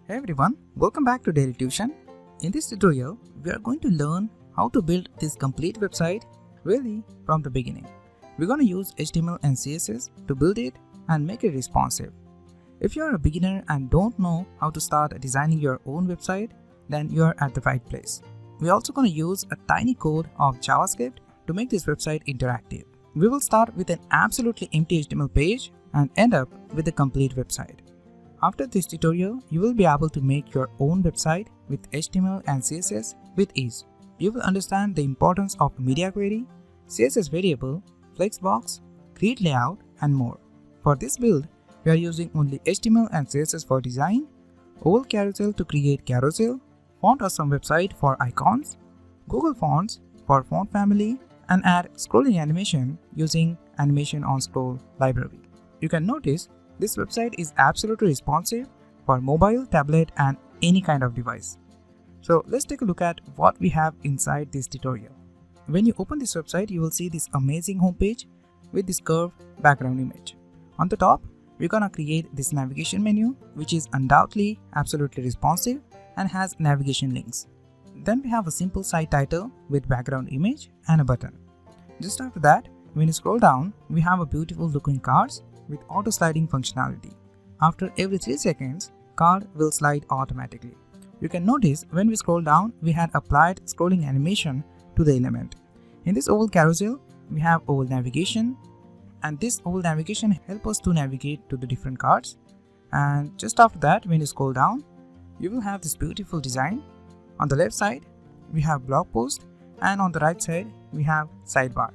Hey everyone, welcome back to Daily Tuition. In this tutorial, we are going to learn how to build this complete website really from the beginning. We're going to use HTML and CSS to build it and make it responsive. If you are a beginner and don't know how to start designing your own website, then you are at the right place. We're also going to use a tiny code of JavaScript to make this website interactive. We will start with an absolutely empty HTML page and end up with a complete website. After this tutorial, you will be able to make your own website with HTML and CSS with ease. You will understand the importance of media query, CSS variable, flexbox, grid layout, and more. For this build, we are using only HTML and CSS for design, oval carousel to create carousel, font awesome website for icons, Google Fonts for font family, and add scrolling animation using animation on scroll library. You can notice this website is absolutely responsive for mobile, tablet, and any kind of device. So let's take a look at what we have inside this tutorial. When you open this website, you will see this amazing homepage with this curved background image. On the top, we're gonna create this navigation menu, which is undoubtedly absolutely responsive and has navigation links. Then we have a simple site title with background image and a button. Just after that, when you scroll down, we have a beautiful looking cards with auto sliding functionality. After every 3 seconds, card will slide automatically. You can notice when we scroll down, we had applied scrolling animation to the element. In this oval carousel, we have oval navigation, and this oval navigation helps us to navigate to the different cards. And just after that, when you scroll down, you will have this beautiful design. On the left side, we have blog post, and on the right side, we have sidebar.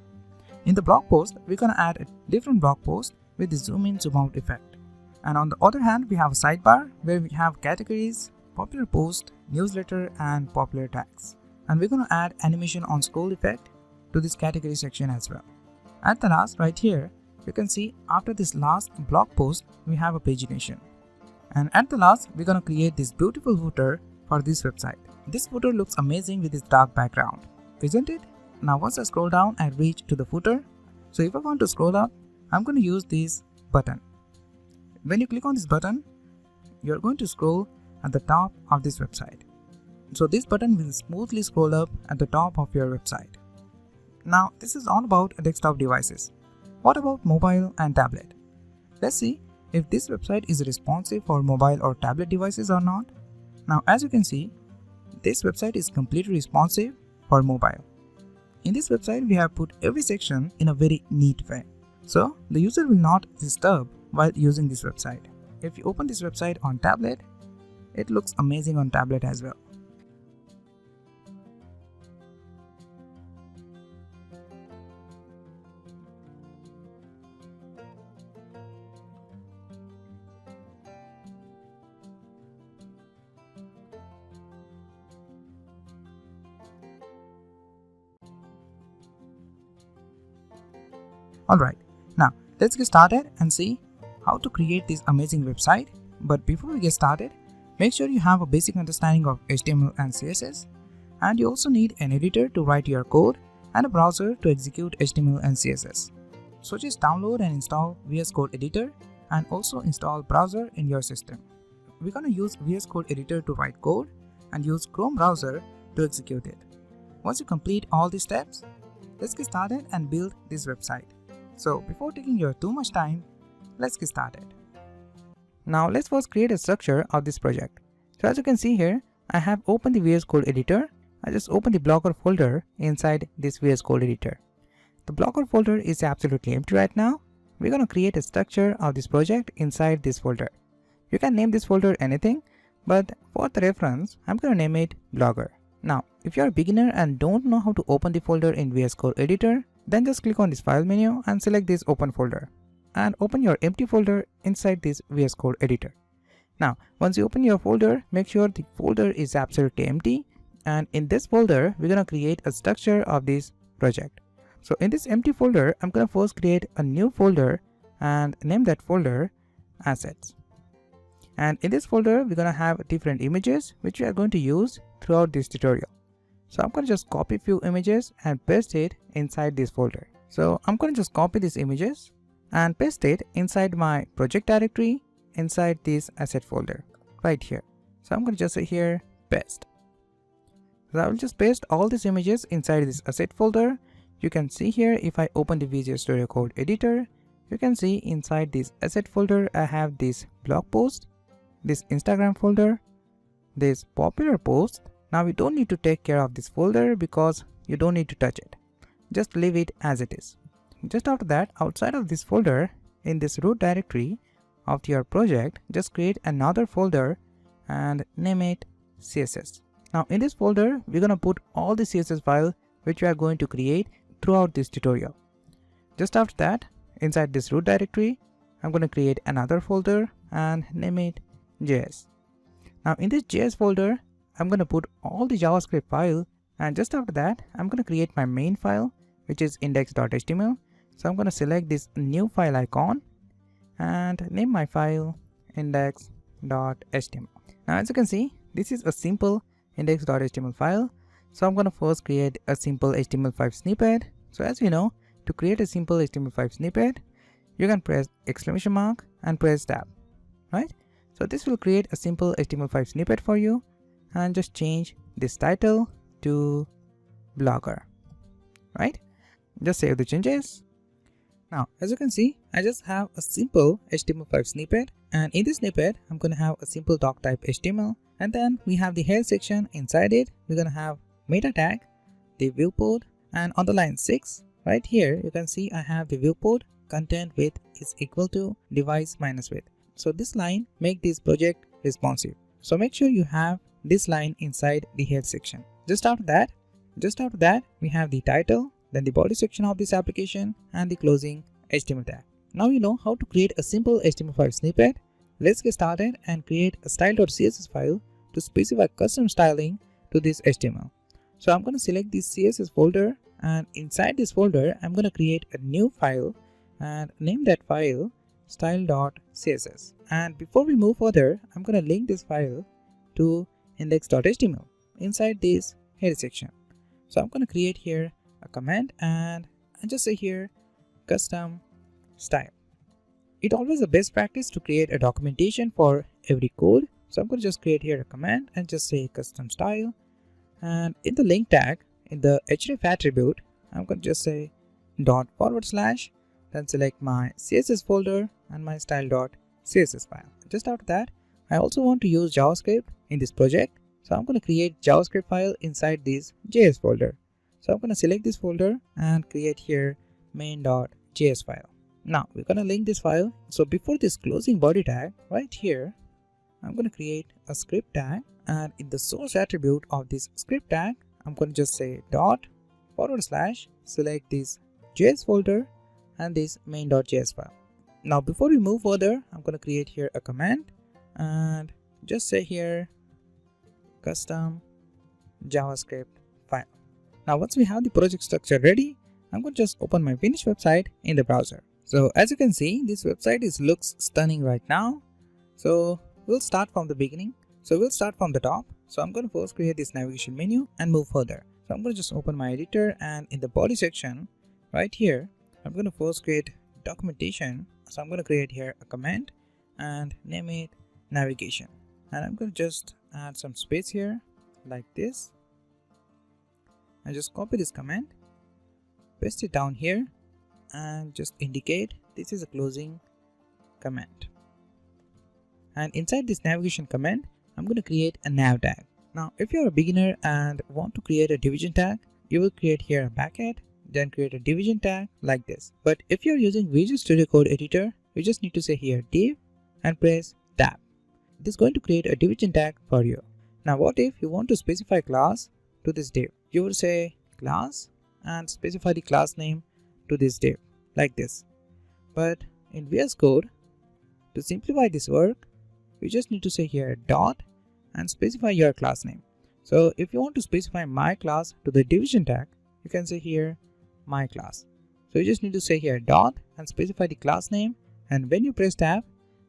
In the blog post, we're gonna add a different blog post with the zoom in zoom out effect. And on the other hand, we have a sidebar where we have categories, popular post, newsletter, and popular tags. And we're going to add animation on scroll effect to this category section as well. At the last, right here, you can see after this last blog post, we have a pagination. And at the last, we're going to create this beautiful footer for this website. This footer looks amazing with this dark background, isn't it? Now once I scroll down, I reach to the footer. So if I want to scroll up, I'm going to use this button. When you click on this button, you're going to scroll at the top of this website. So this button will smoothly scroll up at the top of your website. Now this is all about desktop devices. What about mobile and tablet? Let's see if this website is responsive for mobile or tablet devices or not. Now as you can see, this website is completely responsive for mobile. In this website, we have put every section in a very neat way. So the user will not disturb while using this website. If you open this website on tablet, it looks amazing on tablet as well. Alright, now let's get started and see how to create this amazing website. But before we get started, make sure you have a basic understanding of HTML and CSS, and you also need an editor to write your code and a browser to execute HTML and CSS. So just download and install VS Code Editor and also install browser in your system. We're gonna use VS Code Editor to write code and use Chrome browser to execute it. Once you complete all these steps, let's get started and build this website. So before taking your too much time, let's get started. Now let's first create a structure of this project. So as you can see here, I have opened the VS Code Editor. I just opened the Blogger folder inside this VS Code Editor. The Blogger folder is absolutely empty right now. We're going to create a structure of this project inside this folder. You can name this folder anything, but for the reference, I'm going to name it Blogger. Now, if you're a beginner and don't know how to open the folder in VS Code Editor, then just click on this file menu and select this open folder and open your empty folder inside this VS Code Editor. Now, once you open your folder, make sure the folder is absolutely empty, and in this folder, we're going to create a structure of this project. So in this empty folder, I'm going to first create a new folder and name that folder Assets. And in this folder, we're going to have different images which we are going to use throughout this tutorial. So I'm going to just copy a few images and paste it inside this folder. So I'm going to just copy these images and paste it inside my project directory inside this asset folder right here. So I'm going to just say here paste. So I will just paste all these images inside this asset folder. You can see here, if I open the Visual Studio Code editor, you can see inside this asset folder I have this blog post, this Instagram folder, this popular post. Now we don't need to take care of this folder because you don't need to touch it. Just leave it as it is. Just after that, outside of this folder, in this root directory of your project, just create another folder and name it CSS. Now in this folder, we're going to put all the CSS file which we are going to create throughout this tutorial. Just after that, inside this root directory, I'm going to create another folder and name it JS. Now in this JS folder, I'm going to put all the JavaScript file, and just after that, I'm going to create my main file, which is index.html. So I'm going to select this new file icon and name my file index.html. Now as you can see, this is a simple index.html file. So I'm going to first create a simple HTML5 snippet. So as you know, to create a simple HTML5 snippet, you can press exclamation mark and press tab, right? So this will create a simple HTML5 snippet for you, and just change this title to blogger, right? Just save the changes. Now, as you can see, I just have a simple HTML5 snippet, and in this snippet, I'm going to have a simple doc type HTML, and then we have the header section. Inside it, we're going to have meta tag, the viewport, and on the line 6, right here, you can see I have the viewport content width is equal to device minus width. So this line make this project responsive. So make sure you have this line inside the head section. Just after that, we have the title, then the body section of this application, and the closing HTML tag. Now you know how to create a simple HTML5 snippet. Let's get started and create a style.css file to specify custom styling to this HTML. So I'm going to select this CSS folder, and inside this folder, I'm going to create a new file and name that file style.css. And before we move further, I'm going to link this file to index.html inside this header section. So I'm going to create here a comment and just say here custom style. It always a best practice to create a documentation for every code. So I'm going to just create here a comment and just say custom style, and in the link tag, in the href attribute, I'm going to just say /, then select my CSS folder and my style.css file. Just after that, I also want to use JavaScript in this project. So I'm going to create JavaScript file inside this JS folder. So I'm going to select this folder and create here main.js file. Now we're going to link this file. So before this closing body tag, right here, I'm going to create a script tag, and in the source attribute of this script tag, I'm going to just say /, select this JS folder and this main.js file. Now before we move further, I'm going to create here a command and just say here custom JavaScript file. Now once we have the project structure ready, I'm going to just open my finished website in the browser. So as you can see, this website looks stunning right now. So we'll start from the beginning. So we'll start from the top. So I'm going to first create this navigation menu and move further. So I'm going to just open my editor, and in the body section right here, I'm going to first create documentation. So I'm going to create here a comment and name it navigation. And I'm going to just add some space here like this. And just copy this comment, paste it down here, and just indicate this is a closing comment. And inside this navigation comment, I'm going to create a nav tag. Now, if you're a beginner and want to create a division tag, you will create here a bracket, then create a division tag like this. But if you're using Visual Studio Code editor, you just need to say here div and press tab. This is going to create a division tag for you. Now, what if you want to specify class to this div? You will say class and specify the class name to this div like this. But in VS Code, to simplify this work, you just need to say here dot and specify your class name. So if you want to specify my class to the division tag, you can say here my class. So you just need to say here dot and specify the class name, and when you press tab,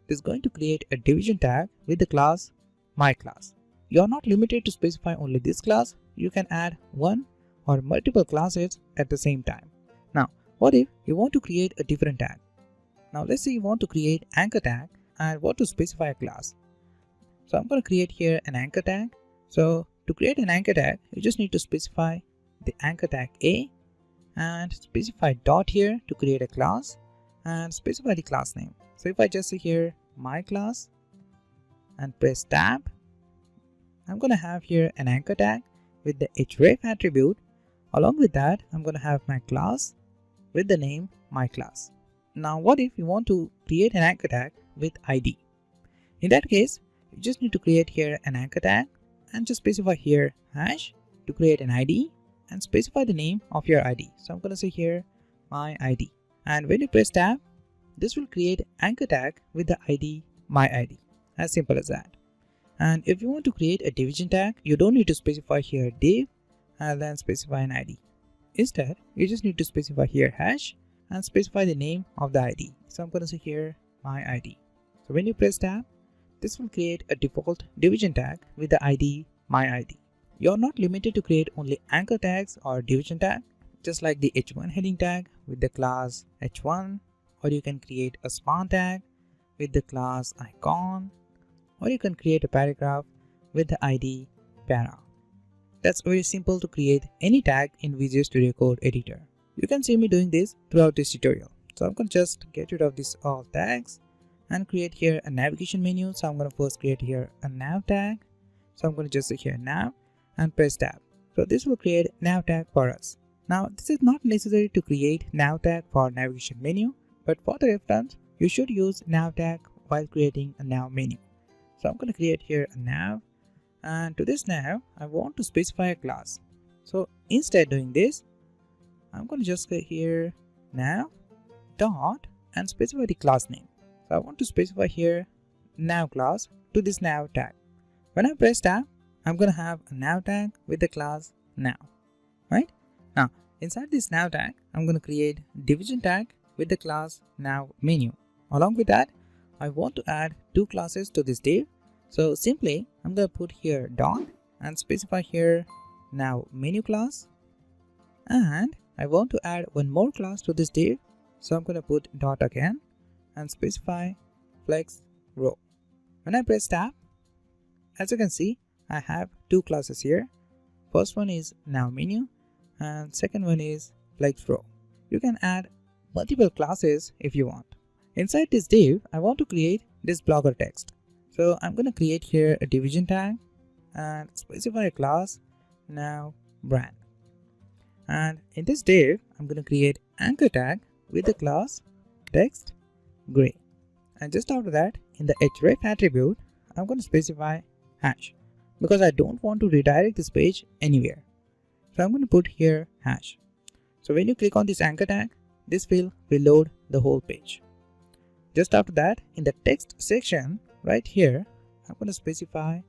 it is going to create a division tag with the class my class. You are not limited to specify only this class. You can add one or multiple classes at the same time. Now, what if you want to create a different tag? Now let's say you want to create anchor tag and want to specify a class. So I'm going to create here an anchor tag. So to create an anchor tag, you just need to specify the anchor tag A and specify dot here to create a class and specify the class name. So if I just say here my class and press tab, I'm going to have here an anchor tag with the href attribute. Along with that, I'm going to have my class with the name my class. Now what if you want to create an anchor tag with ID? In that case, you just need to create here an anchor tag and just specify here hash to create an ID and specify the name of your ID. So I'm going to say here my ID, and when you press tab, this will create anchor tag with the ID my ID. As simple as that. And if you want to create a division tag, you don't need to specify here div and then specify an ID. Instead, you just need to specify here hash and specify the name of the ID. So I'm going to say here my ID. So when you press tab, this will create a default division tag with the ID my ID. You're not limited to create only anchor tags or division tag, just like the h1 heading tag with the class h1, or you can create a span tag with the class icon, or you can create a paragraph with the ID para. That's very simple to create any tag in Visual Studio Code editor. You can see me doing this throughout this tutorial. So I'm going to just get rid of these all tags and create here a navigation menu. So I'm going to first create here a nav tag. So I'm going to just say here nav and press tab. So this will create nav tag for us. Now this is not necessary to create nav tag for navigation menu, but for the reference, you should use nav tag while creating a nav menu. So I'm going to create here a nav, and to this nav, I want to specify a class. So instead doing this, I'm going to just go here nav dot and specify the class name. So I want to specify here nav class to this nav tag. When I press tab, I'm going to have a nav tag with the class nav, right? Now inside this nav tag, I'm going to create division tag with the class nav menu. Along with that, I want to add two classes to this div. So simply I'm going to put here dot and specify here nav menu class, and I want to add one more class to this div. So I'm going to put dot again and specify flex row. When I press tab, as you can see, I have two classes here. First one is nav menu and second one is flex row. You can add multiple classes if you want. Inside this div, I want to create this blogger text. So I'm going to create here a division tag and specify a class nav brand. And in this div, I'm going to create anchor tag with the class text gray. And just after that, in the href attribute, I'm going to specify hash because I don't want to redirect this page anywhere. So I'm going to put here hash. So when you click on this anchor tag, this will reload the whole page. Just after that, in the text section right here, I'm going to specify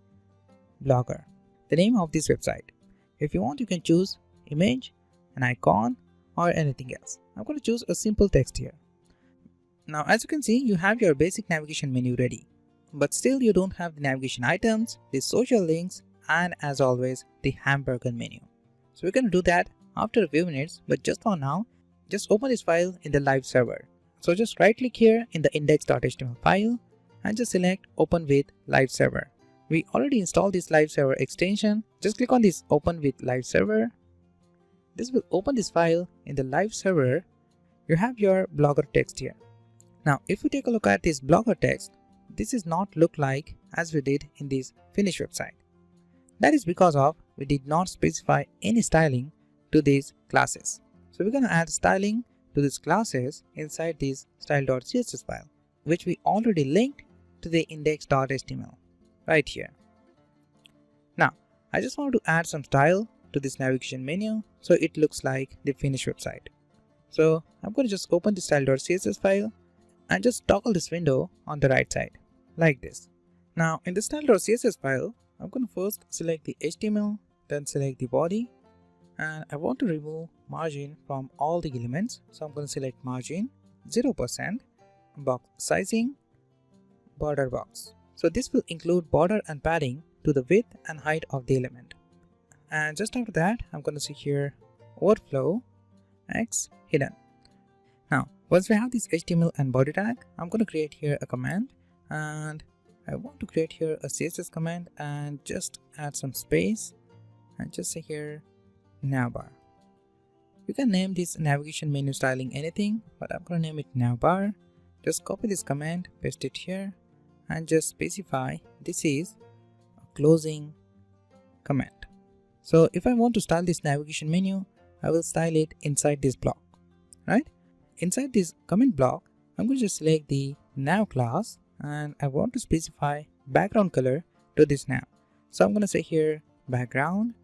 blogger, the name of this website. If you want, you can choose image, an icon, or anything else. I'm going to choose a simple text here. Now as you can see, you have your basic navigation menu ready, but still you don't have the navigation items, the social links, and as always the hamburger menu. So we're going to do that after a few minutes, but just for now, just open this file in the live server. So just right click here in the index.html file and just select open with live server. We already installed this live server extension. Just click on this open with live server. This will open this file in the live server. You have your blogger text here. Now if you take a look at this blogger text, this is not look like as we did in this finished website. That is because of we did not specify any styling to these classes. So we're going to add styling to these classes inside this style.css file, which we already linked to the index.html right here. Now I just want to add some style to this navigation menu so it looks like the finished website. So I'm going to just open the style.css file and just toggle this window on the right side like this. Now in the style.css file, I'm going to first select the HTML, then select the body, and I want to remove margin from all the elements. So I'm going to select margin 0%, box sizing, border box. So this will include border and padding to the width and height of the element. And just after that, I'm going to see here overflow x hidden. Now once we have this HTML and body tag, I'm going to create here a command and I want to create here a CSS command and just add some space and just say here navbar. You can name this navigation menu styling anything, but I'm going to name it navbar. Just copy this command, paste it here, and just specify this is a closing command. So if I want to style this navigation menu, I will style it inside this block, right? Inside this comment block, I'm going to just select the nav class and I want to specify background color to this nav. So I'm going to say here background,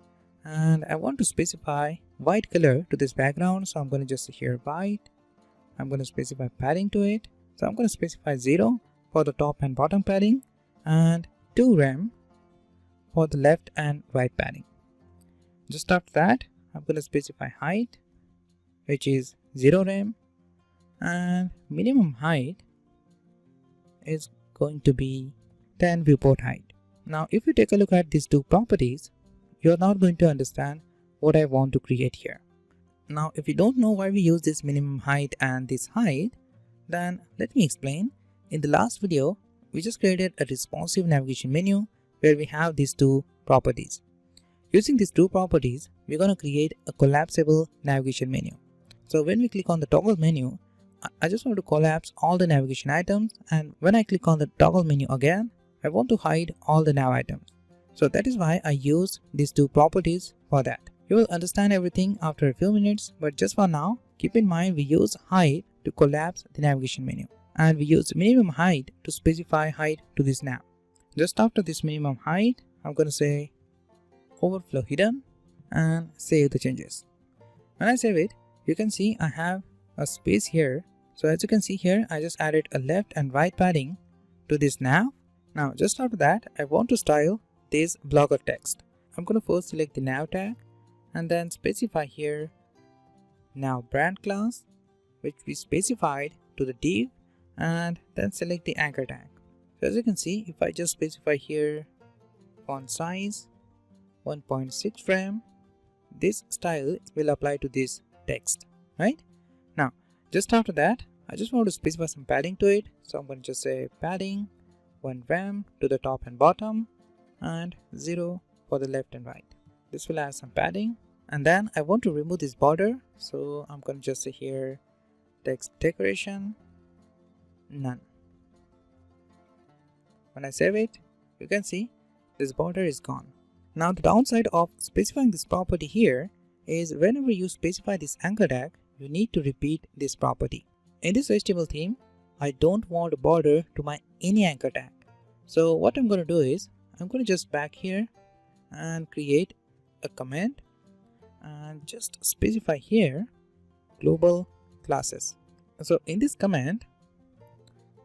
and I want to specify white color to this background. So I'm going to just say here white. I'm going to specify padding to it. So I'm going to specify 0 for the top and bottom padding and 2 rem for the left and right padding. Just after that, I'm going to specify height, which is 0 rem, and minimum height is going to be 10 viewport height. Now if you take a look at these two properties, you're not going to understand what I want to create here. Now if you don't know why we use this minimum height and this height, then let me explain. In the last video, we just created a responsive navigation menu where we have these two properties. Using these two properties, we're going to create a collapsible navigation menu. So when we click on the toggle menu, I just want to collapse all the navigation items, and when I click on the toggle menu again, I want to hide all the nav items. So that is why I use these two properties for that. You will understand everything after a few minutes, but just for now, keep in mind we use height to collapse the navigation menu, and we use minimum height to specify height to this nav. Just after this minimum height, I'm going to say overflow hidden and save the changes. When I save it, you can see I have a space here. So as you can see here, I just added a left and right padding to this nav. Now just after that, I want to style this block of text. I'm going to first select the nav tag and then specify here nav brand class, which we specified to the div, and then select the anchor tag. So as you can see, if I just specify here font size 1.6 frame, this style will apply to this text, right? Now just after that, I just want to specify some padding to it. So I'm going to just say padding 1 rem to the top and bottom and 0 for the left and right. This will add some padding, and then I want to remove this border. So I'm going to just say here text decoration none. When I save it, you can see this border is gone. Now the downside of specifying this property here is whenever you specify this anchor tag, you need to repeat this property. In this HTML theme, I don't want a border to my any anchor tag. So what I'm going to do is, I'm going to just back here and create a comment and just specify here global classes. So in this command,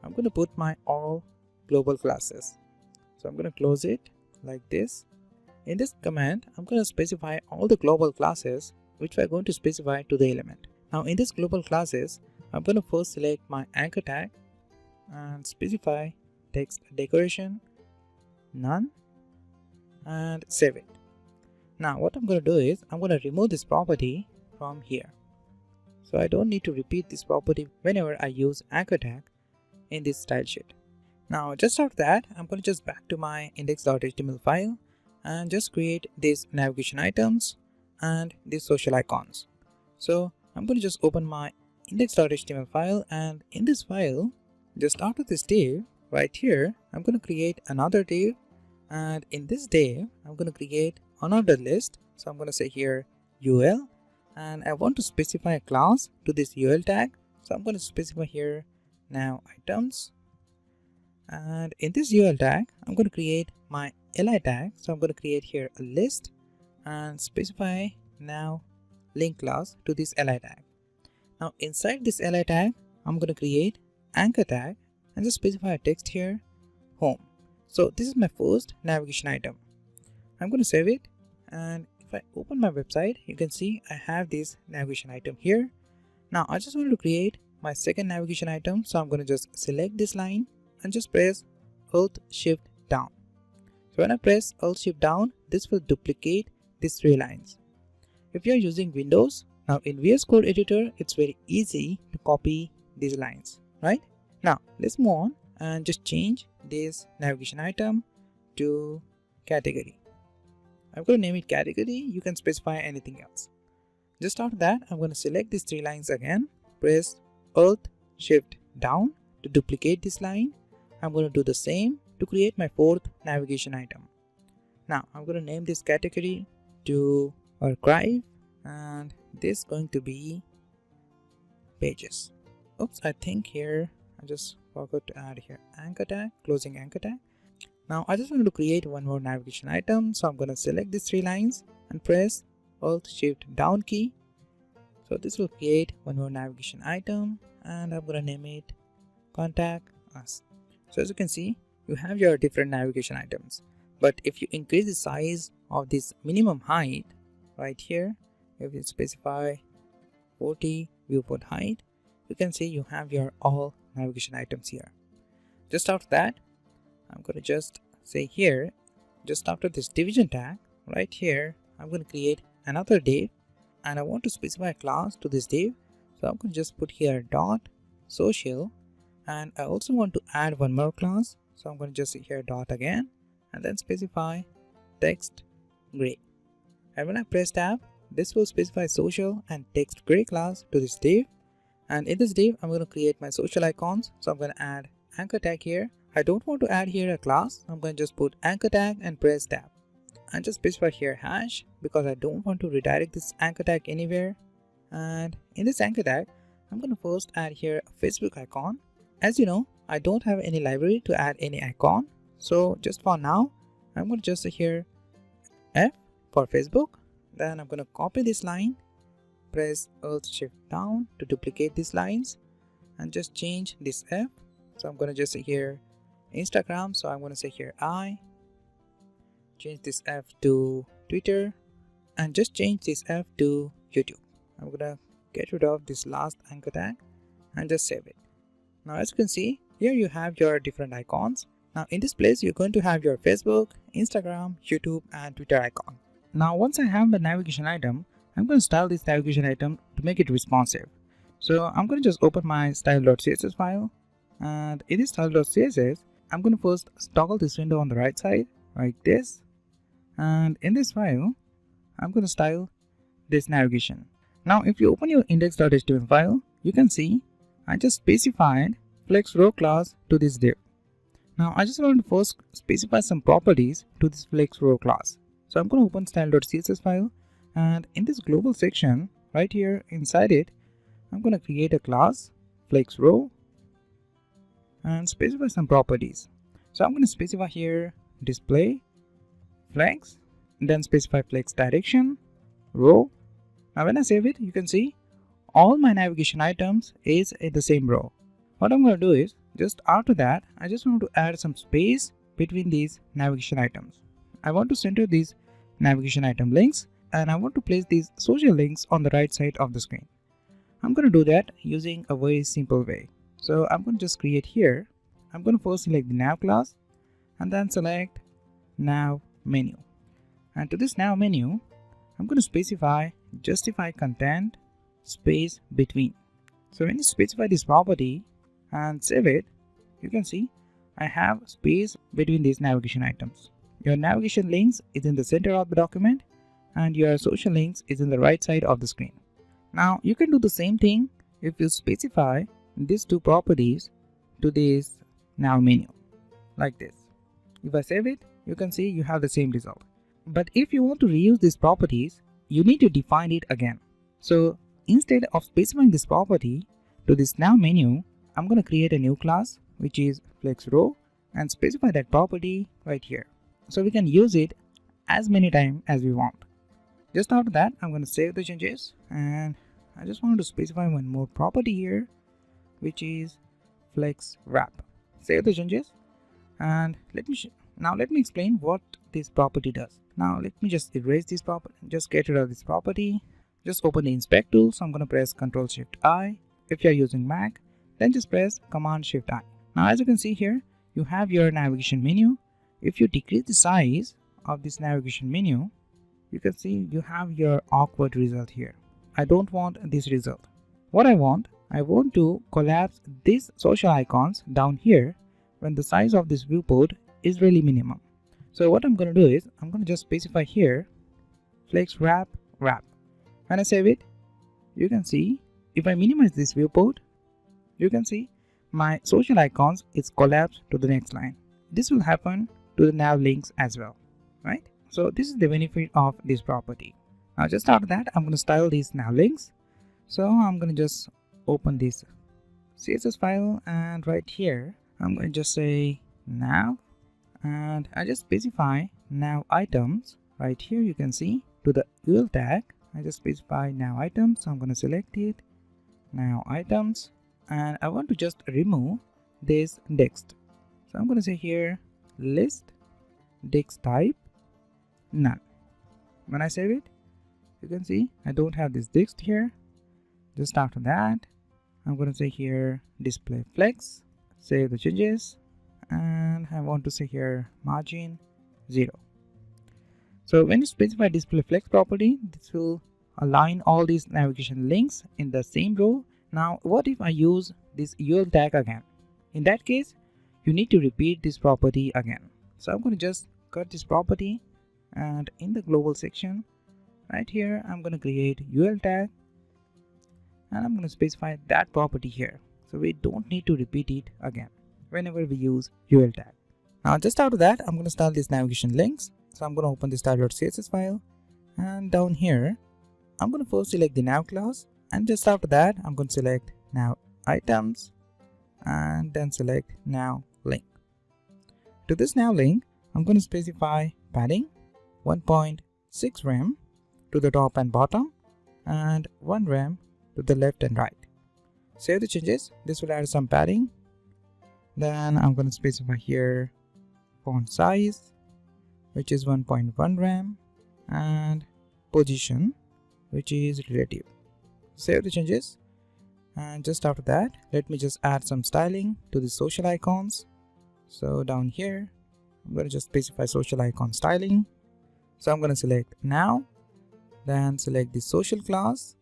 I'm going to put my all global classes. So I'm going to close it like this. In this command, I'm going to specify all the global classes which we're going to specify to the element. Now in this global classes, I'm going to first select my anchor tag and specify text decoration none and save it. Now what I'm going to do is, I'm going to remove this property from here. So I don't need to repeat this property whenever I use anchor tag in this style sheet. Now just after that, I'm going to just back to my index.html file and just create these navigation items and these social icons. So I'm going to just open my index.html file, and in this file, just after this div right here, I'm going to create another div, and in this div I'm going to create another list. So I'm going to say here ul, and I want to specify a class to this ul tag. So I'm going to specify here now items, and in this ul tag I'm going to create my li tag. So I'm going to create here a list and specify now link class to this li tag. Now inside this li tag, I'm going to create anchor tag and just specify a text here home. So this is my first navigation item. I'm going to save it, and if I open my website, you can see I have this navigation item here. Now I just want to create my second navigation item, so I'm going to just select this line and just press Alt Shift down. So when I press Alt Shift down, this will duplicate these 3 lines. If you are using Windows, now in VS Code editor, it's very easy to copy these lines, right? Now let's move on and just change this navigation item to category. I'm going to name it category. You can specify anything else. Just after that, I'm going to select these 3 lines again, press Alt Shift down to duplicate this line. I'm going to do the same to create my 4th navigation item. Now I'm going to name this category to archive, and this is going to be pages. Oops, I think here I just forgot to add here anchor tag, closing anchor tag. Now I just want to create one more navigation item, so I'm going to select these 3 lines and press Alt Shift down key. So this will create one more navigation item, and I'm going to name it contact us. So as you can see, you have your different navigation items, but if you increase the size of this minimum height right here, if you specify 40 viewport height, you can see you have your all navigation items here. Just after that, I'm going to just say here, just after this division tag right here, I'm going to create another div, and I want to specify a class to this div. So I'm going to just put here dot social, and I also want to add one more class. So I'm going to just say here dot again, and then specify text gray. And when I press tab, this will specify social and text gray class to this div. And in this div, I'm going to create my social icons. So I'm going to add anchor tag here. I don't want to add here a class. I'm going to just put anchor tag and press tab. And just specify here hash, because I don't want to redirect this anchor tag anywhere. And in this anchor tag, I'm going to first add here a Facebook icon. As you know, I don't have any library to add any icon. So just for now, I'm going to just say here F for Facebook. Then I'm going to copy this line, press Alt Shift down to duplicate these lines, and just change this F. So I'm going to just say here Instagram. So I'm going to say here I. Change this F to Twitter, and just change this F to YouTube. I'm gonna get rid of this last anchor tag and just save it. Now as you can see, here you have your different icons. Now in this place, you're going to have your Facebook, Instagram, YouTube, and Twitter icon. Now once I have the navigation item, I'm going to style this navigation item to make it responsive. So I'm going to just open my style.css file, and in this style.css, I'm going to first toggle this window on the right side like this. And in this file, I'm going to style this navigation. Now if you open your index.html file, you can see I just specified flex row class to this div. Now I just want to first specify some properties to this flex row class. So I'm going to open style.css file, and in this global section right here inside it, I'm going to create a class flex row and specify some properties. So I'm going to specify here display flex, then specify flex direction row. Now when I save it, you can see all my navigation items is in the same row. What I'm going to do is, just after that, I just want to add some space between these navigation items. I want to center these navigation item links, and I want to place these social links on the right side of the screen. I'm going to do that using a very simple way. So I'm going to just create here, I'm going to first select the nav class, and then select nav menu. And to this nav menu, I'm going to specify justify content space between. So when you specify this property and save it, you can see I have space between these navigation items. Your navigation links is in the center of the document, and your social links is in the right side of the screen. Now you can do the same thing if you specify these two properties to this nav menu like this. If I save it, you can see you have the same result. But if you want to reuse these properties, you need to define it again. So instead of specifying this property to this nav menu, I'm going to create a new class which is flex row and specify that property right here. So we can use it as many times as we want. Just after that, I'm going to save the changes, and I just want to specify one more property here which is flex wrap. Save the changes, and let me explain what this property does. Now let me just erase this property, just get rid of this property. Just open the inspect tool. So I'm going to press Ctrl Shift I. If you are using Mac, then just press Command Shift I. Now as you can see here, you have your navigation menu. If you decrease the size of this navigation menu, you can see you have your awkward result here. I don't want this result. What I want to collapse these social icons down here when the size of this viewport is really minimum. So what I'm going to do is I'm going to just specify here flex wrap. When I save it, you can see if I minimize this viewport, you can see my social icons is collapsed to the next line. This will happen to the nav links as well, right? So this is the benefit of this property. Now just after that, I'm going to style these nav links. So I'm going to just open this CSS file, and right here I'm going to just say nav, and I just specify nav items. Right here you can see to the UL tag I just specify nav items. So I'm going to select it, nav items, and I want to just remove this text. So I'm going to say here list text type none. When I save it, you can see I don't have this text here. Just after that, I'm going to say here display flex, save the changes, and I want to say here margin 0. So when you specify display flex property, this will align all these navigation links in the same row. Now what if I use this UL tag again? In that case, you need to repeat this property again. So I'm going to just cut this property, and in the global section right here I'm going to create UL tag, and I'm going to specify that property here. So we don't need to repeat it again whenever we use UL tag. Now just after that, I'm going to style these navigation links. So I'm going to open the style.css file, and down here I'm going to first select the nav class, and just after that I'm going to select nav items and then select nav link. To this nav link, I'm going to specify padding 1.6 rem to the top and bottom, and 1 rem to the left and right. Save the changes. This will add some padding. Then I'm going to specify here font size, which is 1.1 rem, and position, which is relative. Save the changes, and just after that, let me just add some styling to the social icons. So down here, I'm going to just specify social icon styling. So I'm going to select now, then select the social class,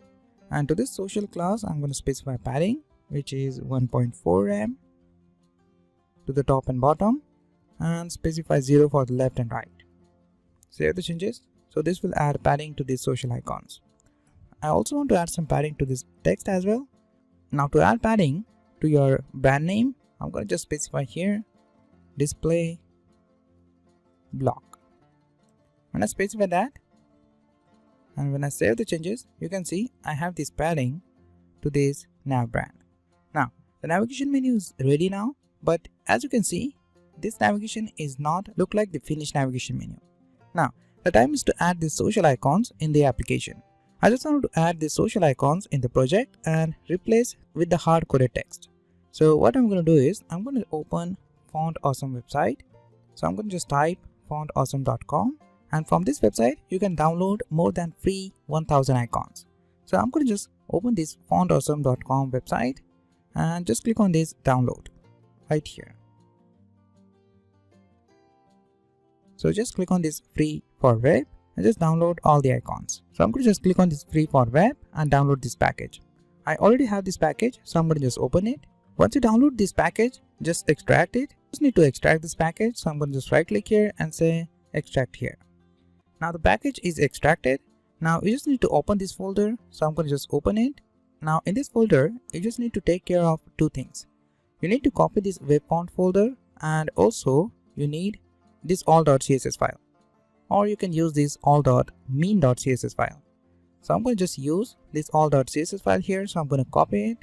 and to this social class I'm going to specify padding, which is 1.4 rem to the top and bottom, and specify 0 for the left and right. Save the changes. So this will add padding to these social icons. I also want to add some padding to this text as well. Now to add padding to your brand name, I'm going to just specify here display block. When I specify that, and when I save the changes, you can see I have this padding to this nav brand. Now the navigation menu is ready now, but as you can see, this navigation is not look like the finished navigation menu. Now the time is to add these social icons in the application. I just want to add the social icons in the project and replace with the hard-coded text. So what I'm going to do is I'm going to open Font Awesome website. So I'm going to just type fontawesome.com, and from this website you can download more than free 1000 icons. So I'm going to just open this fontawesome.com website and just click on this download right here. So just click on this free for web and just download all the icons. So I'm going to just click on this free for web and download this package. I already have this package, so I'm going to just open it. Once you download this package, just extract it. Just need to extract this package, so I'm going to just right click here and say extract here. Now the package is extracted. Now you just need to open this folder, so I'm going to just open it. Now in this folder, you just need to take care of two things. You need to copy this web font folder, and also you need this all.css file, or you can use this all.mean.css file. So I'm going to just use this all.css file here. So I'm going to copy it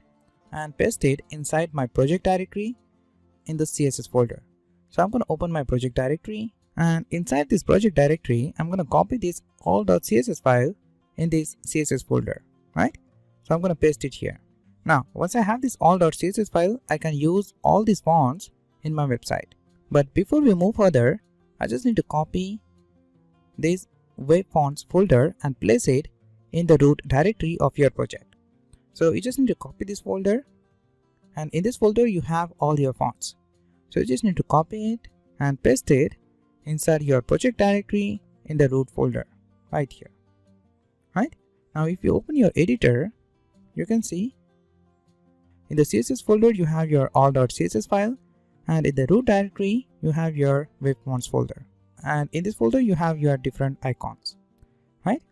and paste it inside my project directory in the CSS folder. So I'm going to open my project directory, and inside this project directory, I'm going to copy this all.css file in this CSS folder, right? So I'm going to paste it here. Now, once I have this all.css file, I can use all these fonts in my website. But before we move further, I just need to copy this web fonts folder and place it in the root directory of your project. So you just need to copy this folder, and in this folder you have all your fonts. So you just need to copy it and paste it inside your project directory in the root folder right here. Right? Now if you open your editor, you can see in the CSS folder you have your all.css file, And in the root directory, you have your web fonts folder. And in this folder, you have your different icons, right?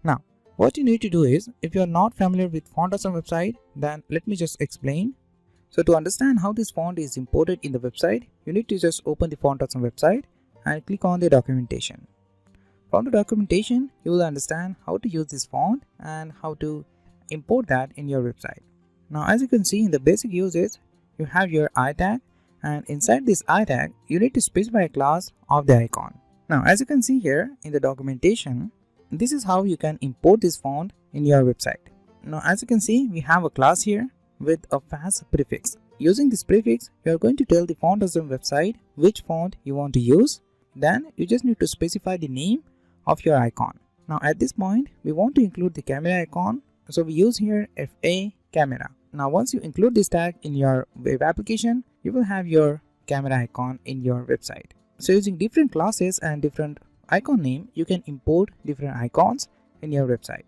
Now, what you need to do is, if you're not familiar with Font Awesome website, then let me just explain. So to understand how this font is imported in the website, you need to just open the Font Awesome website and click on the documentation. From the documentation, you will understand how to use this font and how to import that in your website. Now, as you can see in the basic uses, you have your I tag, and inside this I tag, you need to specify a class of the icon. Now, as you can see here in the documentation, this is how you can import this font in your website. Now, as you can see, we have a class here with a fast prefix. Using this prefix, you are going to tell the Font Awesome website which font you want to use. Then you just need to specify the name of your icon. Now at this point, we want to include the camera icon, so we use here FA camera. Now once you include this tag in your web application, you will have your camera icon in your website. So using different classes and different icon name, you can import different icons in your website.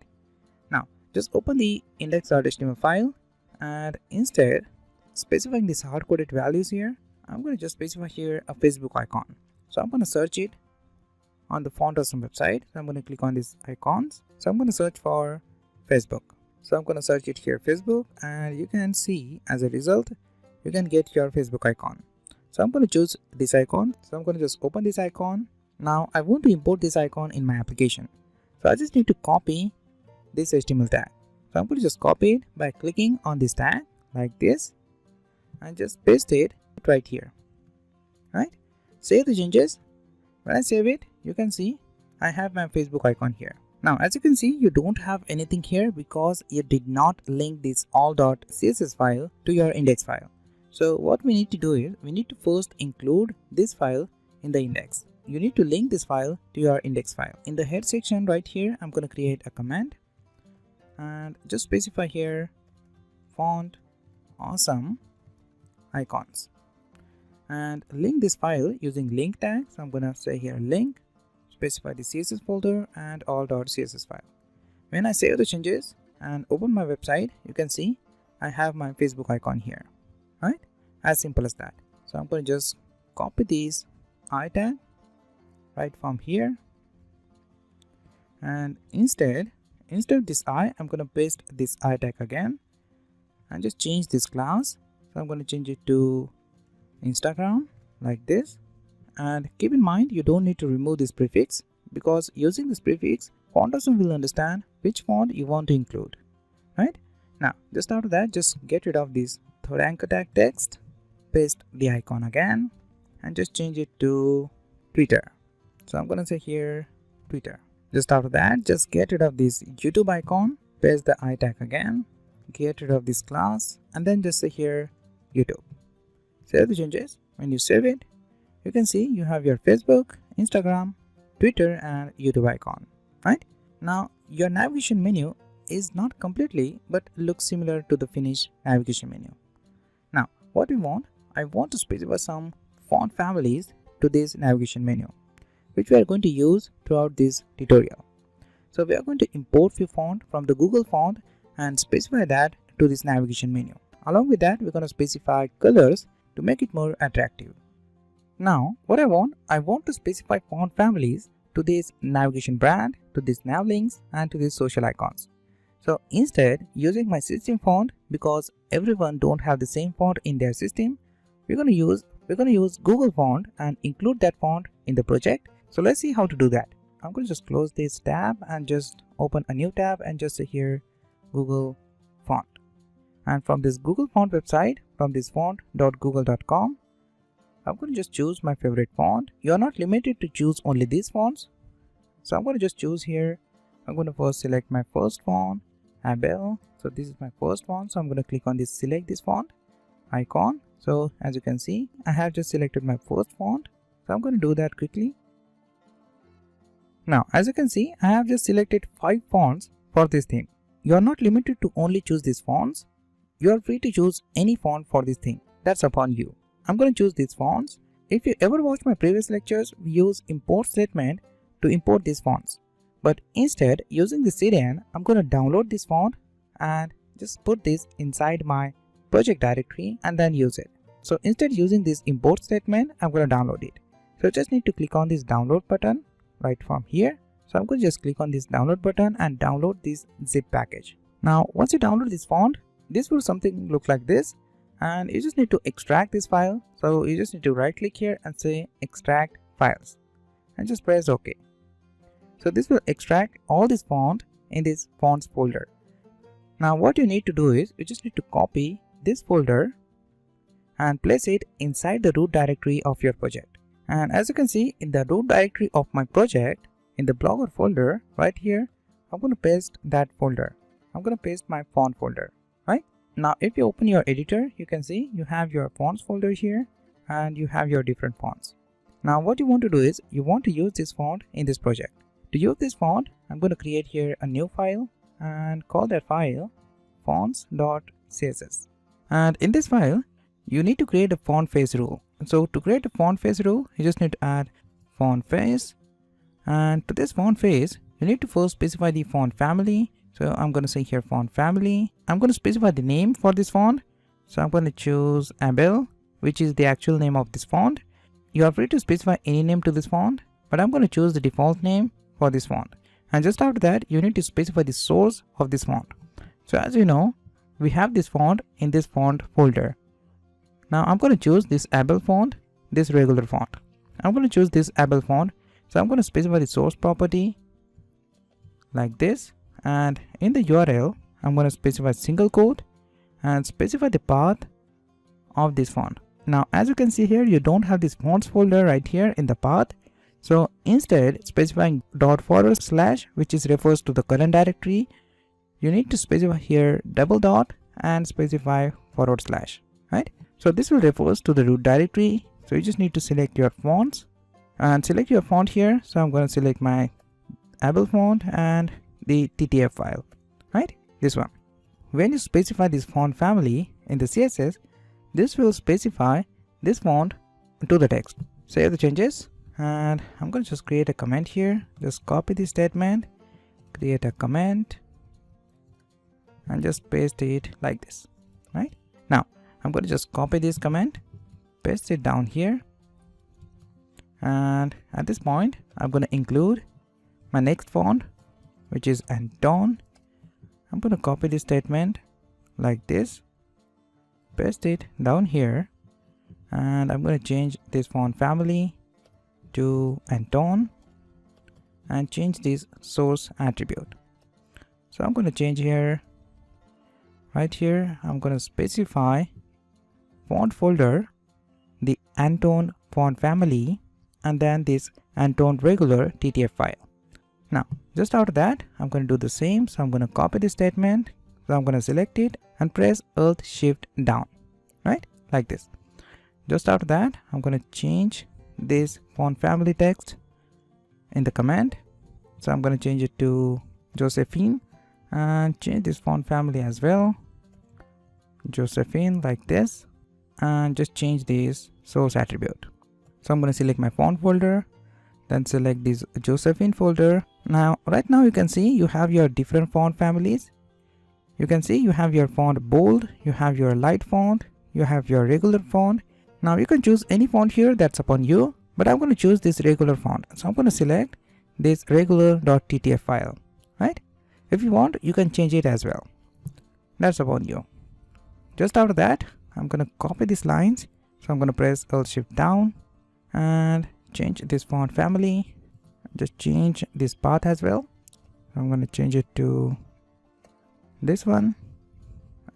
Now just open the index.html file, and instead specifying these hard-coded values here, I'm going to just specify here a Facebook icon. So I'm going to search it on the Font Awesome website. So I'm going to click on these icons. So I'm going to search for Facebook. So I'm going to search it here, Facebook, and you can see as a result, you can get your Facebook icon. So I'm going to choose this icon. So I'm going to just open this icon. Now I want to import this icon in my application. So I just need to copy this HTML tag. So I'm going to just copy it by clicking on this tag like this and just paste it right here, right? Save the changes. When I save it, you can see I have my Facebook icon here. Now as you can see, you don't have anything here because you did not link this all.css file to your index file. So what we need to do is, we need to first include this file in the index. You need to link this file to your index file. In the head section right here, I'm going to create a command and just specify here Font Awesome icons and link this file using link tag. So I'm going to say here link, specify the CSS folder and all.css file. When I save the changes and open my website, you can see I have my Facebook icon here, right? As simple as that. So I'm going to just copy these I tag right from here, and instead of this I, I'm going to paste this I tag again and just change this class. So I'm going to change it to Instagram like this, and keep in mind you don't need to remove this prefix, because using this prefix, Font Awesome will understand which font you want to include, right? Now just after that, just get rid of this third anchor tag text, paste the icon again and just change it to Twitter. So I'm going to say here Twitter. Just after that, just get rid of this YouTube icon, paste the I tag again, get rid of this class, and then just say here YouTube. Save the changes. When you save it, you can see you have your Facebook, Instagram, Twitter and YouTube icon, right? Now your navigation menu is not completely, but looks similar to the finished navigation menu. Now what we want, I want to specify some font families to this navigation menu, which we are going to use throughout this tutorial. So we are going to import few font from the Google font and specify that to this navigation menu. Along with that, we're going to specify colors to make it more attractive. Now what I want to specify font families to this navigation brand, to this nav links and to these social icons. So instead, using my system font, because everyone don't have the same font in their system, we're going to use Google font and include that font in the project. So let's see how to do that. I'm going to just close this tab and just open a new tab and just say here Google font. And from this Google font website, from this font.google.com, I'm going to just choose my favorite font. You're not limited to choose only these fonts. So I'm going to just choose here. I'm going to first select my first font, Abel. So this is my first font. So I'm going to click on this, select this font icon. So as you can see, I have just selected my first font. So I'm going to do that quickly. Now, as you can see, I have just selected 5 fonts for this theme. You are not limited to only choose these fonts. You are free to choose any font for this theme. That's upon you. I'm going to choose these fonts. If you ever watched my previous lectures, we use import statement to import these fonts. But instead, using the CDN, I'm going to download this font and just put this inside my project directory and then use it. So instead using this import statement, I'm going to download it. So just need to click on this download button right from here. So I'm going to just click on this download button and download this zip package. Now once you download this font, this will something look like this, and you just need to extract this file. So you just need to right click here and say extract files and just press OK. So this will extract all this font in this fonts folder. Now what you need to do is you just need to copy this folder and place it inside the root directory of your project. And as you can see in the root directory of my project, in the blogger folder right here, I'm going to paste that folder. I'm going to paste my font folder, right? Now if you open your editor, you can see you have your fonts folder here and you have your different fonts. Now what you want to do is you want to use this font in this project. To use this font, I'm going to create here a new file and call that file fonts.css. And in this file, you need to create a font face rule. So to create a font face rule, you just need to add font face. And to this font face, you need to first specify the font family. So I'm going to say here font family. I'm going to specify the name for this font. So I'm going to choose Abel, which is the actual name of this font. You are free to specify any name to this font, but I'm going to choose the default name for this font. And just after that, you need to specify the source of this font. So as you know, we have this font in this font folder. Now I'm going to choose this Abel font, this regular font. I'm going to choose this Abel font. So I'm going to specify the source property like this. And in the URL, I'm going to specify single quote and specify the path of this font. Now, as you can see here, you don't have this fonts folder right here in the path. So instead, specifying ./, which is refers to the current directory, you need to specify here double dot and specify /, right? So this will refers to the root directory. So you just need to select your fonts and select your font here. So I'm going to select my Abel font and the TTF file, right? This one. When you specify this font family in the CSS, this will specify this font to the text. Save the changes, and I'm going to just create a comment here. Just copy this statement, create a comment, and just paste it like this, right? Now I'm going to just copy this comment, paste it down here, and at this point I'm going to include my next font, which is Anton. I'm going to copy this statement like this, paste it down here, and I'm going to change this font family to Anton and change this source attribute. So I'm going to change here, right here, I'm going to specify font folder, the Anton font family, and then this Anton regular TTF file. Now, just after that, I'm going to do the same. So I'm going to copy this statement. So I'm going to select it and press Alt Shift down, right? Like this. Just after that, I'm going to change this font family text in the command. So I'm going to change it to Josephine and change this font family as well. Josephine like this, and just change this source attribute. So I'm going to select my font folder, then select this Josephine folder. Now, right now you can see you have your different font families. You can see you have your font bold, you have your light font, you have your regular font. Now you can choose any font here, that's upon you, but I'm going to choose this regular font. So I'm going to select this regular.ttf file, right? If you want, you can change it as well. That's upon you. Just after that, I'm going to copy these lines. So I'm going to press Alt Shift down and change this font family. Just change this path as well. I'm going to change it to this one.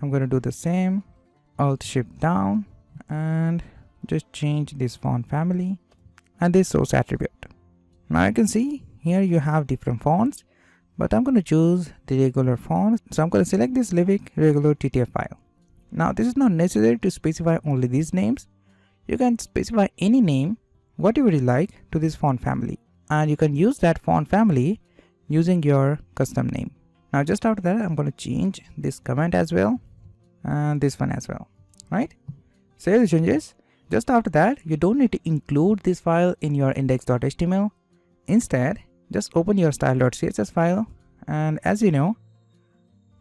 I'm going to do the same. Alt Shift down and just change this font family and this source attribute. Now you can see here you have different fonts, but I'm going to choose the regular font. So I'm going to select this Livic regular TTF file. Now this is not necessary to specify only these names. You can specify any name, whatever you like, to this font family, and you can use that font family using your custom name. Now just after that, I'm going to change this comment as well and this one as well, right? Save the changes. Just after that, you don't need to include this file in your index.html. Instead, just open your style.css file, and as you know,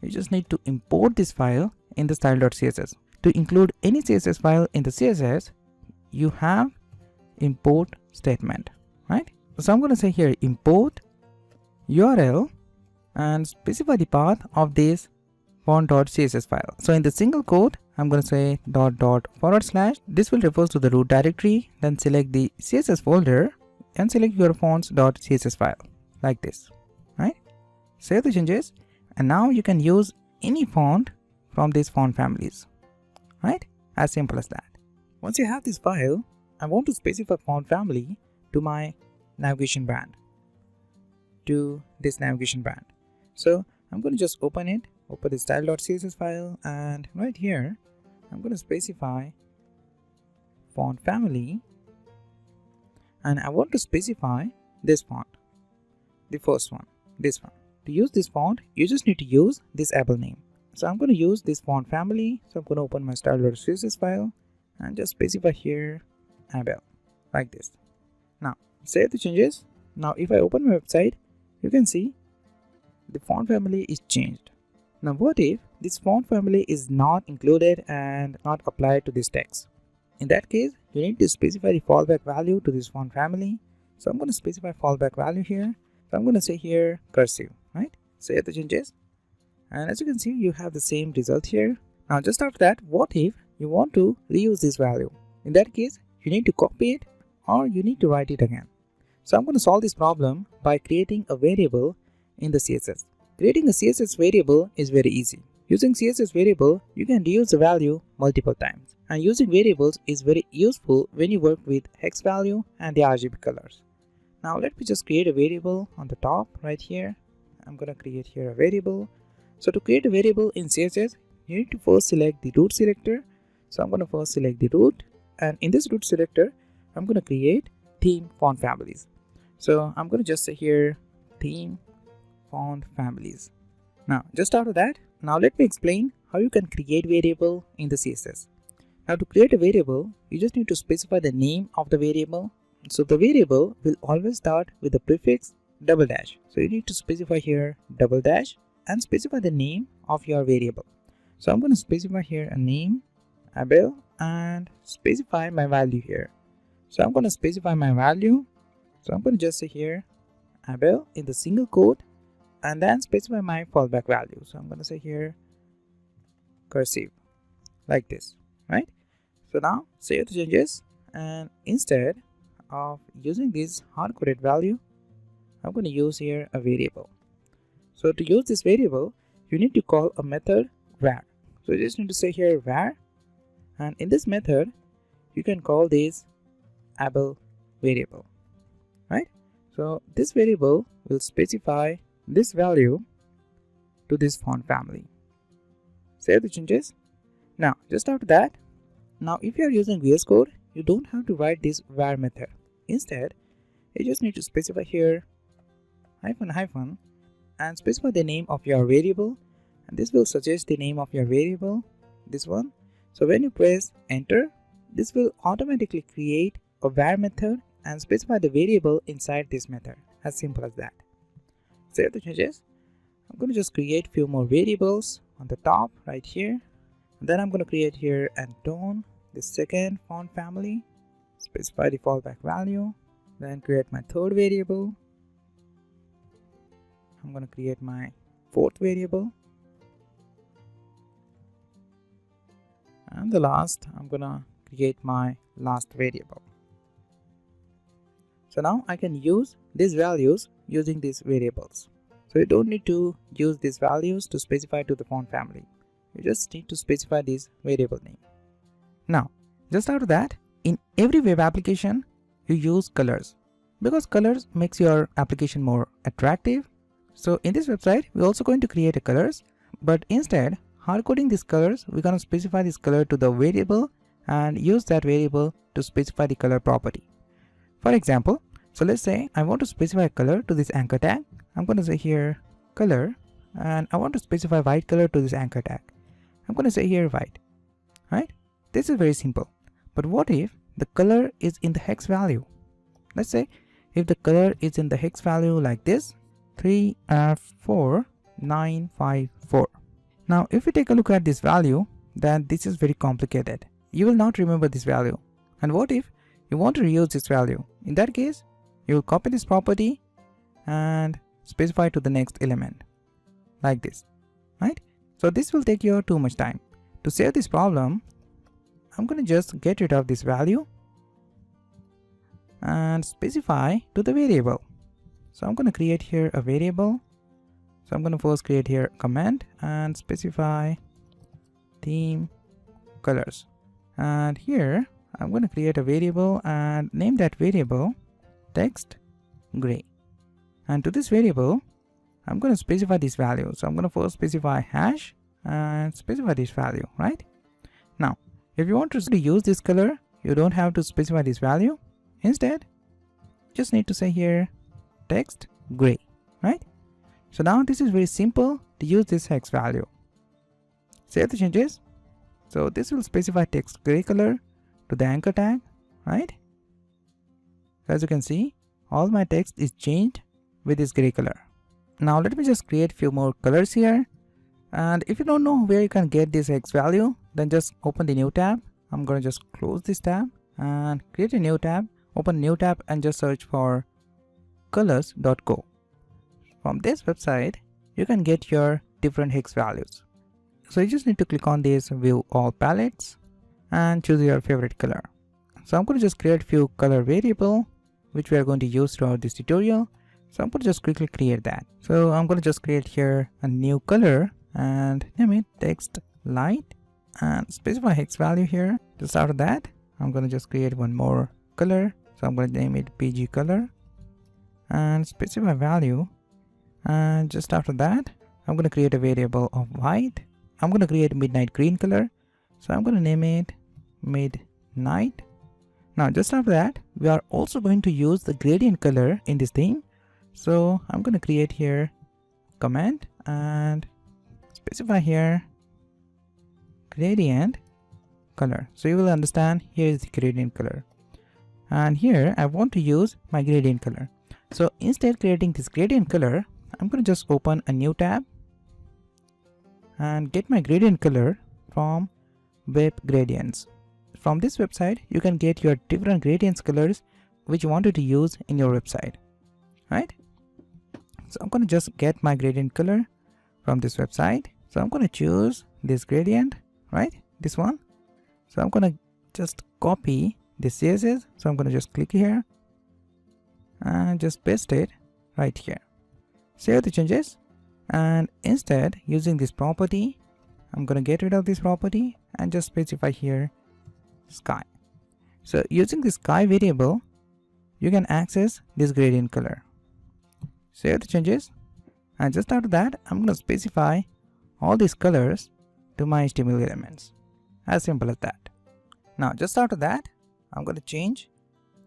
you just need to import this file in the style.css. to include any CSS file in the CSS, you have import statement, right? So I'm going to say here import URL and specify the path of this font.css file. So in the single quote, I'm going to say // this will refers to the root directory. Then select the CSS folder and select your fonts.css file like this, right? Save the changes, and now you can use any font from these font families, right? As simple as that. Once you have this file, I want to specify font family to my navigation brand, to this navigation brand. So I'm going to just open the style.css file, and right here I'm going to specify font family, and I want to specify this font, the first one, this one. To use this font, you just need to use this able name. So I'm going to use this font family. So I'm going to open my style.css file and just specify here able like this. Now save the changes. Now if I open my website, you can see the font family is changed. Now what if this font family is not included and not applied to this text? In that case, you need to specify the fallback value to this font family. So I'm going to specify fallback value here. So I'm going to say here cursive, right? Save the changes. And as you can see, you have the same result here. Now just after that, what if you want to reuse this value? In that case, you need to copy it or you need to write it again. So I'm going to solve this problem by creating a variable in the CSS. Creating a CSS variable is very easy. Using CSS variable, you can reuse the value multiple times. And using variables is very useful when you work with hex value and the RGB colors. Now let me just create a variable on the top right here. I'm going to create here a variable. So to create a variable in CSS, you need to first select the root selector. So I'm going to first select the root, and in this root selector, I'm going to create theme font families. So I'm going to just say here theme font families. Now just after that, now let me explain how you can create variable in the CSS. Now to create a variable, you just need to specify the name of the variable. So the variable will always start with the prefix double dash. So you need to specify here double dash and specify the name of your variable. So I'm going to specify here a name, able, and specify my value here. So I'm going to specify my value. So I'm going to just say here able in the single quote and then specify my fallback value. So I'm going to say here cursive like this, right? So now save the changes, and instead of using this hard-coded value, I'm going to use here a variable. So to use this variable, you need to call a method var. So you just need to say here var, and in this method, you can call this able variable, right? So this variable will specify this value to this font family. Save the changes. Now just after that, now if you are using VS Code, you don't have to write this var method. Instead, you just need to specify here ---- and specify the name of your variable, and this will suggest the name of your variable, this one. So when you press enter, this will automatically create a var method and specify the variable inside this method. As simple as that. Save the changes. I'm going to just create few more variables on the top right here, and then I'm going to create here and tone, the second font family, specify the fallback value, then create my third variable. I'm going to create my fourth variable, and the last, I'm going to create my last variable. So now I can use these values using these variables. So you don't need to use these values to specify to the font family. You just need to specify this variable name. Now, just after that, in every web application, you use colors because colors makes your application more attractive. So in this website, we're also going to create a colors, but instead hard coding these colors, we're going to specify this color to the variable and use that variable to specify the color property. For example, so let's say I want to specify a color to this anchor tag. I'm going to say here color, and I want to specify white color to this anchor tag. I'm going to say here white, right? This is very simple. But what if the color is in the hex value? Let's say if the color is in the hex value like this, 3F4954. Now if we take a look at this value, then this is very complicated. You will not remember this value. And what if you want to reuse this value? In that case, you will copy this property and specify to the next element like this, right? So this will take you too much time. To save this problem, I'm going to just get rid of this value and specify to the variable. So I'm going to create here a variable. So I'm going to first create here a comment and specify theme colors. And here I'm going to create a variable and name that variable text gray. And to this variable, I'm going to specify this value. So I'm going to first specify hash and specify this value, right? Now, if you want to use this color, you don't have to specify this value. Instead, just need to say here text gray, right? So now this is very simple to use this hex value. Save the changes. So this will specify text gray color to the anchor tag, right? As you can see, all my text is changed with this gray color. Now let me just create few more colors here. And if you don't know where you can get this hex value, then just open the new tab. I'm going to just close this tab and create a new tab. Open a new tab and just search for colors.co. From this website, you can get your different hex values. So you just need to click on this view all palettes and choose your favorite color. So I'm going to just create few color variable which we are going to use throughout this tutorial. So I'm going to just quickly create that. So I'm going to just create here a new color and name it text light and specify hex value here. Just after that, I'm going to just create one more color. So I'm going to name it PG color and specify value. And just after that, I'm going to create a variable of white. I'm going to create midnight green color. So I'm going to name it midnight. Now just after that, we are also going to use the gradient color in this theme. So I'm going to create here comment and specify here gradient color. So you will understand here is the gradient color. And here I want to use my gradient color. So instead creating this gradient color, I'm going to just open a new tab and get my gradient color from web gradients. From this website, you can get your different gradients colors which you wanted to use in your website, right? So I'm going to just get my gradient color from this website. So I'm going to choose this gradient, right? This one. So I'm going to just copy this CSS. So I'm going to just click here and just paste it right here. Save the changes. And instead, using this property, I'm going to get rid of this property and just specify here sky. So using the sky variable, you can access this gradient color. Save the changes. And just after that, I'm going to specify all these colors to my HTML elements. As simple as that. Now just after that, I'm going to change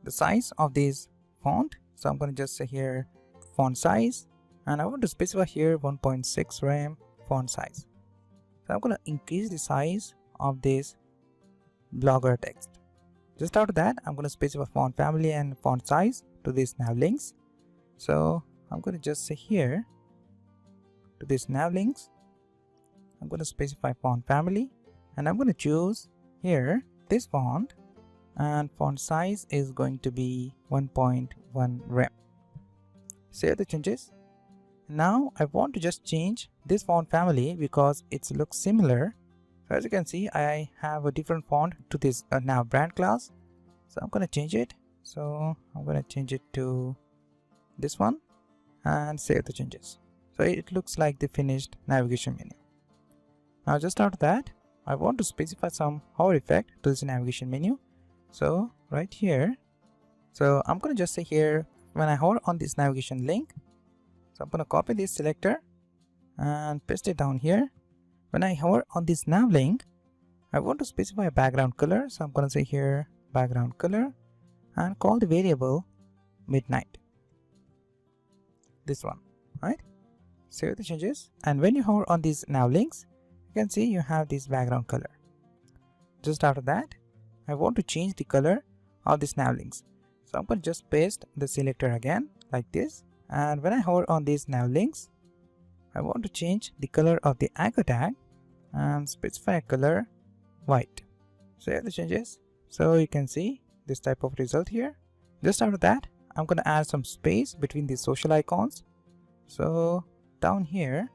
the size of this font. So I'm going to just say here font size. And I want to specify here 1.6 rem font size. So I'm going to increase the size of this blogger text. Just after that, I'm going to specify font family and font size to these nav links. So I'm going to just say here to these nav links, I'm going to specify font family and I'm going to choose here this font and font size is going to be 1.1 rem. Save the changes. Now I want to just change this font family because it looks similar. So as you can see, I have a different font to this nav brand class. So I'm going to change it. So I'm going to change it to this one and save the changes. So it looks like the finished navigation menu. Now just after that, I want to specify some hover effect to this navigation menu. So right here, so I'm going to just say here when I hover on this navigation link, so I'm going to copy this selector and paste it down here. When I hover on this nav link, I want to specify a background color. So I'm going to say here background color and call the variable midnight. This one, right? Save the changes. And when you hover on these nav links, you can see you have this background color. Just after that, I want to change the color of these nav links. So I'm going to just paste the selector again like this. And when I hover on these nav links, I want to change the color of the anchor tag and specify a color white. Save the changes. So you can see this type of result here. Just after that, I'm going to add some space between these social icons. So down here,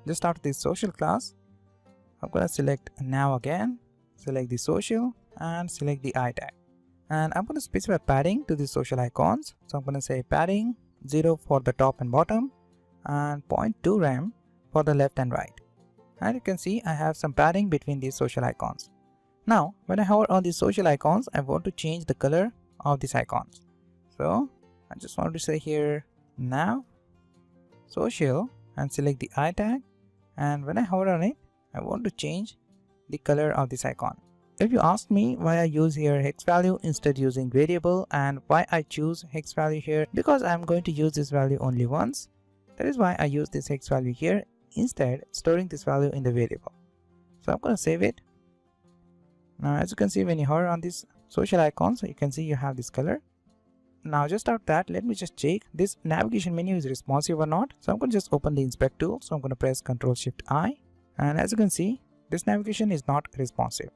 just after this social class, I'm going to select now again, select the social and select the I tag. And I'm going to specify padding to the social icons. So I'm going to say padding 0 for the top and bottom and 0.2 rem for the left and right. And you can see I have some padding between these social icons. Now when I hover on these social icons, I want to change the color of these icons. So I just want to say here now social and select the I tag, and when I hover on it, I want to change the color of this icon. If you ask me why I use here hex value instead using variable, and why I choose hex value here, because I'm going to use this value only once. That is why I use this hex value here instead storing this value in the variable. So I'm going to save it. Now as you can see, when you hover on this social icon, so you can see you have this color. Now just after that, let me just check this navigation menu is responsive or not. So I'm going to just open the inspect tool. So I'm going to press Ctrl Shift I, and as you can see, this navigation is not responsive.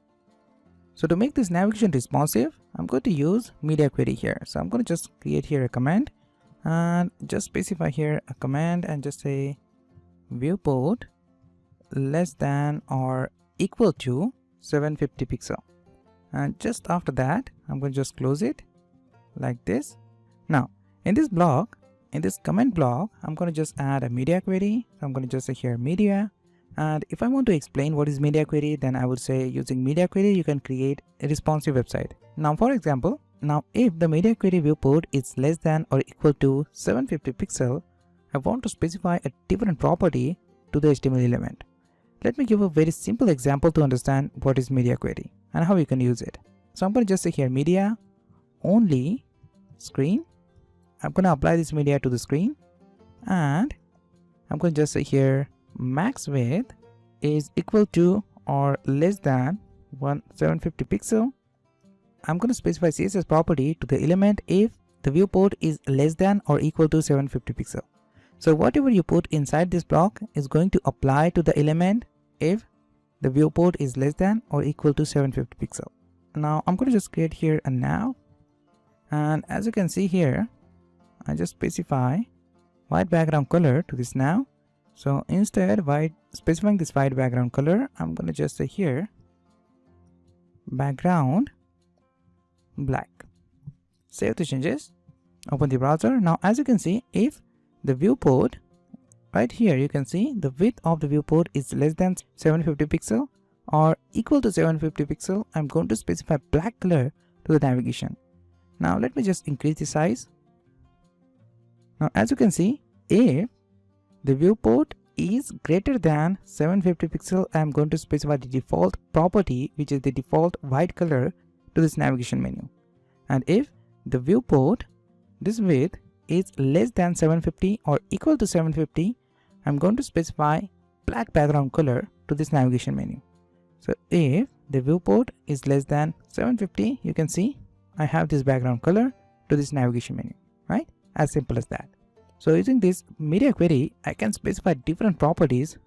So to make this navigation responsive, I'm going to use media query here. So I'm going to just create here a command and just specify here a command and just say viewport less than or equal to 750 pixel. And just after that, I'm going to just close it like this. Now in this block, in this comment block, I'm going to just add a media query. So I'm going to just say here media. And if I want to explain what is media query, then I would say using media query, you can create a responsive website. Now, for example, now if the media query viewport is less than or equal to 750 pixel, I want to specify a different property to the HTML element. Let me give a very simple example to understand what is media query and how you can use it. So I'm going to just say here media only screen. I'm going to apply this media to the screen, and I'm going to just say here max width is equal to or less than 750 pixel. I'm going to specify CSS property to the element if the viewport is less than or equal to 750 pixel. So whatever you put inside this block is going to apply to the element if the viewport is less than or equal to 750 pixel. Now I'm going to just create here a now, and as you can see here, I just specify white background color to this now. So instead by specifying this white background color, I'm going to just say here background black. Save the changes, open the browser. Now as you can see, if the viewport right here, you can see the width of the viewport is less than 750 pixel or equal to 750 pixel, I'm going to specify black color to the navigation. Now let me just increase the size. Now as you can see, if the viewport is greater than 750 pixel, I am going to specify the default property, which is the default white color, to this navigation menu. And if the viewport, this width, is less than 750 or equal to 750, I'm going to specify black background color to this navigation menu. So if the viewport is less than 750, you can see I have this background color to this navigation menu, right? As simple as that. So using this media query, I can specify different properties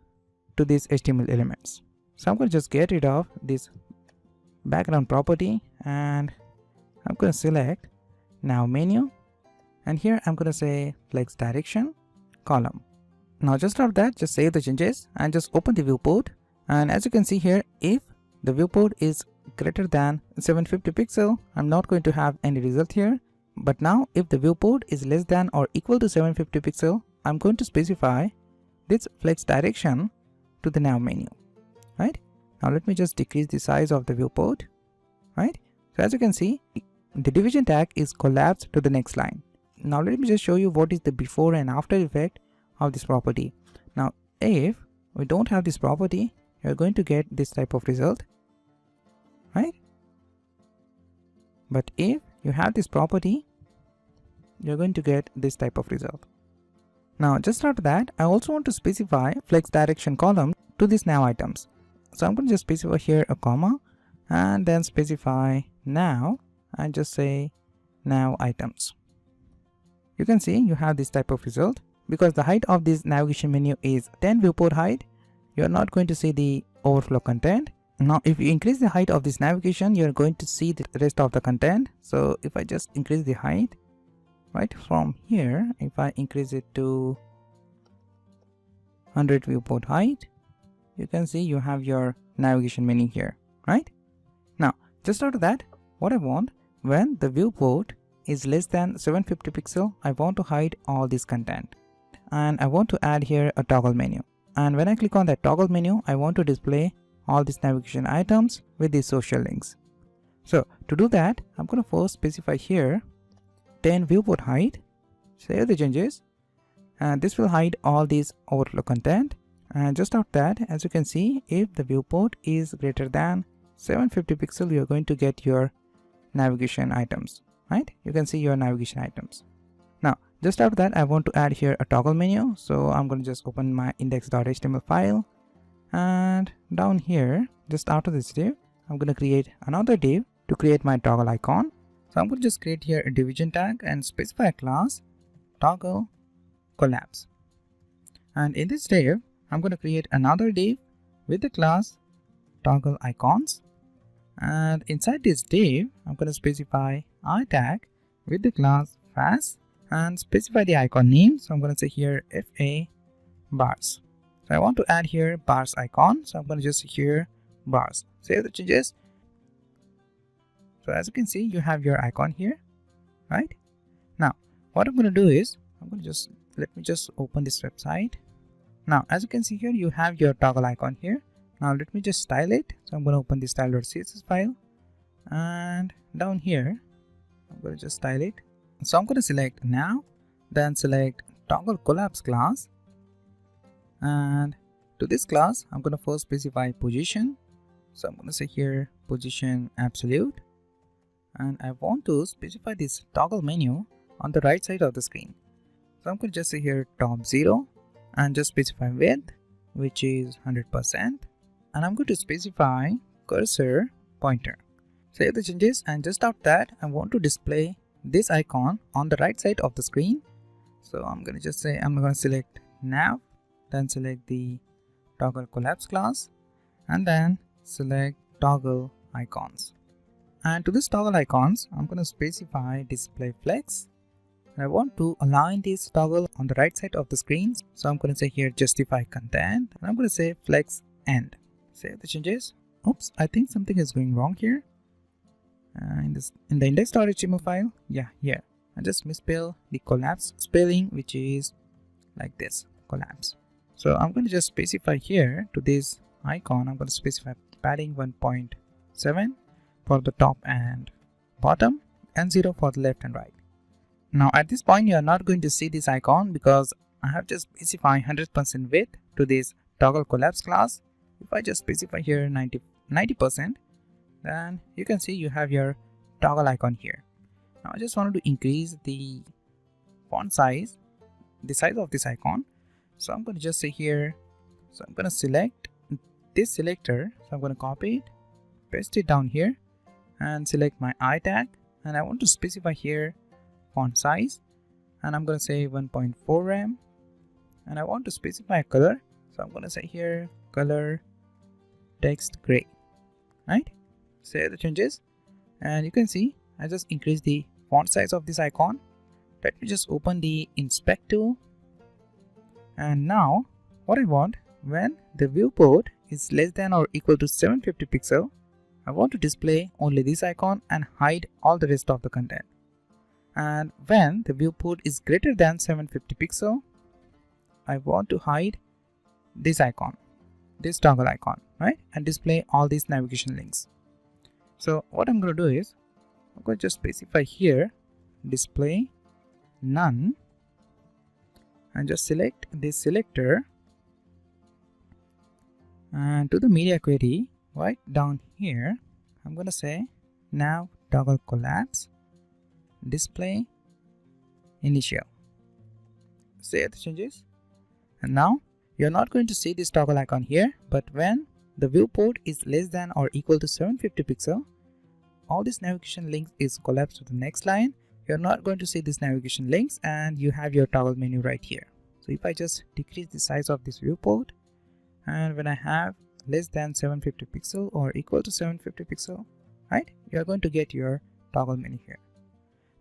to these HTML elements. So I'm going to just get rid of this background property, and I'm going to select now menu, and here I'm going to say flex direction column. Now just after that, just save the changes and just open the viewport. And as you can see here, if the viewport is greater than 750 pixel, I'm not going to have any result here. But now if the viewport is less than or equal to 750 pixel, I'm going to specify this flex direction to the now menu, right? Now let me just decrease the size of the viewport, right? So as you can see, the division tag is collapsed to the next line. Now let me just show you what is the before and after effect of this property. Now if we don't have this property, you're going to get this type of result, right? But if you have this property, you're going to get this type of result. Now just after that, I also want to specify flex direction column to these now items. So I'm going to just specify here a comma and then specify now and just say now items. You can see you have this type of result. Because the height of this navigation menu is 10 viewport height, you are not going to see the overflow content, Now if you increase the height of this navigation, you're going to see the rest of the content. So if I just increase the height right from here, if I increase it to 100 viewport height, you can see you have your navigation menu here, right? Now just after that, what I want, when the viewport is less than 750 pixel, I want to hide all this content, and I want to add here a toggle menu. And when I click on that toggle menu, I want to display all these navigation items with these social links. So to do that, I'm going to first specify here 10 viewport height, save the changes, and this will hide all these overflow content. And just after that, as you can see, if the viewport is greater than 750 pixel, you're going to get your navigation items, right? You can see your navigation items. Now just after that, I want to add here a toggle menu. So I'm going to just open my index.html file, and down here, just after this div, I'm going to create another div to create my toggle icon. So I'm going to just create here a division tag and specify a class toggle collapse. And in this div, I'm going to create another div with the class toggle icons. And inside this div, I'm going to specify I tag with the class fast and specify the icon name. So I'm going to say here FA bars. So I want to add here bars icon. So I'm going to just say here bars. Save the changes. So as you can see, you have your icon here, right? Now what I'm going to do is, I'm going to just, let me just open this website. Now as you can see here, you have your toggle icon here. Now let me just style it. So I'm going to open the style.css file, and down here I'm going to just style it. So I'm going to select nav, then select toggle collapse class, and to this class I'm going to first specify position. So I'm going to say here position absolute, and I want to specify this toggle menu on the right side of the screen. So I'm going to just say here top 0 and just specify width, which is 100%, and I'm going to specify cursor pointer. Save the changes, and just after that, I want to display this icon on the right side of the screen. So I'm going to just say, I'm going to select nav, then select the toggle collapse class, and then select toggle icons. And to this toggle icons, I'm going to specify display flex. I want to align this toggle on the right side of the screen. So I'm going to say here justify content, and I'm going to say flex end. Save the changes. Oops, I think something is going wrong here. In the index.html file, yeah, here I just misspell the collapse spelling, which is like this, collapse. So I'm going to just specify here to this icon, I'm going to specify padding 1.7 for the top and bottom, and 0 for the left and right. Now at this point, you are not going to see this icon because I have just specified 100% width to this toggle collapse class. If I just specify here 90%, then you can see you have your toggle icon here. Now I just wanted to increase the font size, the size of this icon. So I'm going to just say here, so I'm going to select this selector. So I'm going to copy it, paste it down here, and select my I tag, and I want to specify here font size, and I'm going to say 1.4 rem, and I want to specify a color. So I'm going to say here color text gray, right? Save the changes, and you can see I just increased the font size of this icon. Let me just open the inspect tool, and now what I want, when the viewport is less than or equal to 750 pixel, I want to display only this icon and hide all the rest of the content. And when the viewport is greater than 750 pixel, I want to hide this icon, this toggle icon, right, and display all these navigation links. So what I'm going to do is, I'm going to just specify here display none, and just select this selector, and to the media query right down here, I'm going to say nav toggle collapse display initial. Save the changes, and now you're not going to see this toggle icon here, but when the viewport is less than or equal to 750 pixel, all this navigation links is collapsed to the next line. You're not going to see this navigation links, and you have your toggle menu right here. So if I just decrease the size of this viewport, and when I have less than 750 pixel or equal to 750 pixel, right? You are going to get your toggle menu here.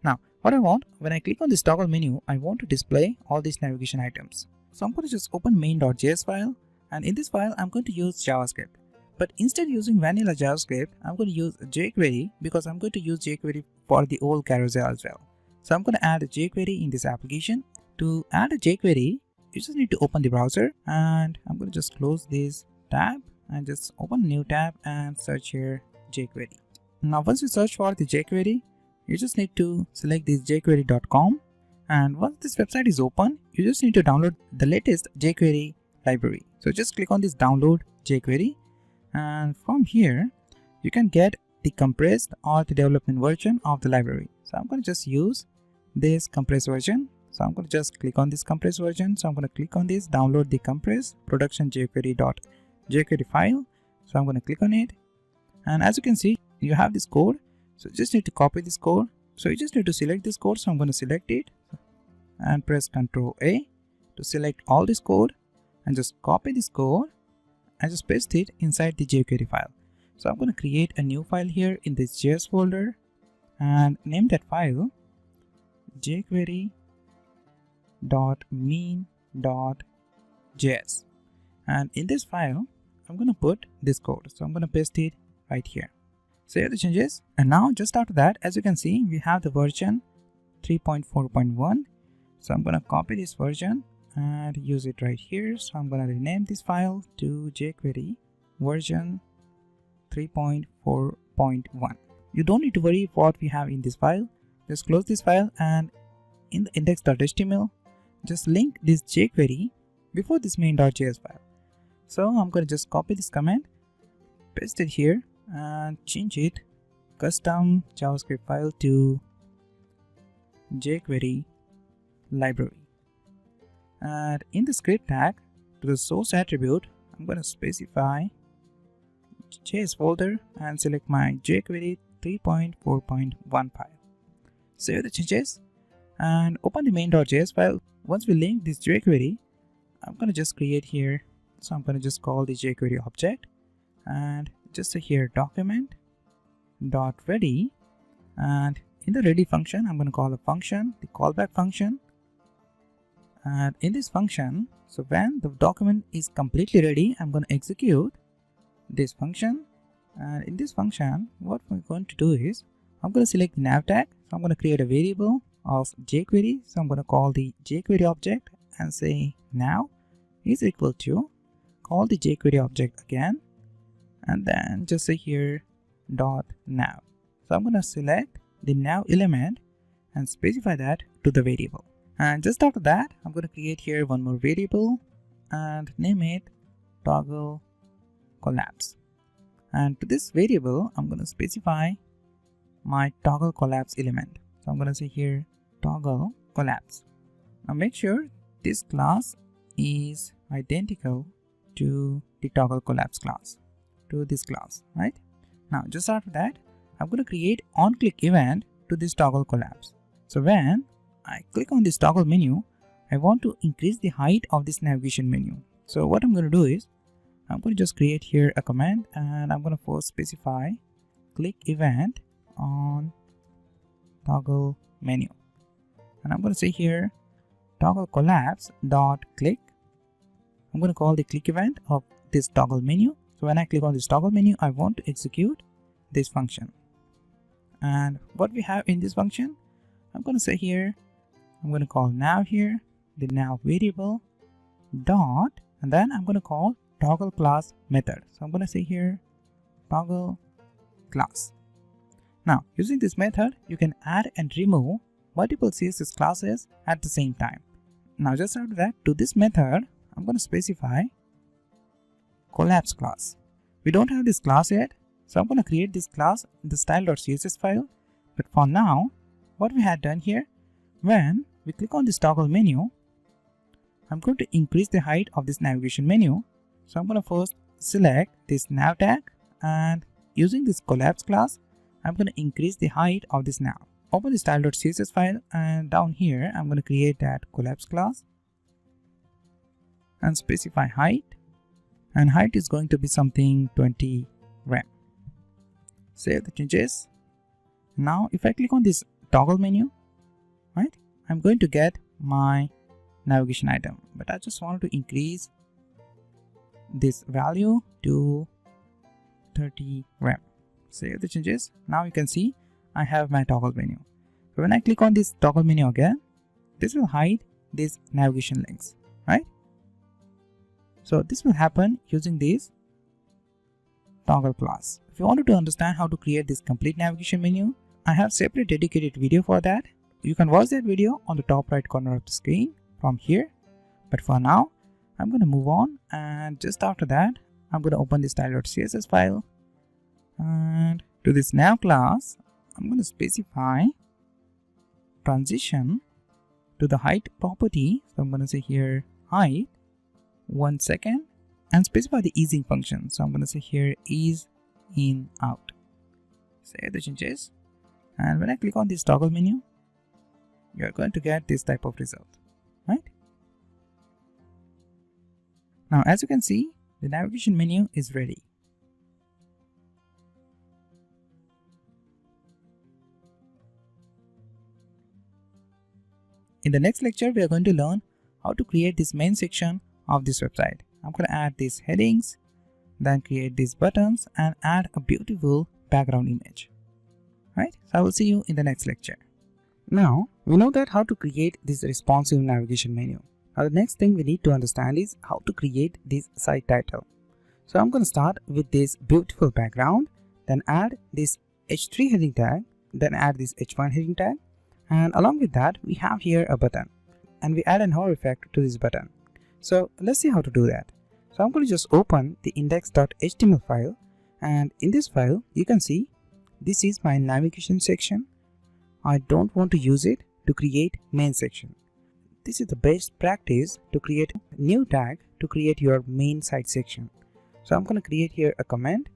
Now, what I want, when I click on this toggle menu, I want to display all these navigation items. So I'm going to just open main.js file, and in this file, I'm going to use JavaScript. But instead of using vanilla JavaScript, I'm going to use jQuery because I'm going to use jQuery for the old carousel as well. So I'm going to add a jQuery in this application. To add a jQuery, you just need to open the browser, and I'm going to just close this tab and just open a new tab and search here jQuery. Now once you search for the jQuery, you just need to select this jQuery.com, and once this website is open, you just need to download the latest jQuery library. So just click on this download jQuery, and from here you can get the compressed or the development version of the library. So I'm going to just use this compressed version. So I'm going to just click on this compressed version. So I'm going to click on this download the compressed production jQuery file. So I'm going to click on it, and as you can see, you have this code. So you just need to copy this code. So you just need to select this code. So I'm going to select it and press Ctrl A to select all this code, and just copy this code and just paste it inside the jQuery file. So I'm going to create a new file here in this JS folder and name that file jQuery.mean.js. And in this file, I'm going to put this code. So I'm going to paste it right here. Save the changes, and now just after that, as you can see, we have the version 3.4.1. So I'm going to copy this version and use it right here. So I'm going to rename this file to jQuery version 3.4.1. You don't need to worry what we have in this file. Just close this file, and in the index.html, just link this jQuery before this main.js file. So I'm going to just copy this command, paste it here, and change it custom JavaScript file to jQuery library. And in the script tag to the source attribute, I'm going to specify JS folder and select my jQuery 3.4.1 file. Save the changes and open the main.js file. Once we link this jQuery, I'm going to just create here. So I'm going to just call the jQuery object and just say here document.ready, and in the ready function, I'm going to call a function, the callback function. And in this function, so when the document is completely ready, I'm going to execute this function. And in this function, what we're going to do is I'm going to select the nav tag. So I'm going to create a variable of jQuery. So I'm going to call the jQuery object and say now is equal to, call the jQuery object again, and then just say here dot nav. So I'm going to select the nav element and specify that to the variable. And just after that, I'm going to create here one more variable and name it toggle collapse. And to this variable, I'm going to specify my toggle collapse element. So I'm going to say here toggle collapse. Now make sure this class is identical to the toggle collapse class, to this class, right? Now just after that, I'm going to create on-click event to this toggle collapse. So when I click on this toggle menu, I want to increase the height of this navigation menu. So what I'm going to do is I'm going to just create here a command, and I'm going to first specify click event on toggle menu, and I'm going to say here toggle collapse dot click. I'm going to call the click event of this toggle menu. So when I click on this toggle menu, I want to execute this function. And what we have in this function, I'm going to say here, I'm going to call now here, the now variable dot, and then I'm going to call toggle class method. So I'm going to say here toggle class. Now using this method, you can add and remove multiple CSS classes at the same time. Now just after that, to this method, I'm going to specify collapse class. We don't have this class yet, so I'm going to create this class in the style.css file. But for now, what we had done here, when we click on this toggle menu, I'm going to increase the height of this navigation menu. So I'm going to first select this nav tag, and using this collapse class, I'm going to increase the height of this nav. Open the style.css file, and down here, I'm going to create that collapse class and specify height. and height is going to be something 20 rem. Save the changes. Now if I click on this toggle menu, right, I'm going to get my navigation item, but I just want to increase this value to 30 rem. Save the changes. Now you can see I have my toggle menu. So when I click on this toggle menu again, this will hide these navigation links, right? So this will happen using this toggle class. If you wanted to understand how to create this complete navigation menu, I have separate dedicated video for that. You can watch that video on the top right corner of the screen from here. But for now, I'm going to move on, and just after that, I'm going to open this style.css file, and to this nav class, I'm going to specify transition to the height property. So I'm going to say here height 1 second and specify the easing function. So I'm going to say here ease in out. Save the changes, and when I click on this toggle menu, you're going to get this type of result, right? Now as you can see, the navigation menu is ready. In the next lecture, we are going to learn how to create this main section of this website. I'm going to add these headings, then create these buttons and add a beautiful background image. Right? So I will see you in the next lecture. Now, we know that how to create this responsive navigation menu. Now the next thing we need to understand is how to create this site title. So I'm going to start with this beautiful background, then add this h3 heading tag, then add this h1 heading tag, and along with that we have here a button, and we add an hover effect to this button. So let's see how to do that. So I'm going to just open the index.html file, and in this file you can see this is my navigation section. I don't want to use it to create main section. This is the best practice to create a new tag to create your main site section. So I'm going to create here a comment,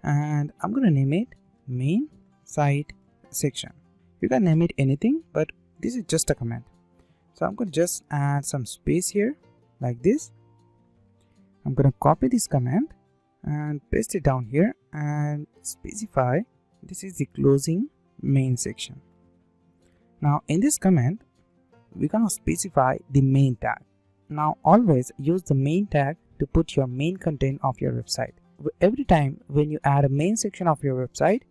and I'm going to name it main site section. You can name it anything, but this is just a comment. So I'm going to just add some space here like this. I'm going to copy this comment and paste it down here and specify this is the closing main section. Now in this comment, we're going to specify the main tag. Now always use the main tag to put your main content of your website. Every time when you add a main section of your website,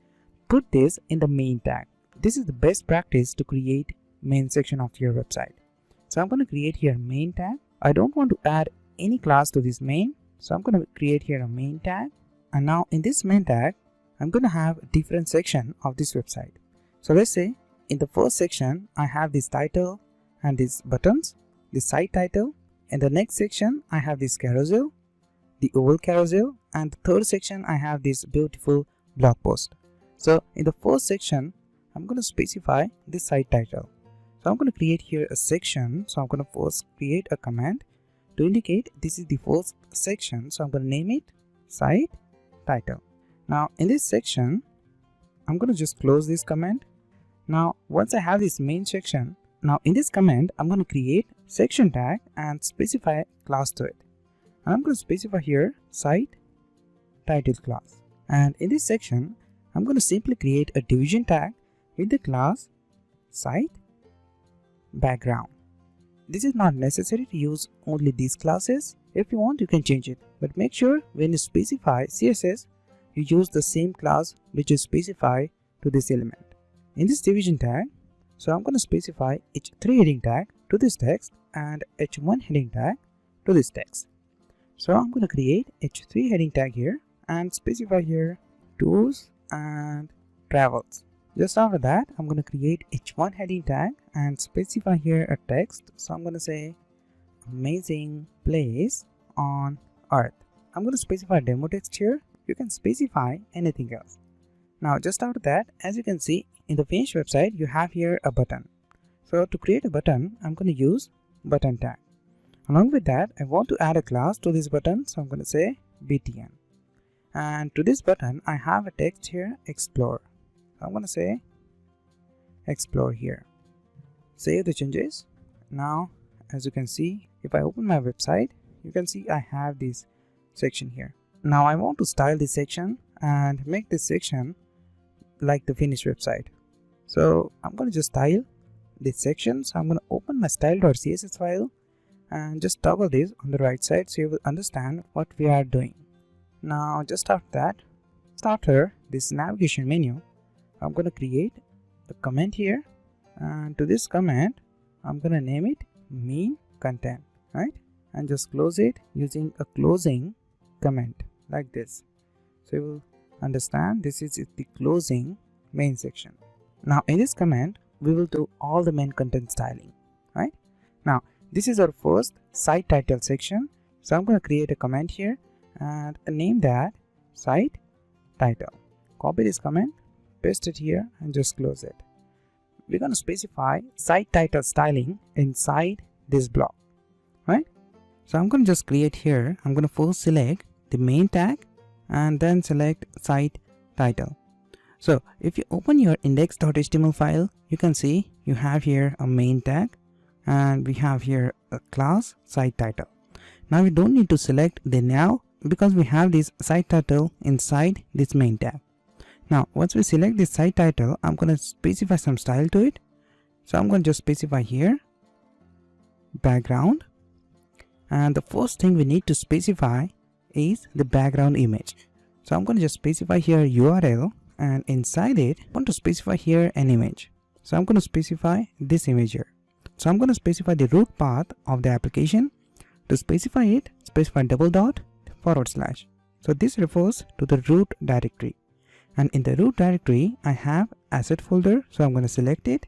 put this in the main tag. This is the best practice to create main section of your website. So I'm going to create here main tag. I don't want to add any class to this main, so I'm going to create here a main tag. And now in this main tag, I'm going to have a different section of this website. So let's say in the first section, I have this title and these buttons, the site title. In the next section, I have this carousel, the oval carousel, and the third section, I have this beautiful blog post. So in the first section, I'm going to specify the site title. So I'm going to create here a section. So I'm going to first create a command to indicate this is the first section. So I'm going to name it site title. Now in this section, I'm going to just close this command. Now once I have this main section, now in this command, I'm going to create section tag and specify class to it. And I'm going to specify here site title class. And in this section, I'm going to simply create a division tag with the class site background. This is not necessary to use only these classes. If you want, you can change it, but make sure when you specify CSS, you use the same class which is specified to this element. In this division tag, so I'm going to specify h3 heading tag to this text and h1 heading tag to this text. So I'm going to create h3 heading tag here and specify here tours and travels. Just after that, I'm going to create h1 heading tag and specify here a text. So I'm going to say amazing place on earth. I'm going to specify demo text here. You can specify anything else. Now just after that, as you can see in the finished website, you have here a button. So to create a button, I'm going to use button tag. Along with that, I want to add a class to this button. So I'm going to say btn. And to this button, I have a text here, explore. So I'm going to say explore here. Save the changes. Now, as you can see, if I open my website, you can see I have this section here. Now I want to style this section and make this section like the finished website. So I'm going to just style this section. So I'm going to open my style.css file and just toggle this on the right side so you will understand what we are doing. Now just after that, after this navigation menu, I'm going to create a comment here, and to this comment I'm going to name it main content, right? And just close it using a closing comment like this. So you will understand this is the closing main section. Now in this comment we will do all the main content styling, right? Now this is our first site title section. So I'm going to create a comment here and name that site title. Copy this comment, paste it here and just close it. We're going to specify site title styling inside this block, right? So I'm going to just create here. I'm going to first select the main tag and then select site title. So if you open your index.html file, you can see you have here a main tag and we have here a class site title. Now we don't need to select the now because we have this site title inside this main tag. Now once we select this site title, I'm going to specify some style to it. So I'm going to just specify here background, and the first thing we need to specify is the background image. So I'm going to just specify here URL, and inside it I want to specify here an image. So I'm going to specify this image here. So I'm going to specify the root path of the application. To specify it, specify // So this refers to the root directory, and in the root directory I have asset folder. So I'm going to select it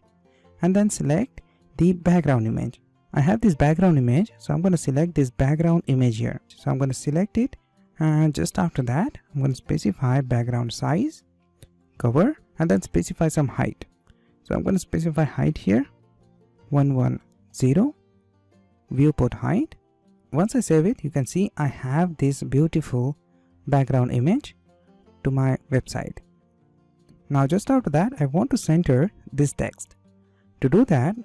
and then select the background image. I have this background image, so I'm going to select this background image here. So I'm going to select it, and just after that I'm going to specify background size, cover, and then specify some height. So I'm going to specify height here 110 viewport height. Once I save it, you can see I have this beautiful background image to my website. Now just after that I want to center this text. To do that,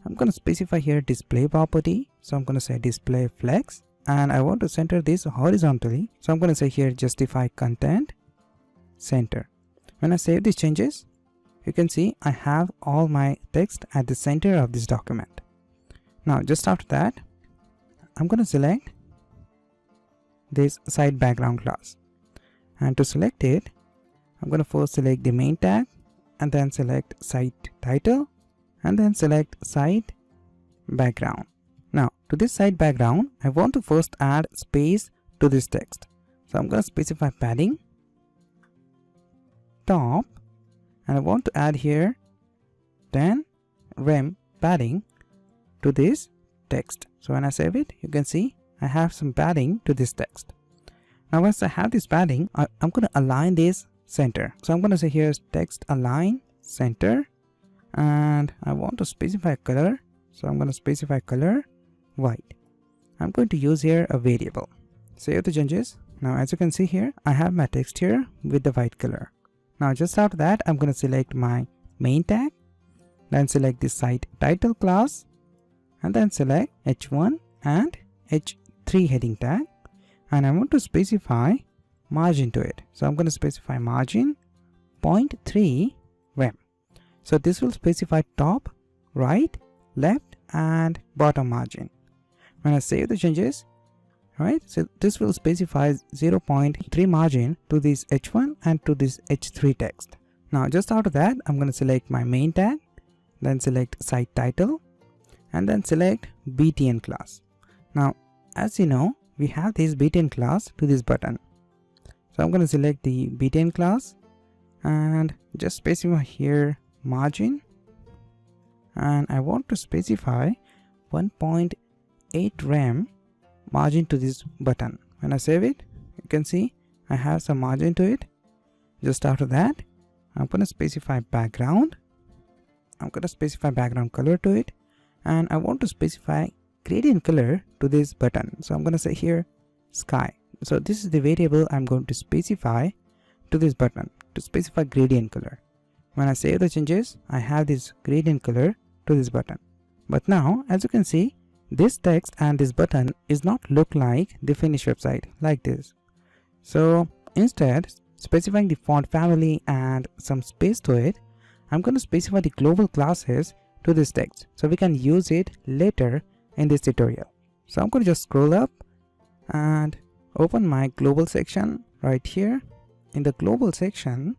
I'm going to specify here display property. So I'm going to say display flex, and I want to center this horizontally. So I'm going to say here justify content center. When I save these changes, you can see I have all my text at the center of this document. Now just after that, I'm going to select this site background class, and to select it I'm going to first select the main tag and then select site title and then select site background. Now to this site background I want to first add space to this text. So I'm going to specify padding top, and I want to add here 10 rem padding to this text. So when I save it, you can see I have some padding to this text. Now once I have this padding, I'm going to align this center. So I'm going to say here text align center, and I want to specify color. So I'm going to specify color white. I'm going to use here a variable. Save the changes. Now as you can see here, I have my text here with the white color. Now just after that, I'm going to select my main tag, then select the site title class, and then select h1 and h3 heading tag, and I want to specify margin to it. So I'm going to specify margin 0.3 rem. So this will specify top, right, left, and bottom margin. When I save the changes, right, so this will specify 0.3 margin to this h1 and to this h3 text. Now just after that, I'm going to select my main tag, then select site title, and then select btn class. Now as you know, we have this btn class to this button. So I'm going to select the btn class and just specify here margin, and I want to specify 1.8 rem margin to this button. When I save it, you can see I have some margin to it. Just after that, I'm going to specify background. I'm going to specify background color to it, and I want to specify gradient color to this button. So I'm going to say here sky. So this is the variable I'm going to specify to this button to specify gradient color. When I save the changes, I have this gradient color to this button. But now as you can see, this text and this button is not look like the finished website like this. So instead specifying the font family and some space to it, I'm going to specify the global classes to this text so we can use it later in this tutorial. So I'm going to just scroll up and open my global section right here. In the global section,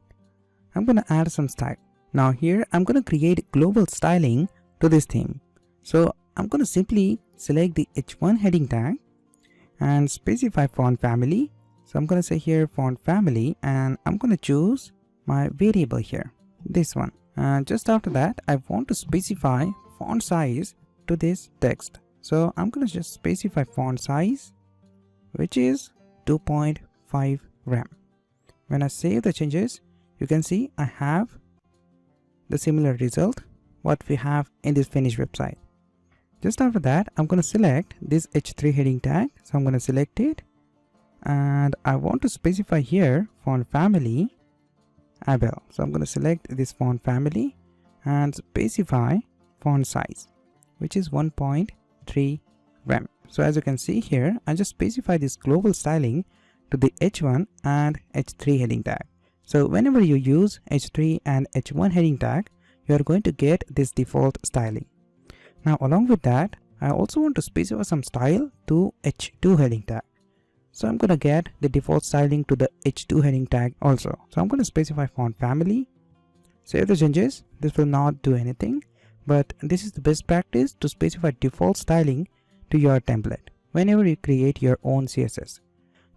I'm going to add some style. Now here I'm going to create global styling to this theme. So I'm going to simply select the H1 heading tag and specify font family. So I'm going to say here font family, and I'm going to choose my variable here, this one. And just after that, I want to specify font size to this text. So I'm going to just specify font size, which is 2.5 rem. When I save the changes, you can see I have the similar result what we have in this finished website. Just after that, I'm going to select this H3 heading tag. So I'm going to select it, and I want to specify here font family Abel. So I'm going to select this font family and specify font size, which is 1.3 rem. So as you can see here, I just specify this global styling to the H1 and H3 heading tag. So whenever you use H3 and H1 heading tag, you are going to get this default styling. Now along with that, I also want to specify some style to H2 heading tag. So I'm going to get the default styling to the H2 heading tag also. So I'm going to specify font family, save the changes. This will not do anything, but this is the best practice to specify default styling to your template whenever you create your own CSS.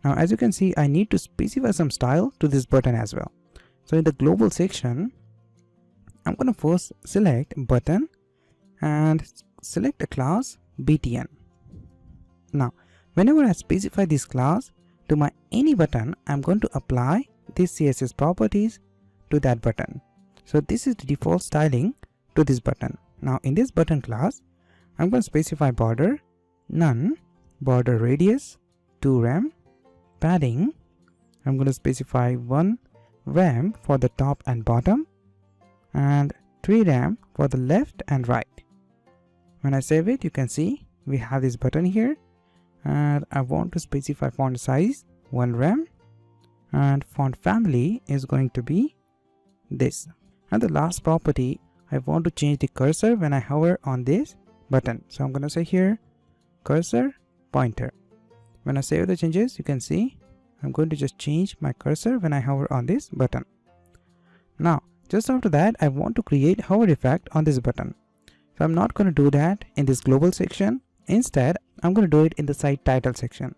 Now as you can see, I need to specify some style to this button as well. So in the global section, I'm going to first select button and select a class btn. Now whenever I specify this class to my any button, I'm going to apply these CSS properties to that button. So this is the default styling to this button. Now in this button class, I'm going to specify border none, border radius 2 rem, padding I'm going to specify 1 rem for the top and bottom, and 3 rem for the left and right. When I save it, you can see we have this button here, and I want to specify font size 1 rem, and font family is going to be this. And the last property, I want to change the cursor when I hover on this button. So I'm going to say here cursor pointer. When I save the changes, you can see I'm going to just change my cursor when I hover on this button. Now just after that, I want to create hover effect on this button. So I'm not going to do that in this global section. Instead, I'm going to do it in the site title section.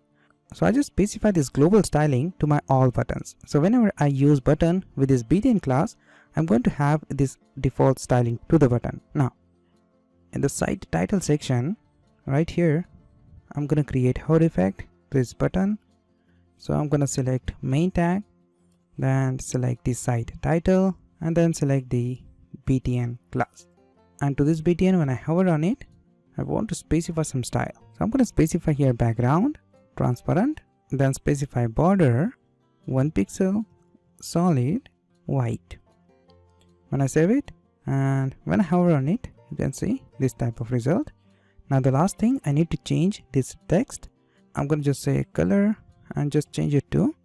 So I just specify this global styling to my all buttons. So whenever I use button with this btn class, I'm going to have this default styling to the button. Now in the site title section right here, I'm going to create hover effect to this button. So I'm going to select main tag, then select the site title, and then select the btn class. And to this btn, when I hover on it, I want to specify some style. So I'm going to specify here background transparent, then specify border 1 pixel solid white. When I save it and when I hover on it, you can see this type of result. Now the last thing, I need to change this text. I'm going to just say color and just change it to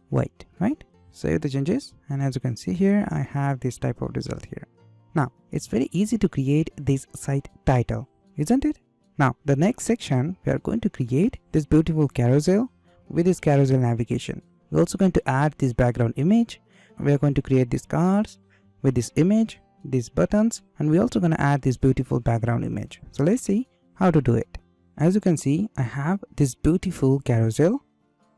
white, right? Save the changes, and as you can see here, I have this type of result here. Now it's very easy to create this site title, isn't it? Now the next section, we are going to create this beautiful carousel with this carousel navigation. We're also going to add this background image. We are going to create these cards with this image, these buttons, and we're also going to add this beautiful background image. So let's see how to do it. As you can see, I have this beautiful carousel,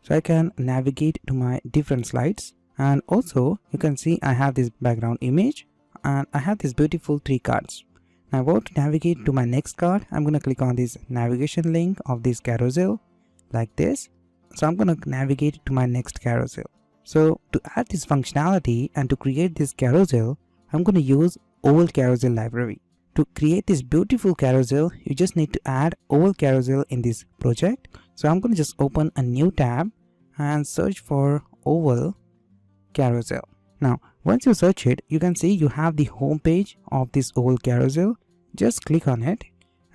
so I can navigate to my different slides, and also you can see I have this background image and I have these beautiful 3 cards. Now I want to navigate to my next card. I'm going to click on this navigation link of this carousel like this. So I'm going to navigate to my next carousel. So to add this functionality and to create this carousel, I'm going to use oval carousel library. To create this beautiful carousel, you just need to add oval carousel in this project. So I'm going to just open a new tab and search for oval carousel. Now once you search it, you can see you have the home page of this oval carousel. Just click on it,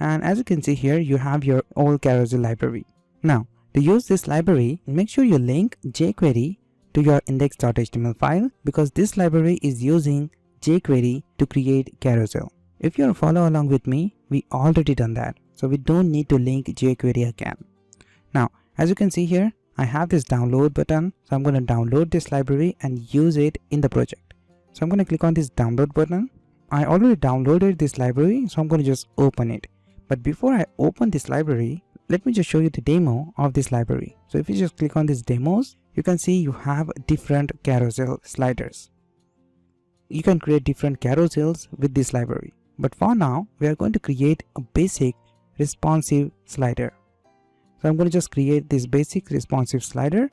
and as you can see here, you have your oval carousel library. Now To use this library, make sure you link jQuery to your index.html file because this library is using jQuery to create carousel. If you follow along with me, we already done that. So we don't need to link jQuery again. Now, as you can see here, I have this download button. So I'm going to download this library and use it in the project. So I'm going to click on this download button. I already downloaded this library, so I'm going to just open it. But before I open this library, let me just show you the demo of this library. So if you just click on these demos, you can see you have different carousel sliders. You can create different carousels with this library. But for now, we are going to create a basic responsive slider. So I'm going to just create this basic responsive slider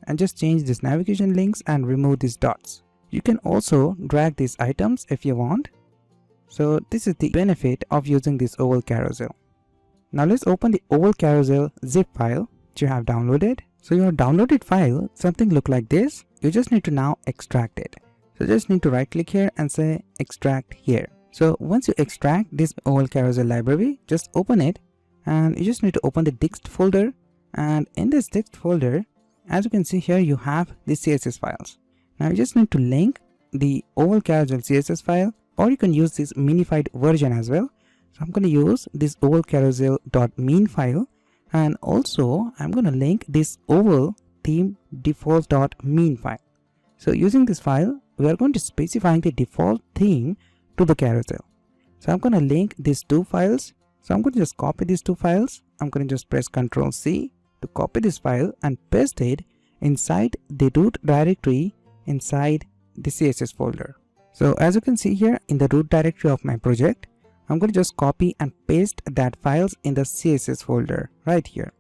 and just change this navigation links and remove these dots. You can also drag these items if you want. So this is the benefit of using this oval carousel. Now let's open the oval carousel zip file that you have downloaded. So your downloaded file, something look like this. You just need to now extract it. So just need to right click here and say extract here. So once you extract this oval carousel library, just open it and you just need to open the text folder. And in this text folder, as you can see here, you have the CSS files. Now you just need to link the oval carousel CSS file, or you can use this minified version as well. So I'm going to use this oval carousel.min file, and also I'm going to link this oval theme default.min file. So using this file, we are going to specify the default theme to the carousel. So I'm going to link these two files. So I'm going to just copy these two files. I'm going to just press Ctrl C to copy this file and paste it inside the root directory inside the CSS folder. So as you can see here in the root directory of my project, I'm going to just copy and paste that files in the CSS folder right here.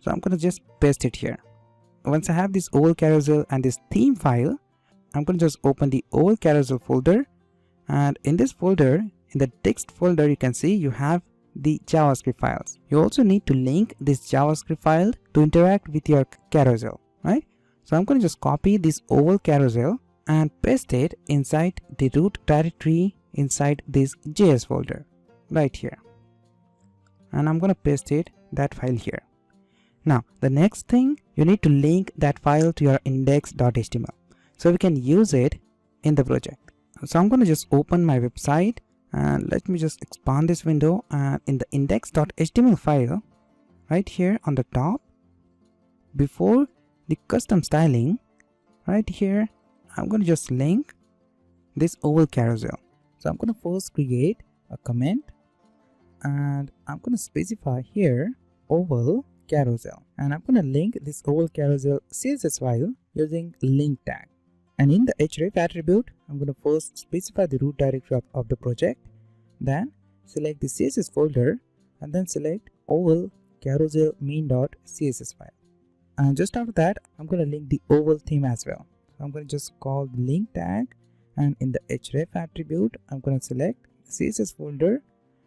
So I'm going to just paste it here. Once I have this oval carousel and this theme file, I'm going to just open the oval carousel folder, and in this folder, in the text folder, you can see you have the JavaScript files. You also need to link this JavaScript file to interact with your carousel, right? So I'm going to just copy this oval carousel and paste it inside the root directory inside this JS folder right here. And I'm going to paste that file here. Now the next thing, you need to link that file to your index.html so we can use it in the project. So I'm going to just open my website and let me just expand this window, and in the index.html file right here on the top, before the custom styling right here, I'm going to just link this oval carousel. So I'm going to first create a comment and I'm going to specify here oval carousel, and I'm going to link this oval carousel CSS file using link tag. And in the href attribute, I'm going to first specify the root directory of the project, then select the CSS folder and then select oval carousel main.css file. And just after that, I'm going to link the oval theme as well. So I'm going to just call the link tag, and in the href attribute, I'm going to select CSS folder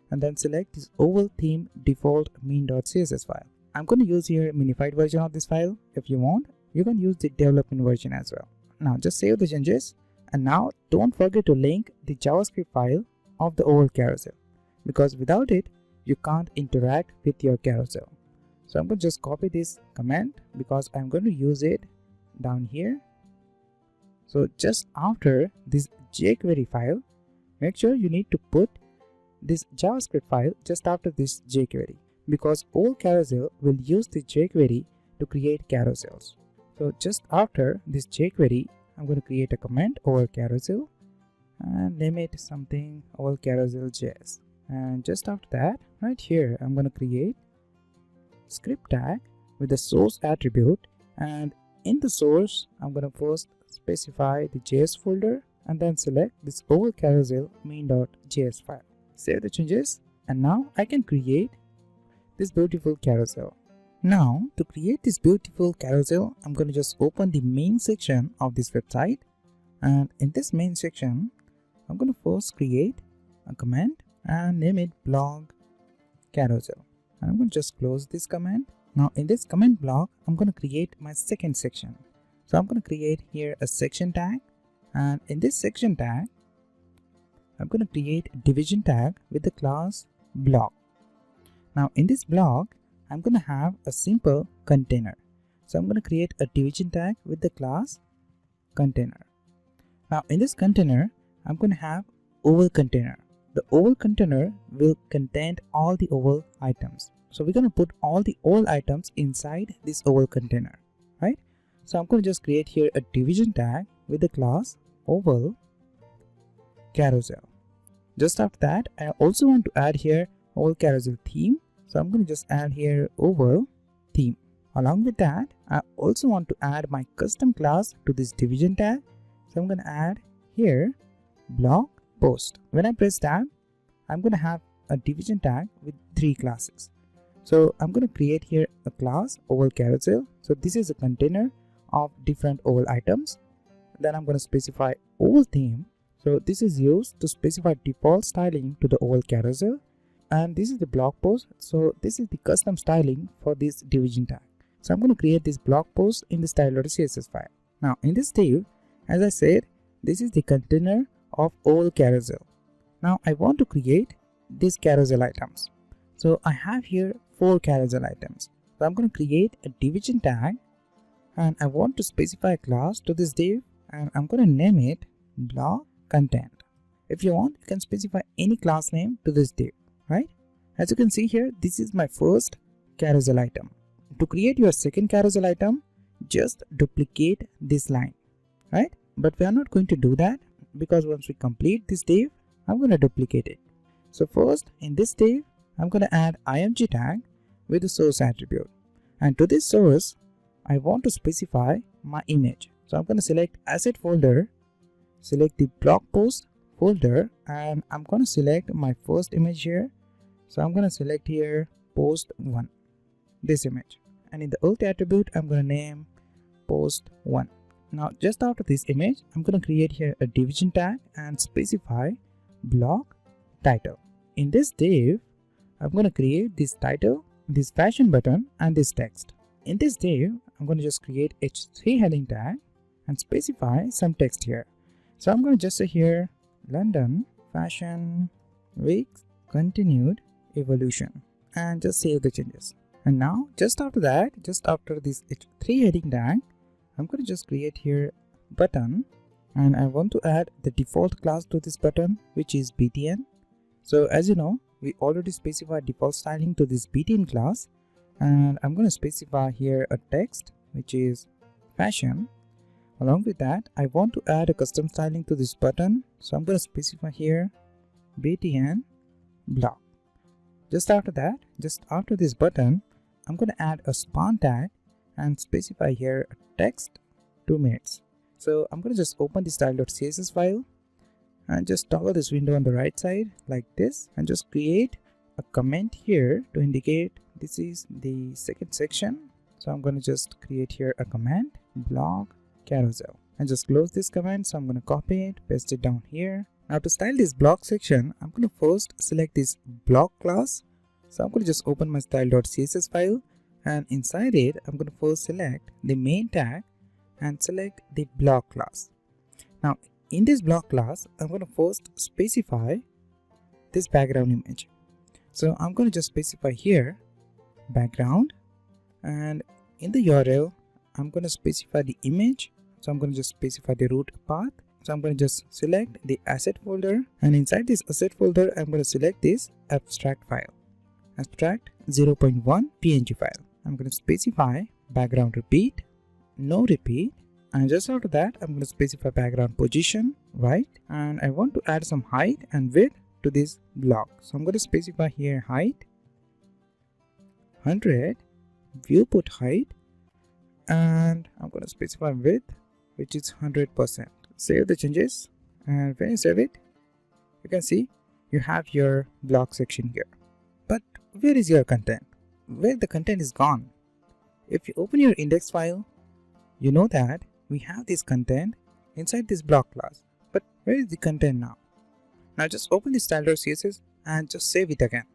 and then select this oval theme default main.css file. I'm going to use here a minified version of this file. If you want, you can use the development version as well. Now just save the changes, and now don't forget to link the JavaScript file of the oval carousel, because without it you can't interact with your carousel. So I'm going to just copy this comment because I'm going to use it down here. So just after this jQuery file, make sure you need to put this JavaScript file just after this jQuery, because oval carousel will use the jQuery to create carousels. So just after this jQuery, I'm going to create a comment over carousel and name it something oval carousel JS. And just after that, right here, I'm going to create script tag with the source attribute, and in the source, I'm going to first specify the JS folder and then select this oval carousel main.js file. Save the changes, and now I can create this beautiful carousel. Now to create this beautiful carousel, I'm going to just open the main section of this website, and in this main section, I'm going to first create a comment and name it blog carousel, and I'm going to just close this comment. Now in this comment block, I'm going to create my second section. So I'm going to create here a section tag, and in this section tag, I'm going to create a division tag with the class blog. Now in this blog, I'm going to have a simple container. So I'm going to create a division tag with the class container. Now in this container, I'm going to have oval container. The oval container will contain all the oval items. So we're going to put all the oval items inside this oval container, right? So I'm going to just create here a division tag with the class oval carousel. Just after that, I also want to add here oval carousel theme. So I'm going to just add here oval theme. Along with that, I also want to add my custom class to this division tag. So I'm going to add here blog post. When I press tab, I'm going to have a division tag with 3 classes. So I'm going to create here a class oval carousel. So this is a container of different oval items. Then I'm going to specify oval theme. So this is used to specify default styling to the oval carousel. And this is the blog post. So this is the custom styling for this division tag. So I'm going to create this blog post in the style.css file. Now in this div, as I said, this is the container of oval carousel. Now I want to create these carousel items. So I have here 4 carousel items. So I'm going to create a division tag and I want to specify a class to this div and I'm going to name it blog content. If you want, you can specify any class name to this div, right? As you can see here, this is my first carousel item. To create your second carousel item, just duplicate this line, right? But we are not going to do that because once we complete this div, I'm going to duplicate it. So first in this div, I'm going to add img tag with the source attribute. And to this source, I want to specify my image. So I'm going to select asset folder, select the blog post folder, and I'm going to select my first image here. So I'm going to select here post 1, this image. And in the alt attribute, I'm going to name post 1. Now just after this image, I'm going to create here a division tag and specify blog title. In this div, I'm going to create this title, this fashion button, and this text. In this div, I'm going to just create h3 heading tag and specify some text here. So I'm going to just say here London Fashion Week continued evolution and just save the changes. And now just after that, just after this h3 heading tag, I'm going to just create here button and I want to add the default class to this button, which is btn. So as you know, we already specified default styling to this btn class, and I'm going to specify here a text which is fashion. Along with that, I want to add a custom styling to this button, so I'm going to specify here btn blog. Just after that, just after this button, I'm going to add a span tag and specify here a text 2 minutes. So I'm going to just open the style.css file and just toggle this window on the right side like this and just create a comment here to indicate this is the second section. So I'm going to just create here a comment blog carousel and just close this comment. So I'm going to copy it, paste it down here. Now to style this blog section, I'm going to first select this blog class. So I'm going to just open my style.css file and inside it, I'm going to first select the main tag and select the blog class. Now in this blog class, I'm going to first specify this background image. So I'm going to just specify here background, and in the URL, I'm going to specify the image. So I'm going to just specify the root path. So I'm going to just select the asset folder, and inside this asset folder, I'm going to select this abstract file, abstract 0.1 png file. I'm going to specify background repeat, no repeat, and just after that, I'm going to specify background position, right? And I want to add some height and width to this block. So I'm going to specify here height 100, viewport height, and I'm going to specify width, which is 100%. Save the changes, and when you save it, you can see you have your blog section here. But where is your content? Where the content is gone? If you open your index file, you know that we have this content inside this blog class. But where is the content now? Now just open the style.css and just save it again.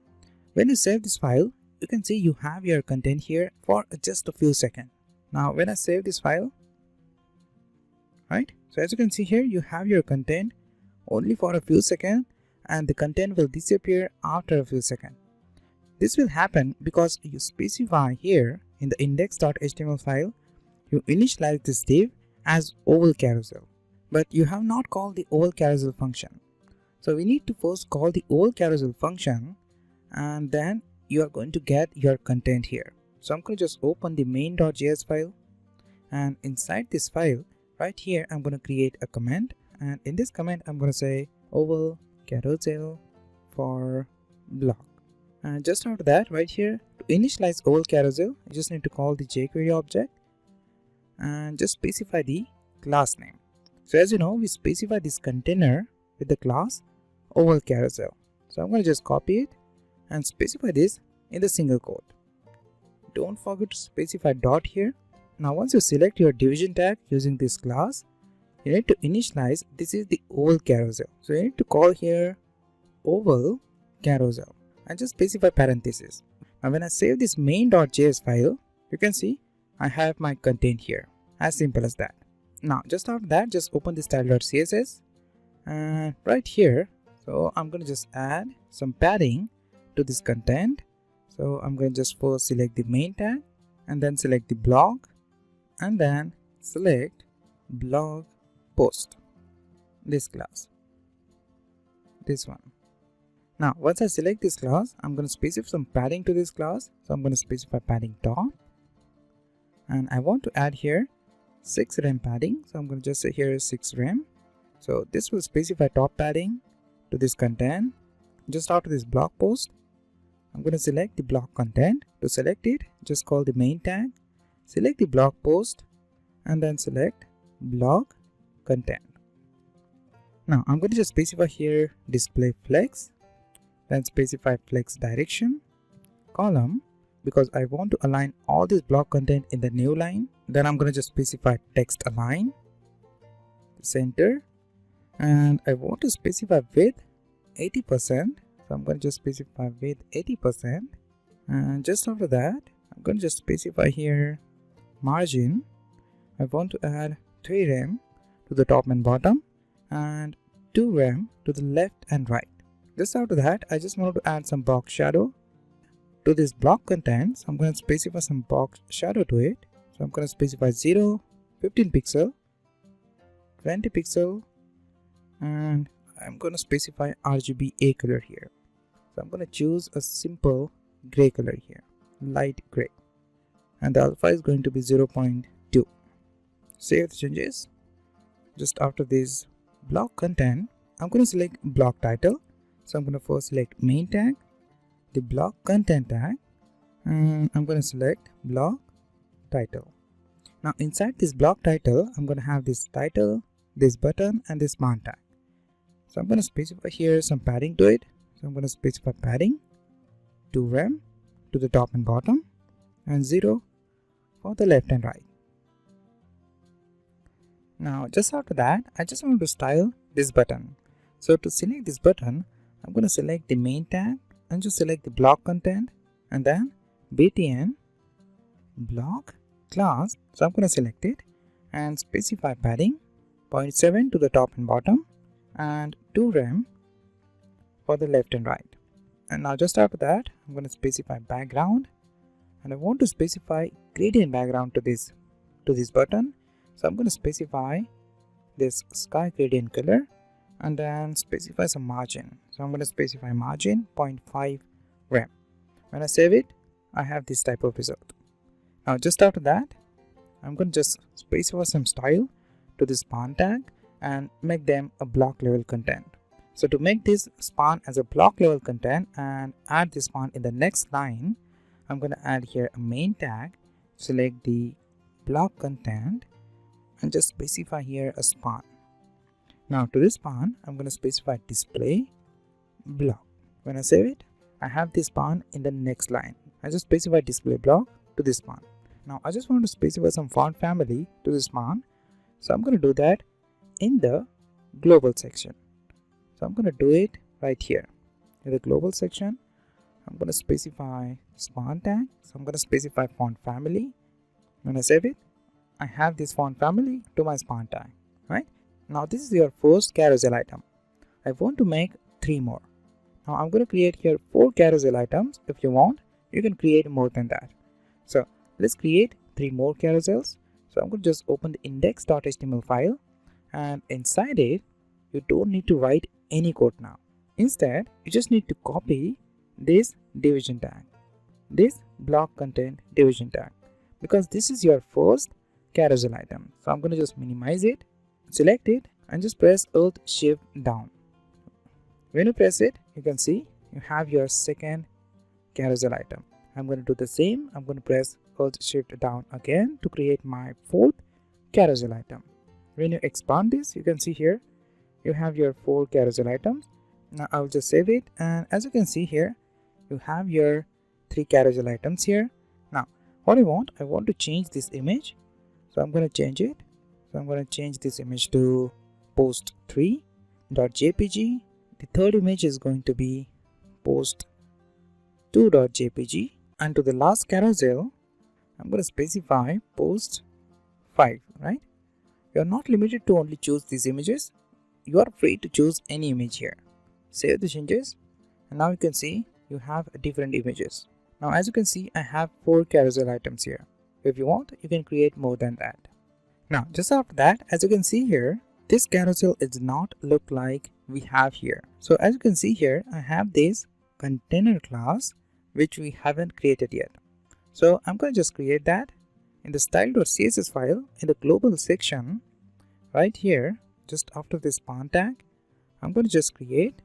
When you save this file, you can see you have your content here for just a few seconds. Now when I save this file, right? So as you can see here, you have your content only for a few seconds and the content will disappear after a few seconds. This will happen because you specify here in the index.html file, you initialize this div as oval carousel, but you have not called the oval carousel function. So we need to first call the oval carousel function, and then you are going to get your content here. So I'm going to just open the main.js file, and inside this file right here I'm going to create a comment, and in this comment I'm going to say oval carousel for block. And just after that, right here, to initialize oval carousel, you just need to call the jQuery object and just specify the class name. So as you know, we specify this container with the class oval carousel. So I'm going to just copy it and specify this in the single quote. Don't forget to specify dot here. Now once you select your division tag using this class, you need to initialize, this is the oval carousel. So you need to call here oval carousel and just specify parentheses. Now when I save this main.js file, you can see I have my content here. As simple as that. Now just after that, just open the style.css and right here, so I'm going to just add some padding to this content. So I'm going to just first select the main tag and then select the blog and then select blog post, this class, this one. Now once I select this class, I'm going to specify some padding to this class. So I'm going to specify padding top, and I want to add here 6 rem padding. So I'm going to just say here 6 rem. So this will specify top padding to this content. Just after this blog post, I'm going to select the blog content. To select it, just call the main tag, select the blog post and then select blog content. Now I'm going to just specify here display flex, then specify flex direction, column, because I want to align all this blog content in the new line. Then I'm going to just specify text align, center, and I want to specify width 80%. So I'm going to just specify width 80%, and just after that I'm going to just specify here margin. I want to add 3 rem to the top and bottom and 2 rem to the left and right. Just after that, I just want to add some box shadow to this block content. So I'm going to specify some box shadow to it. So I'm going to specify 0, 15 pixel, 20 pixel, and I'm going to specify RGB color here. So I'm going to choose a simple gray color here, light gray, and the alpha is going to be 0.2. Save the changes. Just after this block content, I'm going to select block title. So I'm going to first select main tag, the block content tag, and I'm going to select block title. Now inside this block title, I'm going to have this title, this button, and this span tag. So I'm going to specify here some padding to it. So I'm going to specify padding 2 rem to the top and bottom and 0 for the left and right. Now just after that, I just want to style this button. So to select this button, I'm going to select the main tag and just select the block content and then btn block class. So I'm going to select it and specify padding 0.7 to the top and bottom and 2 rem for the left and right. And now just after that, I'm going to specify background, and I want to specify gradient background to this button. So I'm going to specify this sky gradient color and then specify some margin. So I'm going to specify margin 0.5 rem. When I save it, I have this type of result. Now just after that, I'm going to just specify some style to this span tag and make them a block level content. So to make this span as a block level content and add this span in the next line, I'm going to add here a main tag, select the block content and just specify here a span. Now to this span, I'm going to specify display block. When I save it, I have this span in the next line. I just specify display block to this span. Now I just want to specify some font family to this span. So I'm going to do that in the global section. So I'm going to do it right here in the global section. I'm going to specify span tag. So I'm going to specify font family. When I save it, I have this font family to my span tag, right? Now this is your first carousel item. I want to make 3 more. Now I'm going to create here 4 carousel items. If you want, you can create more than that. So let's create 3 more carousels. So I'm going to just open the index.html file, and inside it, you don't need to write any code now. Instead, you just need to copy this division tag, this block content division tag, because this is your first carousel item. So I'm going to just minimize it, select it, and just press Alt Shift down. When you press it, you can see you have your second carousel item. I'm going to do the same. I'm going to press Alt Shift down again to create my fourth carousel item. When you expand this, you can see here you have your 4 carousel items. Now I'll just save it, and as you can see here, you have your 3 carousel items here. Now what I want to change this image. So I'm going to change it. So I'm going to change this image to post3.jpg. The third image is going to be post2.jpg, and to the last carousel I'm going to specify post5, right? You are not limited to only choose these images. You are free to choose any image here. Save the changes, and now you can see you have different images. Now as you can see, I have 4 carousel items here. If you want, you can create more than that. Now just after that, as you can see here, this carousel does not look like we have here. So as you can see here, I have this container class which we haven't created yet. So I'm going to just create that in the style.css file in the global section right here. Just after this span tag, I'm going to just create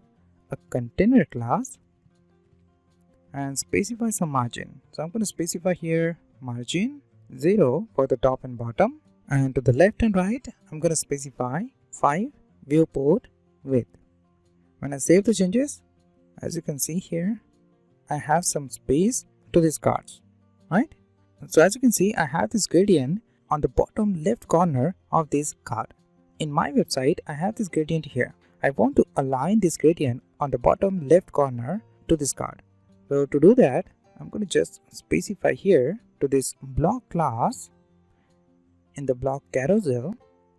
a container class and specify some margin. So I'm going to specify here margin 0 for the top and bottom, and to the left and right I'm going to specify 5 viewport width. When I save the changes, as you can see here, I have some space to these cards, right? So as you can see, I have this gradient on the bottom left corner of this card. In my website, I have this gradient here. I want to align this gradient on the bottom left corner to this card. So to do that, I'm going to just specify here to this block class. In the block carousel,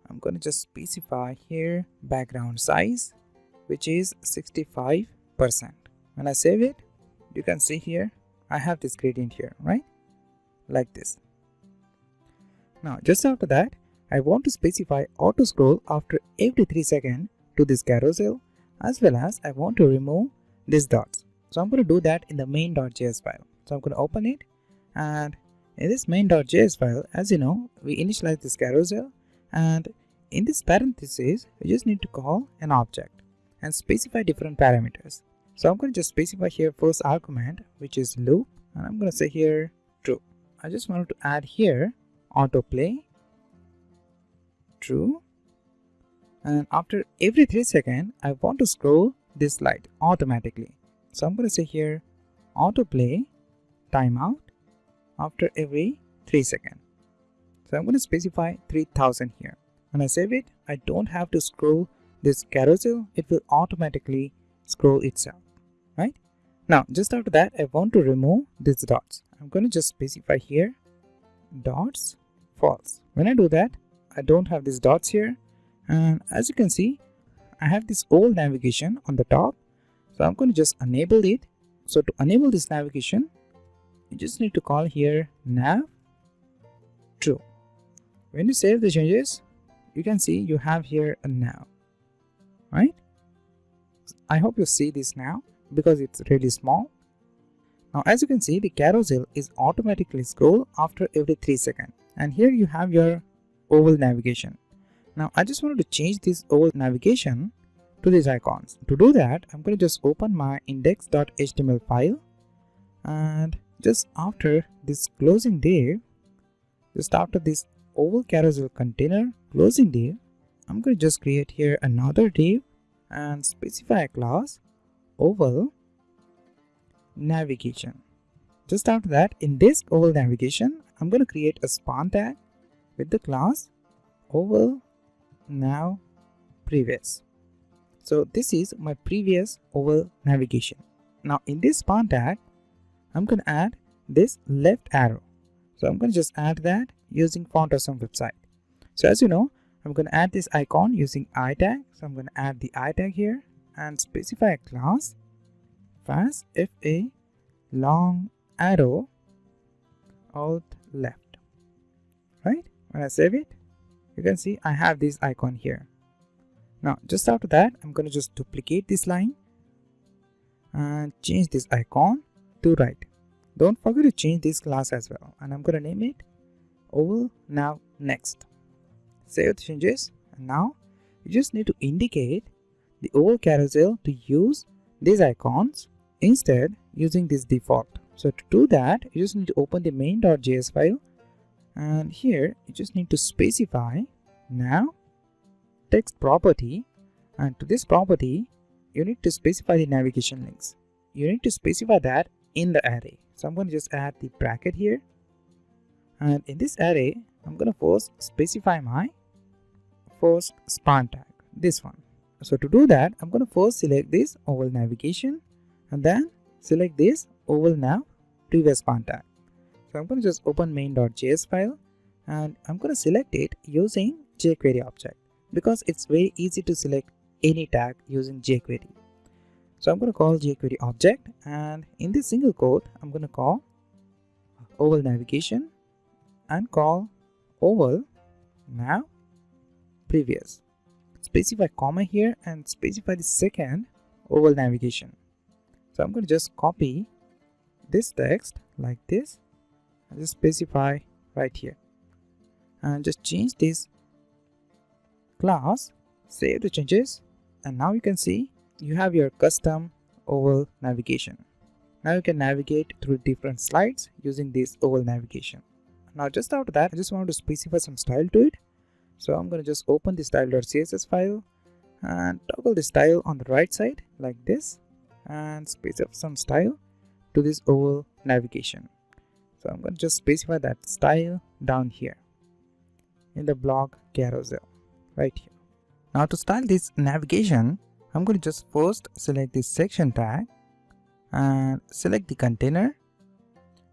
I'm going to just specify here background size, which is 65%. When I save it, you can see here I have this gradient here, right? Like this. Now just after that, I want to specify auto scroll after every 3 seconds to this carousel, as well as I want to remove these dots. So I'm going to do that in the main.js file. So I'm going to open it, and in this main.js file, as you know, we initialize this carousel, and in this parenthesis, you just need to call an object and specify different parameters. So I'm going to just specify here first argument, which is loop, and I'm going to say here true. I just wanted to add here autoplay true, and after every 3 seconds, I want to scroll this slide automatically. So I'm going to say here autoplay timeout after every 3 seconds. So I'm going to specify 3000 here. When I save it, I don't have to scroll this carousel, it will automatically scroll itself, right? Now just after that, I want to remove these dots. I'm going to just specify here dots false. When I do that, I don't have these dots here, and as you can see, I have this old navigation on the top. So I'm going to just enable it. So to enable this navigation, you just need to call here nav true. When you save the changes, you can see you have here a nav, right? I hope you see this now because it's really small. Now as you can see, the carousel is automatically scroll after every 3 seconds, and here you have your oval navigation. Now I just wanted to change this oval navigation to these icons. To do that, I'm going to just open my index.html file, and just after this closing div, just after this oval carousel container closing div, I'm going to just create here another div and specify a class oval navigation. Just after that, in this oval navigation, I'm going to create a span tag with the class oval nav previous. So this is my previous oval navigation. Now in this span tag, I'm going to add this left arrow. So I'm going to just add that using font awesome website. So as you know, I'm going to add this icon using I tag. So I'm going to add the I tag here and specify a class fast FA long arrow alt left, right? When I save it, you can see I have this icon here. Now just after that, I'm going to just duplicate this line and change this icon to right. Don't forget to change this class as well, and I'm going to name it oval now next. Save the changes, and now you just need to indicate the oval carousel to use these icons instead using this default. So to do that, you just need to open the main.js file, and here you just need to specify now text property, and to this property you need to specify the navigation links. You need to specify that in the array. So I'm going to just add the bracket here, and in this array I'm going to first specify my first span tag, this one. So to do that, I'm going to first select this oval navigation and then select this oval nav previous span tag. So I'm going to just open main.js file, and I'm going to select it using jQuery object because it's very easy to select any tag using jQuery. So I'm going to call jQuery object, and in this single quote I'm going to call oval navigation and call oval nav previous. Specify comma here and specify the second oval navigation. So I'm going to just copy this text like this and just specify right here, and just change this class, save the changes, and now you can see you have your custom oval navigation. Now you can navigate through different slides using this oval navigation. Now just after that, I just want to specify some style to it. So I'm going to just open the style.css file and toggle the style on the right side like this, and specify some style to this oval navigation. So I'm going to just specify that style down here in the block carousel right here. Now to style this navigation, I'm going to just first select this section tag and select the container,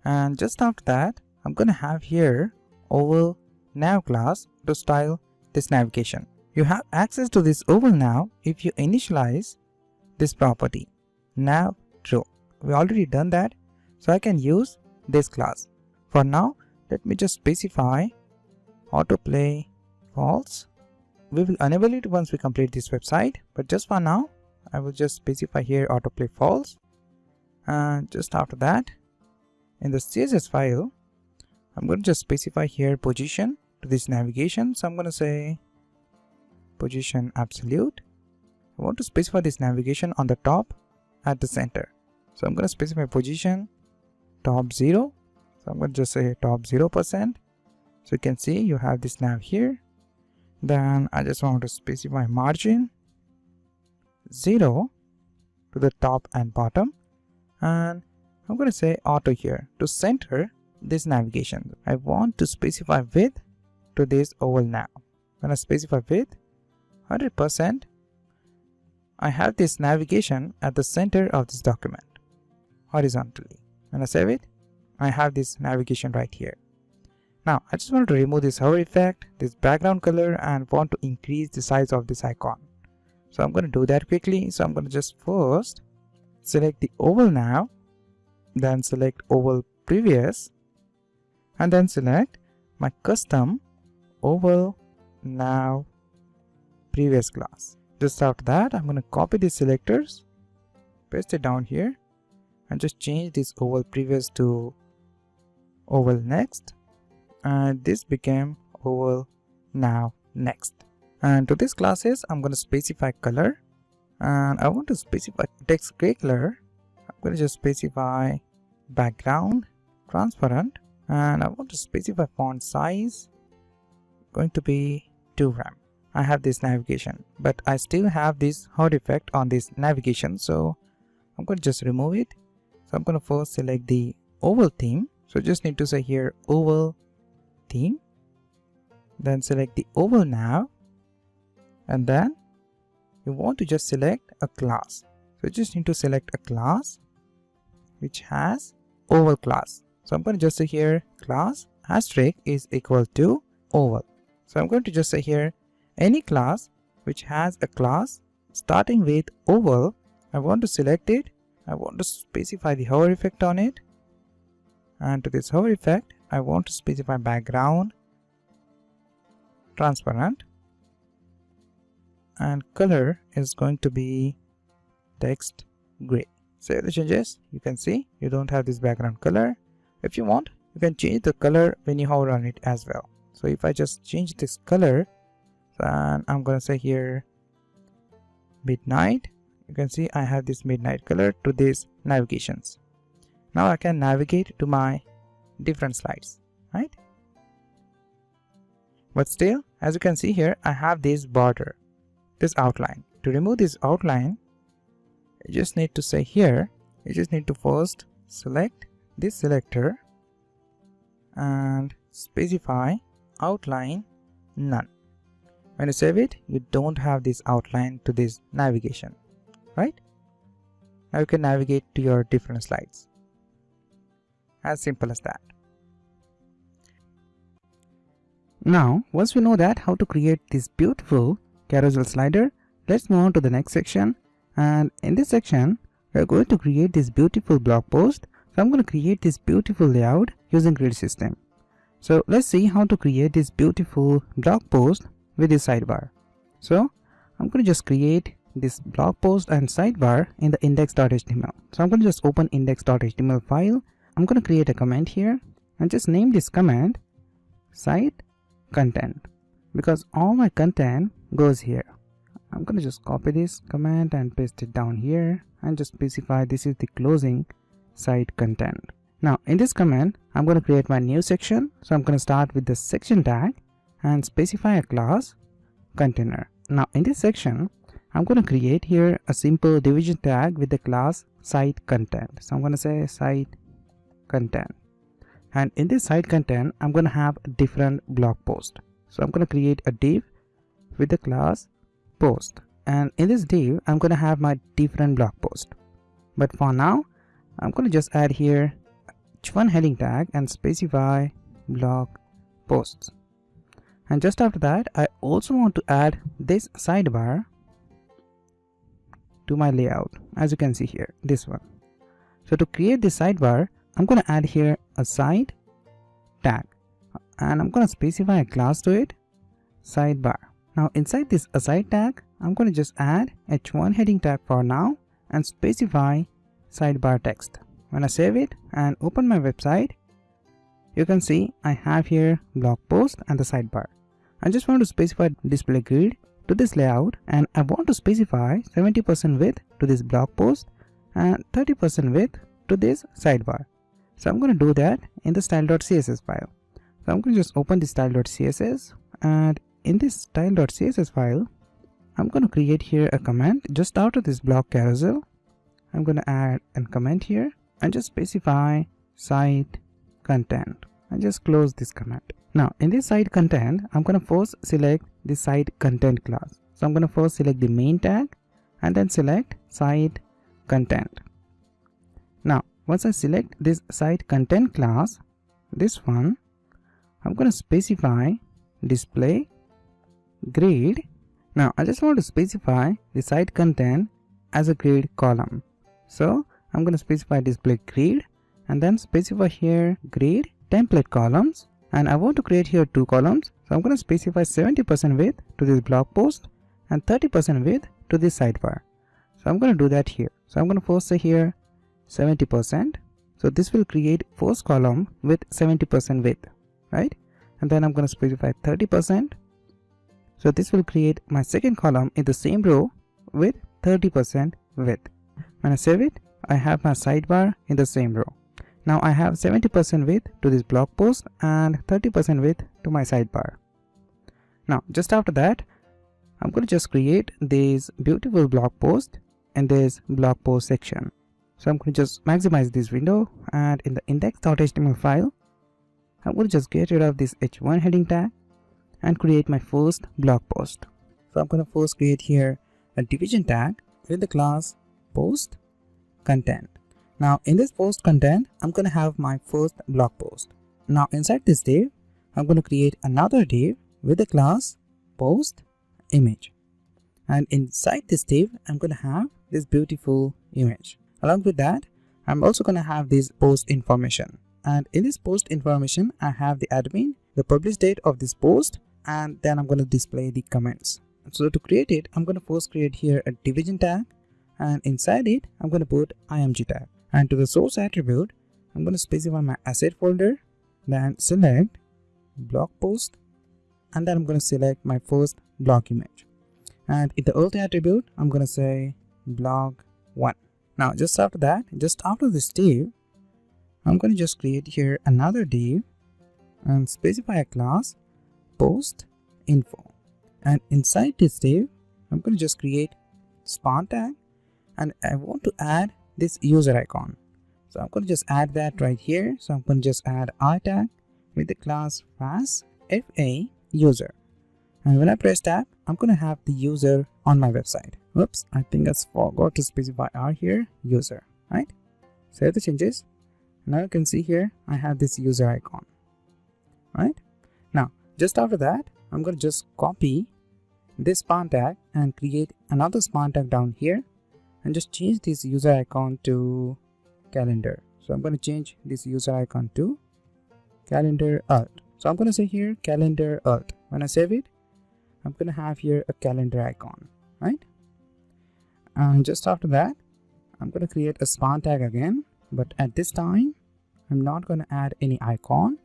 and just after that I'm going to have here oval nav class to style this navigation. You have access to this oval nav if you initialize this property nav true. We already done that, so I can use this class. For now, let me just specify autoplay false. We will enable it once we complete this website, but just for now I will just specify here autoplay false, and just after that in the CSS file I'm going to just specify here position to this navigation. So I'm going to say position absolute. I want to specify this navigation on the top at the center. So I'm going to specify position top 0. So I'm going to just say top 0%. So you can see you have this nav here. Then I just want to specify margin 0 to the top and bottom, and I'm going to say auto here to center this navigation. I want to specify width to this oval nav. When I specify width 100%, I have this navigation at the center of this document horizontally. When I save it, I have this navigation right here. Now I just want to remove this hover effect, this background color, and want to increase the size of this icon. So I'm going to do that quickly. So I'm going to just first select the oval nav, then select oval previous, and then select my custom oval nav previous class. Just after that, I'm going to copy these selectors, paste it down here, and just change this oval previous to oval next, and this became oval nav next. And to this classes I'm going to specify color, and I want to specify text gray color. I'm going to just specify background transparent, and I want to specify font size going to be 2 rem. I have this navigation, but I still have this hard effect on this navigation, so I'm going to just remove it. So I'm going to first select the oval theme. So just need to say here oval theme, then select the oval nav, and then you want to just select a class. So you just need to select a class which has oval class. So I'm going to just say here class asterisk is equal to oval. So I'm going to just say here any class which has a class starting with oval, I want to select it I want to specify the hover effect on it, and to this hover effect I want to specify background transparent, and color is going to be text gray. Save the changes. You can see you don't have this background color. If you want, you can change the color when you hover on it as well. So if I just change this color, and I'm gonna say here midnight, you can see I have this midnight color to these navigations. Now I can navigate to my different slides, right? But still, as you can see here, I have this border, this outline. To remove this outline, you just need to say here, you just need to first select this selector and specify outline none. When you save it, you don't have this outline to this navigation, right? Now you can navigate to your different slides. As simple as that. Now, once we know that how to create this beautiful carousel slider, let's move on to the next section. And in this section, we are going to create this beautiful blog post. So I'm going to create this beautiful layout using grid system. So let's see how to create this beautiful blog post with this sidebar. So I'm going to just create this blog post and sidebar in the index.html. So I'm going to just open index.html file. I'm going to create a comment here and just name this comment site content, because all my content goes here. I'm going to just copy this comment and paste it down here and just specify this is the closing site content. Now in this comment, I'm going to create my new section. So I'm going to start with the section tag and specify a class container. Now in this section, I'm going to create here a simple division tag with the class site content. So I'm going to say site content. And in this site content, I'm going to have a different blog post. So I'm going to create a div with the class post. And in this div, I'm going to have my different blog post. But for now, I'm going to just add here h1 heading tag and specify blog posts. And just after that, I also want to add this sidebar to my layout, as you can see here, this one. So to create this sidebar, I'm going to add here a side tag and I'm going to specify a class to it, sidebar. Now inside this aside tag, I'm going to just add h1 heading tag for now and specify sidebar text. When I save it and open my website, you can see I have here blog post and the sidebar. I just want to specify display grid to this layout, and I want to specify 70% width to this blog post and 30% width to this sidebar. So I'm going to do that in the style.css file. So I'm going to just open the style.css, and in this style.css file, I'm going to create here a comment just after this blog carousel. I'm going to add a comment here and just specify site content and just close this comment. Now in this site content, I'm going to first select the site content class. So I'm going to first select the main tag and then select site content. Now once I select this site content class, this one, I'm going to specify display grid. Now I just want to specify the site content as a grid column. So I'm going to specify display grid and then specify here grid template columns, and I want to create here two columns. So I'm going to specify 70% width to this blog post and 30% width to this sidebar. So I'm going to do that here. So I'm going to first say here 70%. So this will create first column with 70% width, right? And then I'm going to specify 30%. So this will create my second column in the same row with 30% width. When I save it, I have my sidebar in the same row. Now I have 70% width to this blog post and 30% width to my sidebar. Now just after that, I'm going to just create this beautiful blog post in this blog post section. So I'm going to just maximize this window, and in the index.html file, I'm going to just get rid of this h1 heading tag and create my first blog post. So I'm going to first create here a division tag with the class post content. Now in this post content, I'm going to have my first blog post. Now inside this div, I'm going to create another div with the class post image. And inside this div, I'm going to have this beautiful image. Along with that, I'm also going to have this post information, and in this post information I have the admin, the publish date of this post, and then I'm going to display the comments. So to create it, I'm going to first create here a division tag, and inside it I'm going to put img tag, and to the source attribute I'm going to specify my asset folder, then select blog post, and then I'm going to select my first blog image, and in the alt attribute I'm going to say blog 1. Now just after that, just after this div, I'm going to just create here another div and specify a class post info, and inside this div I'm going to just create span tag, and I want to add this user icon, so I'm going to just add that right here. So I'm going to just add I tag with the class FA user, and when I press tab I'm going to have the user on my website. Whoops, I think I forgot to specify R here, user, right? Save the changes. Now you can see here I have this user icon, right? Now just after that I'm going to just copy this span tag and create another span tag down here, and just change this user icon to calendar. So I'm going to change this user icon to calendar alt. So I'm going to say here calendar alt. When I save it, I'm going to have here a calendar icon, right? And just after that I'm going to create a span tag again, but at this time I'm not going to add any icon.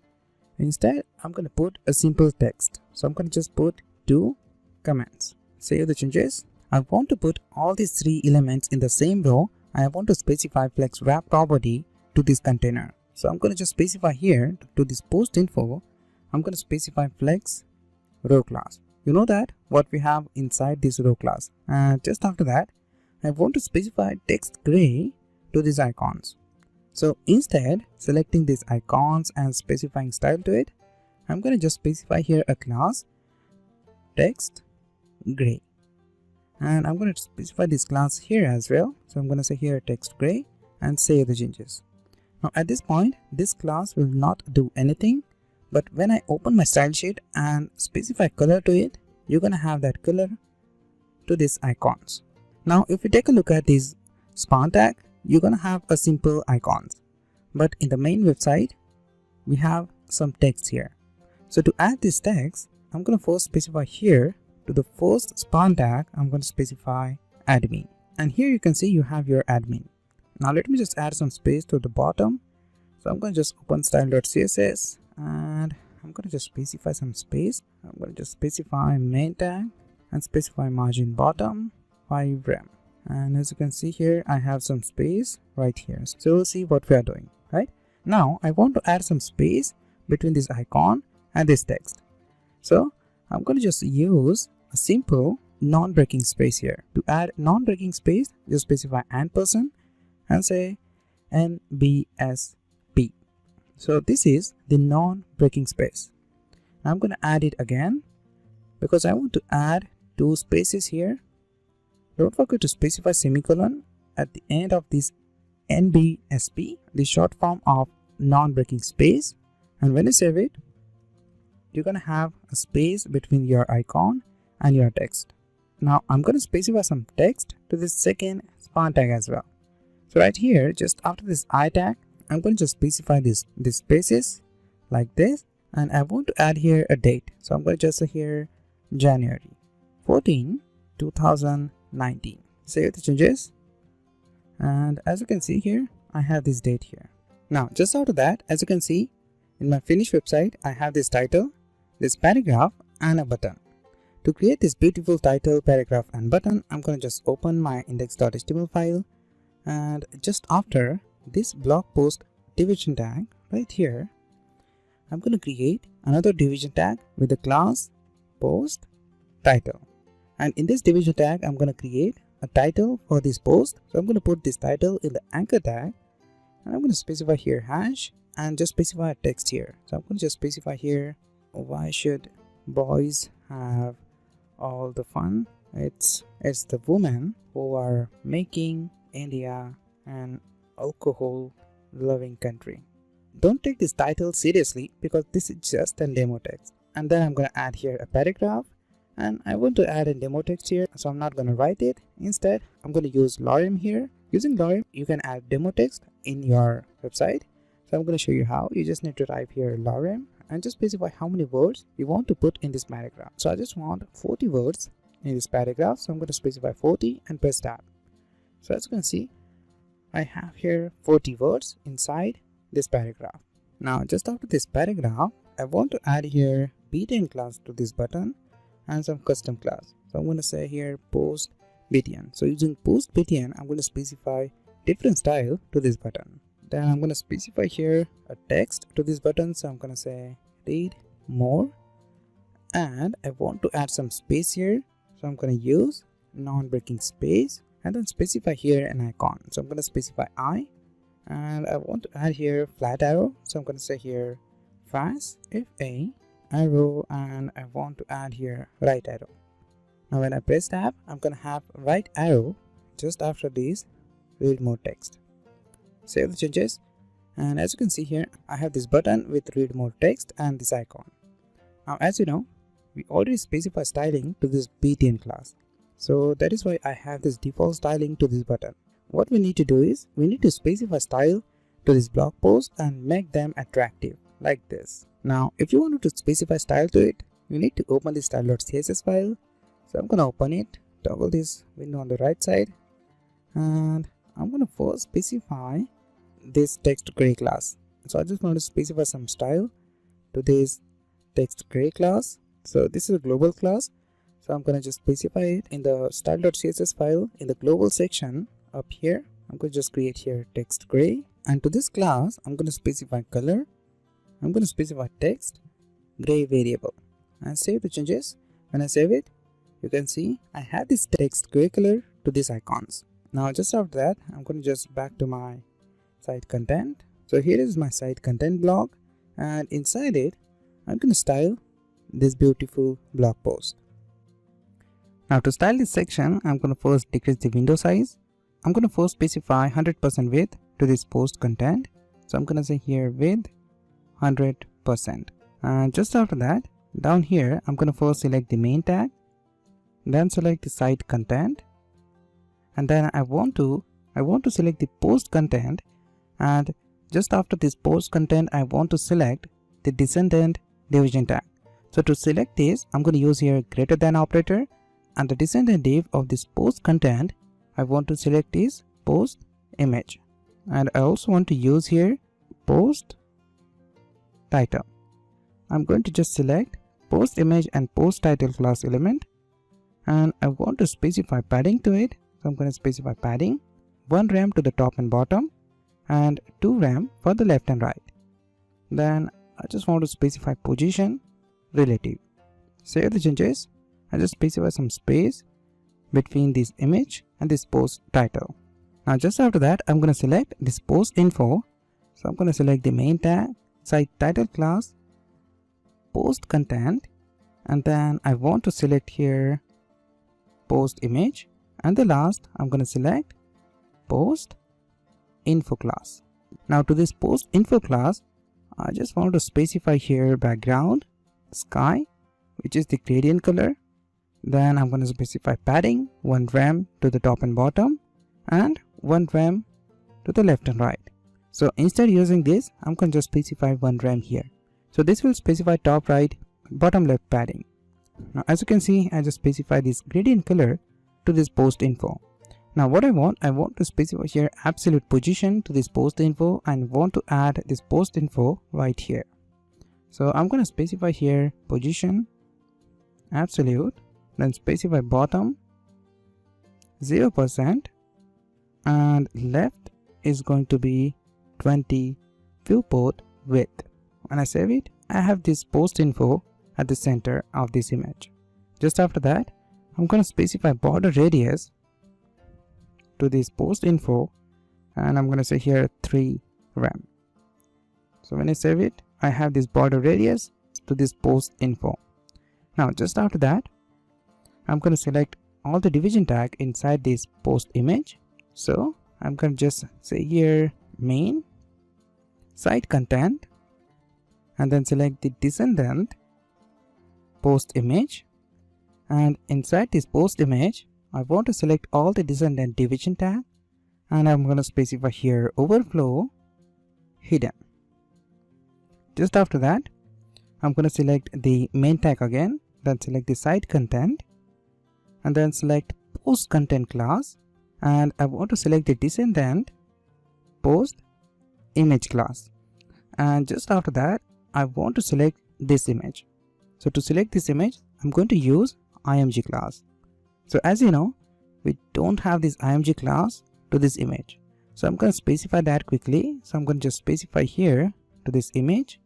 Instead I'm going to put a simple text. So I'm going to just put 2 comments. Save the changes. I want to put all these 3 elements in the same row. I want to specify flex wrap property to this container. So I'm going to just specify here to this post info, I'm going to specify flex row class. You know that what we have inside this row class. And just after that I want to specify text gray to these icons. So instead selecting these icons and specifying style to it, I'm going to just specify here a class text gray, and I'm going to specify this class here as well. So I'm going to say here text gray and save the changes. Now at this point this class will not do anything, but when I open my style sheet and specify color to it, you're going to have that color to these icons. Now if you take a look at this span tag, you're going to have a simple icons, but in the main website we have some text here. So to add this text, I'm going to first specify here to the first span tag, I'm going to specify admin, and here you can see you have your admin. Now let me just add some space to the bottom. So I'm going to just open style.css, and I'm going to just specify some space. I'm going to just specify main tag and specify margin bottom 5 rem, and as you can see here I have some space right here. So we'll see what we are doing. Right now I want to add some space between this icon and this text. So I'm going to just use a simple non-breaking space here. To add non-breaking space, just specify ampersand and say NBSP. So this is the non-breaking space. I'm going to add it again because I want to add 2 spaces here. Don't forget to specify semicolon at the end of this NBSP, the short form of non-breaking space, and when you save it, you're going to have a space between your icon and your text. Now I'm going to specify some text to this second span tag as well. So right here, just after this I tag, I'm going to just specify these spaces like this, and I want to add here a date. So I'm going to just say here January 14, 2019. Save the changes, and as you can see here I have this date here. Now just after that, as you can see in my finished website, I have this title, this paragraph and a button. To create this beautiful title, paragraph and button, I'm going to just open my index.html file, and just after this blog post division tag right here, I'm going to create another division tag with the class post title, and in this division tag I'm going to create a title for this post. So I'm going to put this title in the anchor tag, and I'm going to specify here hash and just specify a text here. So I'm going to just specify here, why should boys have all the fun? It's the women who are making India an alcohol loving country. Don't take this title seriously because this is just a demo text. And then I'm going to add here a paragraph, and I want to add a demo text here, so I'm not going to write it. Instead I'm going to use lorem here Using lorem, you can add demo text in your website. So I'm going to show you how. You just need to type here lorem and just specify how many words you want to put in this paragraph. So I just want 40 words in this paragraph. So I'm going to specify 40 and press tab. So as you can see, I have here 40 words inside this paragraph. Now just after this paragraph, I want to add here btn class to this button and some custom class. So I'm going to say here post btn. So using post btn, I'm going to specify different style to this button. Then I'm going to specify here a text to this button. So I'm going to say read more, and I want to add some space here. So I'm going to use non-breaking space and then specify here an icon. So I'm going to specify I, and I want to add here flat arrow. So I'm going to say here fast FA arrow, and I want to add here right arrow. Now when I press tab, I'm going to have right arrow just after this read more text. Save the changes, and as you can see here, I have this button with read more text and this icon. Now as you know, we already specify styling to this btn class. So that is why I have this default styling to this button. What we need to do is, we need to specify style to this blog post and make them attractive like this. Now if you want to specify style to it, you need to open the style.css file. So I'm going to open it, toggle this window on the right side, and I'm going to first specify this text gray class. So I just want to specify some style to this text gray class. So this is a global class. So I'm going to just specify it in the style.css file in the global section up here. I'm going to just create here text gray, and to this class I'm going to specify color. I'm going to specify text gray variable and save the changes. When I save it, you can see I have this text gray color to these icons. Now just after that, I'm going to just back to my site content. So here is my site content blog, and inside it I'm going to style this beautiful blog post. Now to style this section, I'm going to first decrease the window size. I'm going to first specify 100% width to this post content. So I'm going to say here width 100%, and just after that, down here I'm going to first select the main tag, then select the site content, and then I want to select the post content, and just after this post content I want to select the descendant division tag. So to select this, I'm going to use here greater than operator, and the descendant div of this post content I want to select is post image, and I also want to use here post title. I'm going to just select post image and post title class element, and I want to specify padding to it. So I'm going to specify padding 1 rem to the top and bottom and 2 rem for the left and right. Then I just want to specify position relative. Save the changes. I just specify some space between this image and this post title. Now just after that, I'm going to select this post info. So I'm going to select the main tag, site title class, post content, and then I want to select here post image, and the last I'm going to select post info class. Now to this post info class, I just want to specify here background sky, which is the gradient color. Then I'm going to specify padding 1 rem to the top and bottom and 1 rem to the left and right. So instead using this, I'm going to just specify 1 rem here. So this will specify top right, bottom left padding. Now as you can see, I just specify this gradient color to this post info. Now what I want to specify here absolute position to this post info, and want to add this post info right here. So I'm going to specify here position absolute, then specify bottom 0%, and left is going to be 20 viewport width. When I save it, I have this post info at the center of this image. Just after that, I'm going to specify border radius to this post info, and I'm going to say here 3 rem. So when I save it, I have this border radius to this post info. Now just after that, I'm going to select all the division tag inside this post image. So I'm going to just say here main site content, and then select the descendant post image, and inside this post image I want to select all the descendant division tag, and I'm going to specify here overflow hidden. Just after that, I'm going to select the main tag again, then select the site content, and then select post content class, and I want to select the descendant post image class, and just after that I want to select this image. So to select this image, I'm going to use img class. So as you know, we don't have this img class to this image, so I'm going to specify that quickly. So I'm going to just specify here to this image,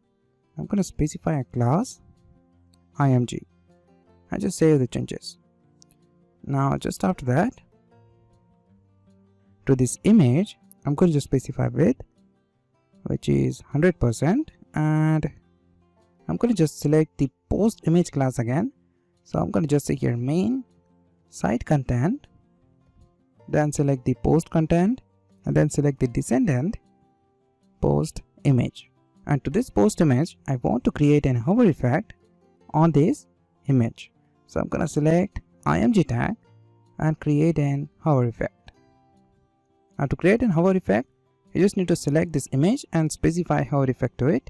I'm going to specify a class img. I just save the changes. Now just after that, to this image, I'm going to just specify width, which is 100%, and I'm going to just select the post image class again. So I'm going to just say here main site content, then select the post content, and then select the descendant post image. And to this post image, I want to create an hover effect on this image. So I'm going to select img tag and create an hover effect. Now to create an hover effect, you just need to select this image and specify hover effect to it.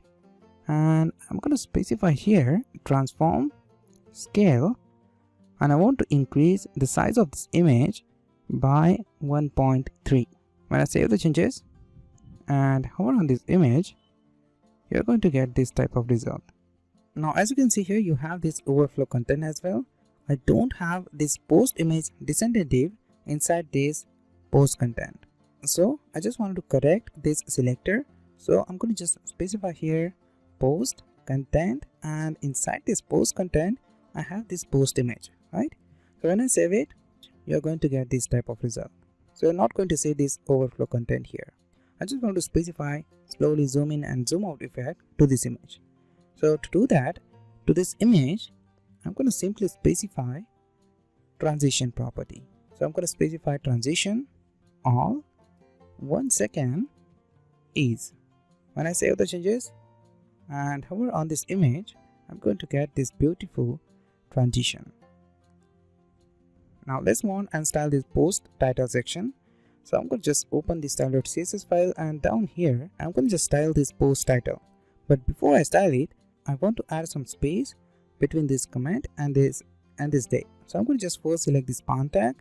And I'm going to specify here transform scale, and I want to increase the size of this image by 1.3. When I save the changes and hover on this image, you're going to get this type of result. Now as you can see here, you have this overflow content as well. I don't have this post image descendant div inside this post content, so I just wanted to correct this selector. So I'm going to just specify here post content, and inside this post content I have this post image, right? So when I save it, you're going to get this type of result. So you're not going to see this overflow content here. I just want to specify slowly zoom in and zoom out effect to this image. So to do that, to this image, I'm going to simply specify transition property. So I'm going to specify transition all 1 second is. When I save the changes and hover on this image, I'm going to get this beautiful transition. Now let's move on and style this post title section. So I'm going to just open the style.css file, and down here I'm going to just style this post title. But before I style it, I want to add some space between this comment and this date. So I'm going to just first select this span tag.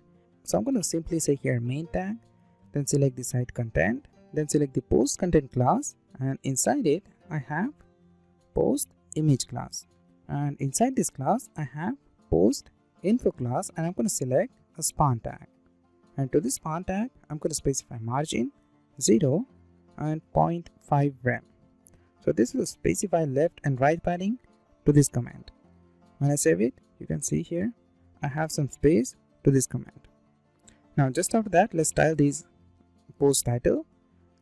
So I'm going to simply say here main tag, then select the site content, then select the post content class, and inside it I have post image class, and inside this class I have post info class, and I'm going to select a span tag. And to this span tag, I'm going to specify margin 0 and 0.5 rem. So this will specify left and right padding to this comment. When I save it, you can see here I have some space to this comment. Now just after that, let's style this post title.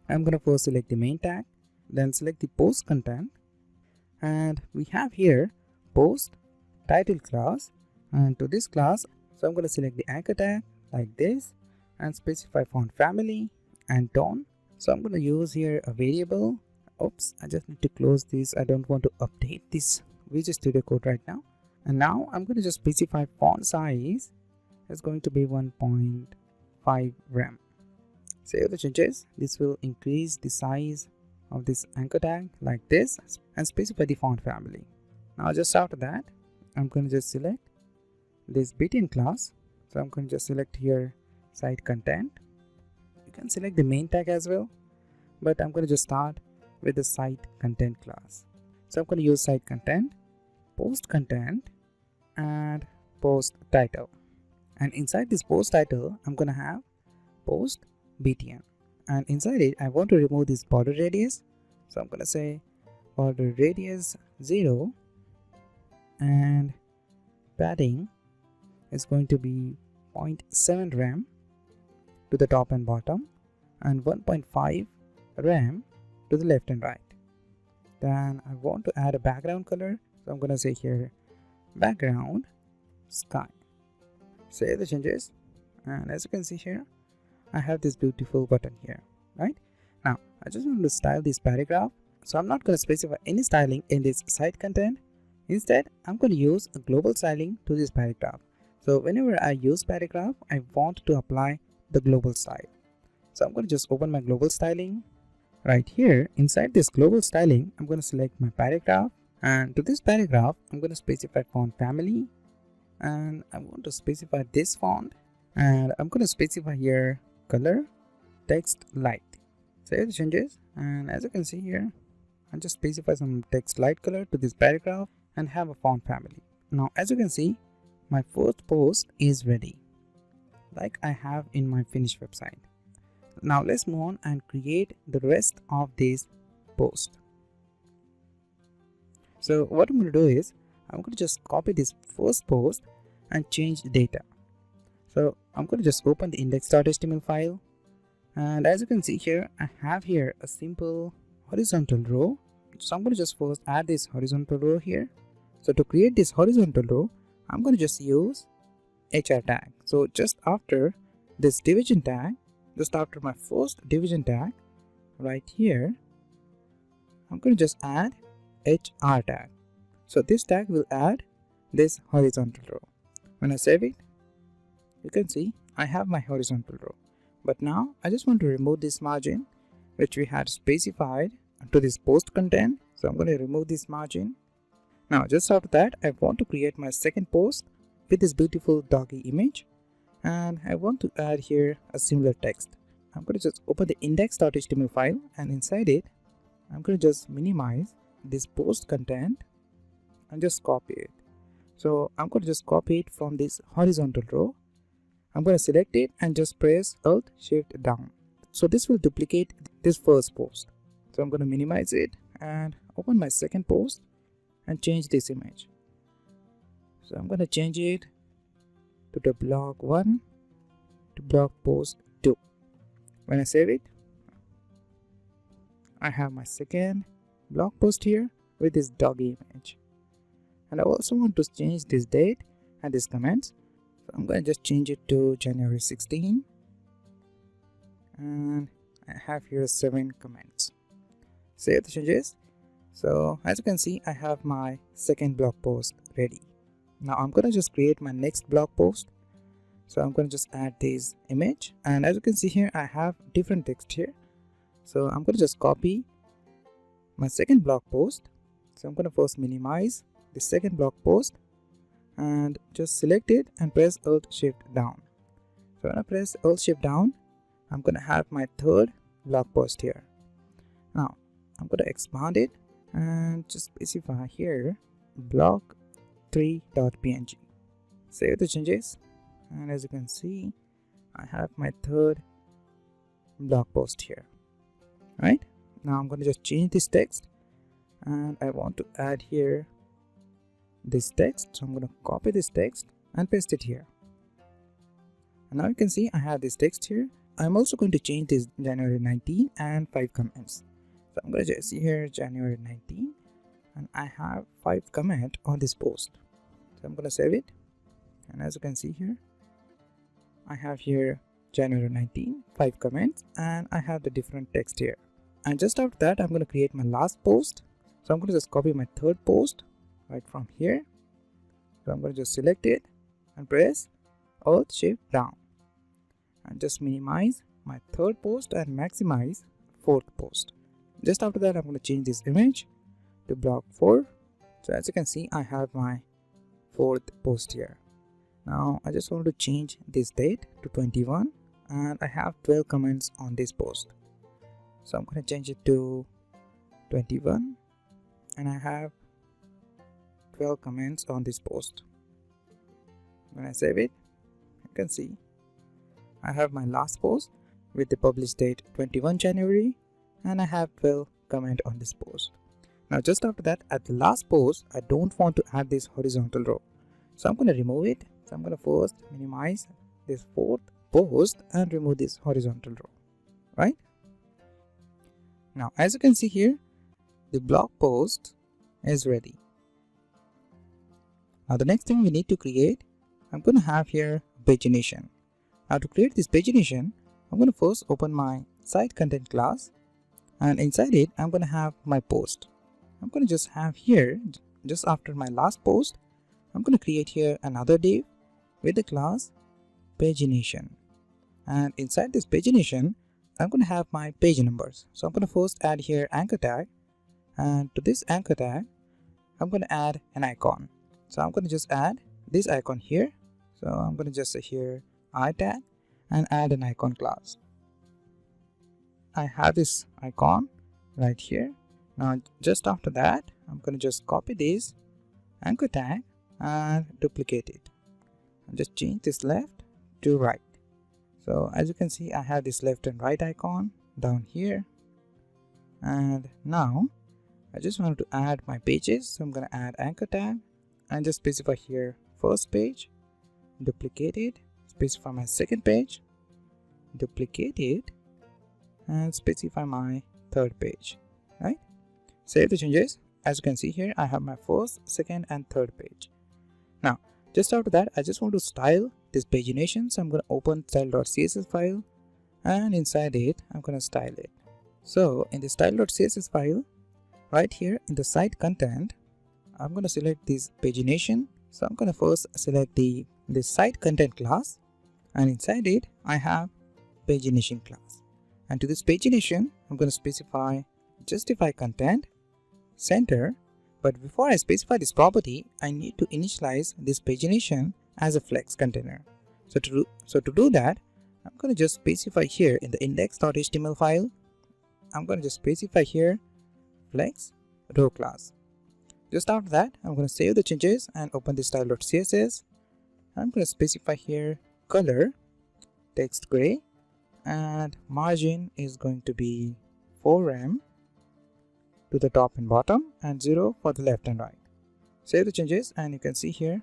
I'm going to first select the main tag, then select the post content, and we have here post title class, and to this class, so I'm going to select the anchor tag like this and specify font family and tone. So I'm going to use here a variable. Oops, I just need to close this. I don't want to update this Visual Studio Code right now. And now I'm going to just specify font size is going to be 1.5 rem. Save the changes. This will increase the size of this anchor tag like this, and specify the font family. Now just after that, I'm going to just select this btn class. So I'm going to just select here site content. You can select the main tag as well, but I'm going to just start with the site content class. So I'm going to use site content, post content, and post title. And inside this post title, I'm going to have post btn, and inside it I want to remove this border radius. So I'm going to say border radius 0, and padding is going to be 0.7 rem to the top and bottom, and 1.5 rem to the left and right. Then I want to add a background color, so I'm going to say here background sky. Save the changes, and as you can see here, I have this beautiful button here, right? Now I just want to style this paragraph, so I'm not going to specify any styling in this site content. Instead, I'm going to use a global styling to this paragraph. So whenever I use paragraph, I want to apply the global style. So I'm going to just open my global styling. Right here inside this global styling, I'm going to select my paragraph, and to this paragraph I'm going to specify font family, and I'm going to specify this font, and I'm going to specify here color text light. Save the changes, and as you can see here, I'll just specify some text light color to this paragraph and have a font family. Now as you can see, my first post is ready like I have in my finished website. Now let's move on and create the rest of this post. So what I'm going to do is I'm going to just copy this first post and change the data. So I'm going to just open the index.html file, and as you can see here, I have here a simple horizontal row. So I'm going to just first add this horizontal row here. So to create this horizontal row, I'm going to just use HR tag. So just after this division tag, just after my first division tag right here, I'm going to just add HR tag. So this tag will add this horizontal row. When I save it, you can see I have my horizontal row. But now I just want to remove this margin which we had specified to this post content. So I'm going to remove this margin. Now just after that, I want to create my second post with this beautiful doggy image, and I want to add here a similar text. I'm going to just open the index.html file, and inside it I'm going to just minimize this post content and just copy it. So I'm going to just copy it from this horizontal row. I'm going to select it and just press Alt Shift down. So this will duplicate this first post. So I'm going to minimize it and open my second post and change this image. So I'm going to change it to the blog 1 to blog post 2. When I save it, I have my second blog post here with this doggy image. And I also want to change this date and this comments. So I'm going to just change it to January 16, and I have here 7 comments. Save the changes. So as you can see, I have my second blog post ready. Now I'm going to just create my next blog post. So I'm going to just add this image, and as you can see here, I have different text here. So I'm going to just copy my second blog post. So I'm going to first minimize the second blog post and just select it and press Alt Shift down. So when I press Alt Shift down, I'm going to have my third blog post here. Now I'm going to expand it and just specify here blog3.png. Save the changes, and as you can see, I have my third blog post here. Right now I'm going to just change this text, and I want to add here this text. So I'm going to copy this text and paste it here, and now you can see I have this text here. I'm also going to change this January 19 and 5 comments. So I'm going to just see here January 19, and I have 5 comments on this post. So I'm going to save it, and as you can see here, I have here January 19, 5 comments, and I have the different text here. And just after that, I'm going to create my last post. So I'm going to just copy my third post right from here. So I'm going to just select it and press Alt Shift down, and just minimize my third post and maximize fourth post. Just after that, I'm going to change this image to blog 4. So as you can see, I have my fourth post here. Now I just want to change this date to 21, and I have 12 comments on this post. So I'm going to change it to 21, and I have 12 comments on this post. When I save it, you can see I have my last post with the published date 21 January, and I have 12 comments on this post. Now just after that, at the last post, I don't want to add this horizontal row. So I'm going to remove it. So I'm going to first minimize this fourth post and remove this horizontal row. Right? Now as you can see here, the blog post is ready. Now the next thing we need to create, I'm going to have here pagination. Now to create this pagination, I'm going to first open my site content class, and inside it I'm going to have my post. I'm going to just have here, just after my last post, I'm going to create here another div with the class pagination, and inside this pagination I'm going to have my page numbers. So I'm going to first add here anchor tag, and to this anchor tag I'm going to add an icon. So I'm going to just add this icon here. So I'm going to just say here I tag and add an icon class. I have this icon right here. Now just after that I'm going to just copy this anchor tag and duplicate it and just change this left to right. So as you can see, I have this left and right icon down here, and now I just wanted to add my pages. So I'm going to add anchor tag and just specify here first page, duplicate it, specify my second page, duplicate it, and specify my third page, right? Save the changes. As you can see here, I have my first, second and third page. Now just after that, I just want to style this pagination. So I'm going to open style.css file, and inside it I'm going to style it. So in the style.css file, right here in the site content, I'm going to select this pagination. So I'm going to first select the site content class, and inside it I have pagination class. And to this pagination I'm going to specify justify content center. But before I specify this property, I need to initialize this pagination as a flex container. So to do that, I'm going to just specify here in the index.html file, I'm going to just specify here flex row class. Just after that, I'm going to save the changes and open the style.css. I'm going to specify here color text gray, and margin is going to be 4 to the top and bottom and 0 for the left and right. Save the changes, and you can see here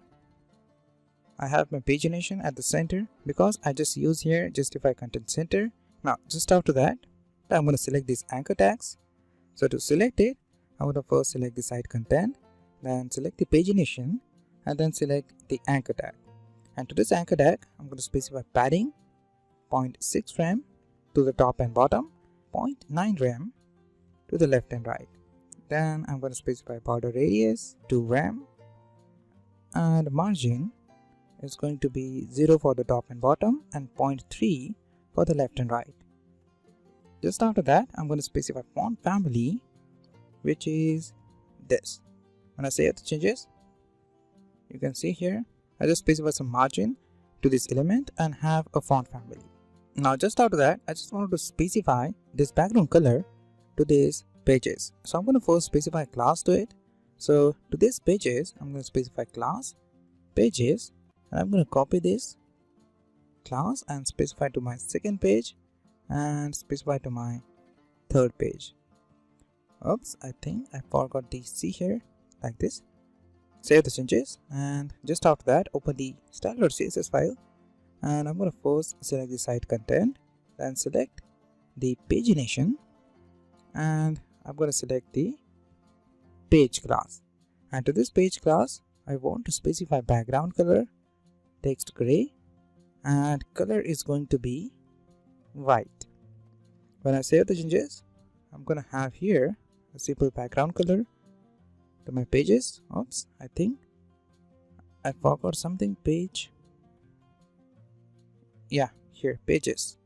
I have my pagination at the center because I just use here justify content center. Now just after that, I'm going to select these anchor tags. So to select it, I'm going to first select the site content, then select the pagination, and then select the anchor tag. And to this anchor tag, I'm going to specify padding 0.6 rem to the top and bottom, 0.9 rem to the left and right. Then I'm going to specify border radius 2 rem, and margin is going to be 0 for the top and bottom and 0.3 for the left and right. Just after that, I'm going to specify font family, which is this. When I save the changes, you can see here I just specify some margin to this element and have a font family. Now just after that, I just wanted to specify this background color to these pages. So I'm going to first specify a class to it. So to these pages, I'm going to specify class pages, and I'm going to copy this class and specify to my second page and specify to my third page. Oops, I think I forgot the C here, like this. Save the changes, and just after that, open the style.css file, and I'm going to first select the site content, then select the pagination, and I'm going to select the page class. And to this page class, I want to specify background color text gray, and color is going to be white. When I save the changes, I'm going to have here a simple background color to my pages. Oops, I think I forgot something. Page, yeah, here pages.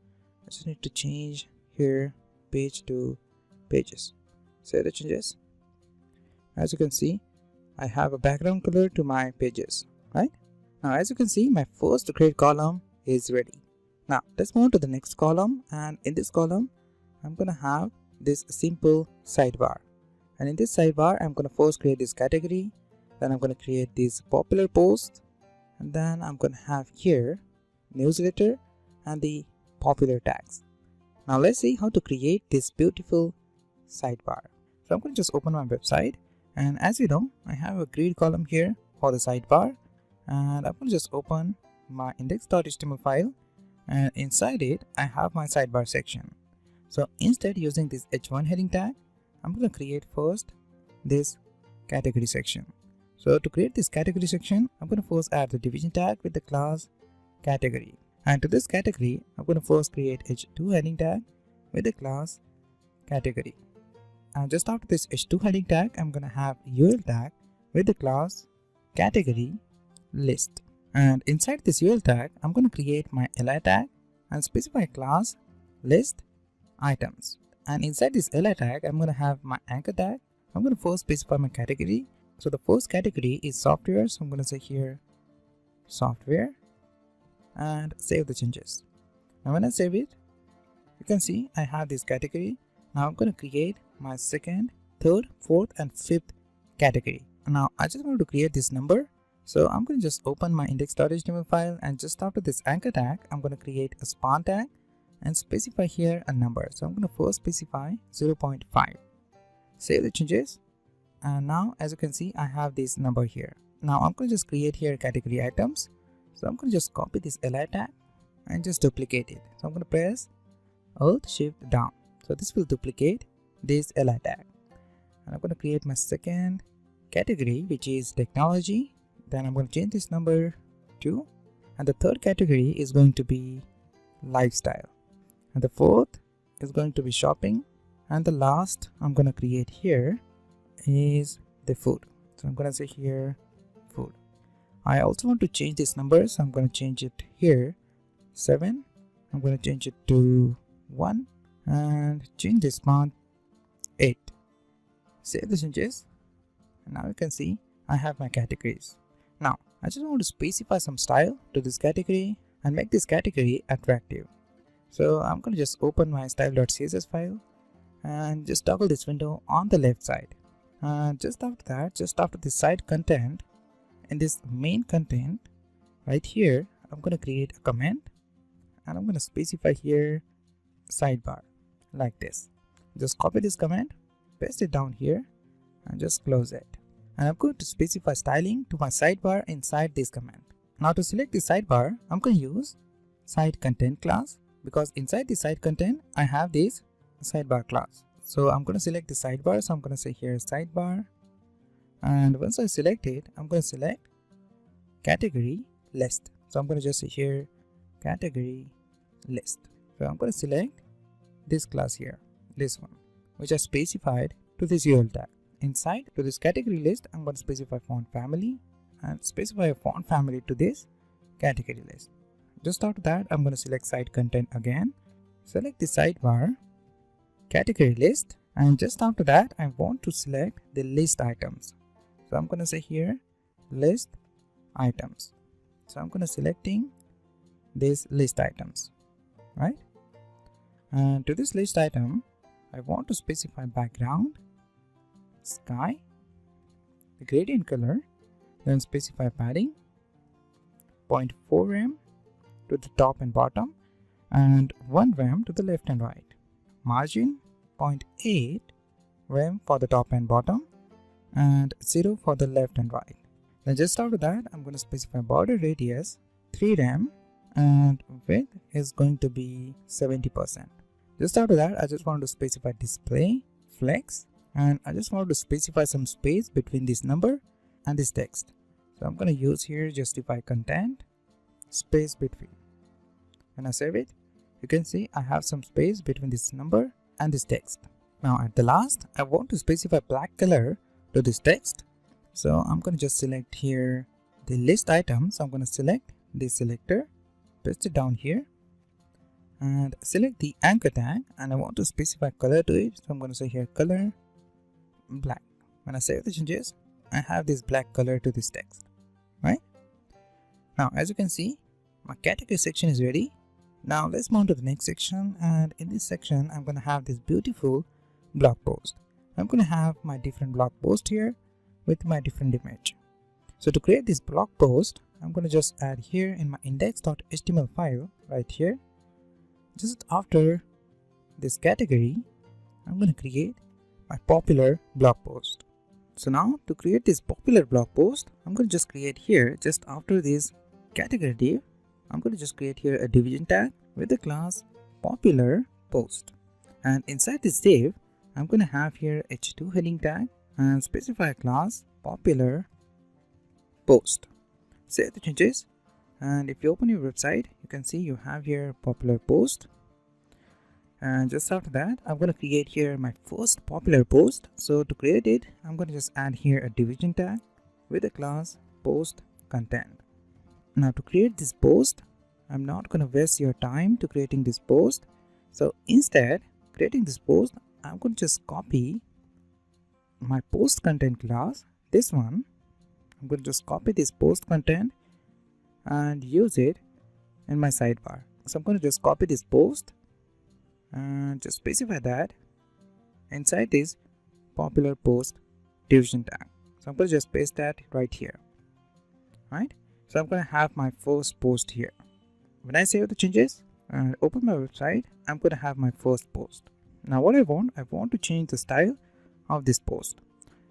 I just need to change here page to pages. Save the changes. As you can see, I have a background color to my pages, right? Now as you can see, my first grade column is ready. Now let's move on to the next column, and in this column I'm gonna have this simple sidebar, and in this sidebar I'm gonna first create this category, then I'm gonna create this popular post, and then I'm gonna have here newsletter and the popular tags. Now let's see how to create this beautiful sidebar. So I'm going to just open my website, and as you know, I have a grid column here for the sidebar, and I'm going to just open my index.html file, and inside it I have my sidebar section. So instead, using this h1 heading tag, I'm going to create first this category section. So to create this category section, I'm going to first add the division tag with the class category, and to this category I'm going to first create h2 heading tag with the class category. And just after this h2 heading tag, I'm going to have UL tag with the class category list. And inside this UL tag, I'm going to create my li tag and specify class list items. And inside this li tag, I'm going to have my anchor tag. I'm going to first specify my category. So the first category is software. So I'm going to say here software and save the changes. Now when I save it, you can see I have this category. Now I'm going to create my second, third, fourth and fifth category. Now I just want to create this number. So I'm going to just open my index.html file, and just after this anchor tag, I'm going to create a span tag and specify here a number. So I'm going to first specify 0.5. Save the changes. And now as you can see, I have this number here. Now I'm going to just create here category items. So I'm going to just copy this li tag and just duplicate it. So I'm going to press Alt Shift down. So this will duplicate this li tag. And I'm going to create my second category, which is technology. Then I'm going to change this number to, and the third category is going to be lifestyle, and the fourth is going to be shopping, and the last I'm going to create here is the food. So I'm going to say here food. I also want to change this number, so I'm going to change it here 7. I'm going to change it to 1 and change this font 8. Save the changes, and now you can see I have my categories. Now I just want to specify some style to this category and make this category attractive. So I'm going to just open my style.css file and just toggle this window on the left side. And just after that, just after the site content, in this main content right here, I'm going to create a comment and I'm going to specify here sidebar like this. Just copy this comment, paste it down here and just close it. And I'm going to specify styling to my sidebar inside this command. Now to select the sidebar, I'm going to use site content class, because inside the site content I have this sidebar class. So I'm going to select the sidebar. So I'm going to say here sidebar, and once I select it, I'm going to select category list. So I'm going to just say here category list. So I'm going to select this class here, this one, which I specified to this URL tag. Inside to this category list, I'm going to specify font family and specify a font family to this category list. Just after that, I'm going to select site content again, select the sidebar, category list, and just after that, I want to select the list items. So I'm going to say here list items. So I'm going to selecting this list items, right? And to this list item, I want to specify background, sky, the gradient color, then specify padding 0.4 rem to the top and bottom and 1 rem to the left and right, margin 0.8 rem for the top and bottom and 0 for the left and right. Then just after that, I'm going to specify border radius 3 rem and width is going to be 70%. Just after that, I just want to specify display flex, and I just want to specify some space between this number and this text. So I'm going to use here justify content space between. When I save it, you can see I have some space between this number and this text. Now at the last, I want to specify black color to this text. So I'm going to just select here the list item. So I'm going to select this selector, paste it down here and select the anchor tag, and I want to specify color to it. So I'm going to say here color black. When I save the changes, I have this black color to this text, right? Now as you can see, my category section is ready. Now let's move on to the next section, and in this section I'm going to have this beautiful blog post. I'm going to have my different blog post here with my different image. So to create this blog post, I'm going to just add here in my index.html file right here. Just after this category, I'm going to create my popular blog post. So now to create this popular blog post, I'm going to just create here just after this category div, I'm going to just create here a division tag with the class popular post. And inside this div, I'm going to have here h2 heading tag and specify a class popular post. Save the changes, and if you open your website, you can see you have here popular post. And just after that, I'm going to create here my first popular post. So to create it, I'm going to just add here a division tag with the class post content. Now to create this post, I'm not going to waste your time to creating this post. So instead, creating this post, I'm going to just copy my post content class, this one. I'm going to just copy this post content and use it in my sidebar. So I'm going to just copy this post and just specify that inside this popular post division tag. So I'm going to just paste that right here, right? So I'm going to have my first post here. When I save the changes and open my website, I'm going to have my first post. Now what I want to change the style of this post.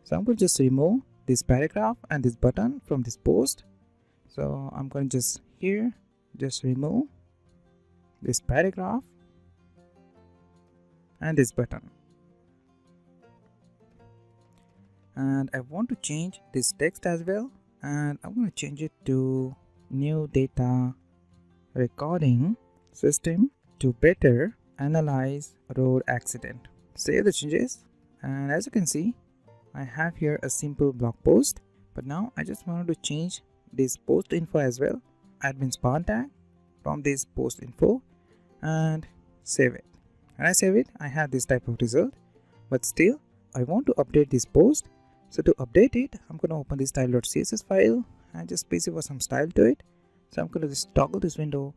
So I'm going to just remove this paragraph and this button from this post. So I'm going to just here just remove this paragraph and this button, and I want to change this text as well, and I'm going to change it to new data recording system to better analyze road accident. Save the changes, and as you can see, I have here a simple blog post. But now I just wanted to change this post info as well, admin spawn tag from this post info, and save it. When I save it, I have this type of result, but still I want to update this post. So to update it, I'm going to open this style.css file and just specify some style to it. So I'm going to just toggle this window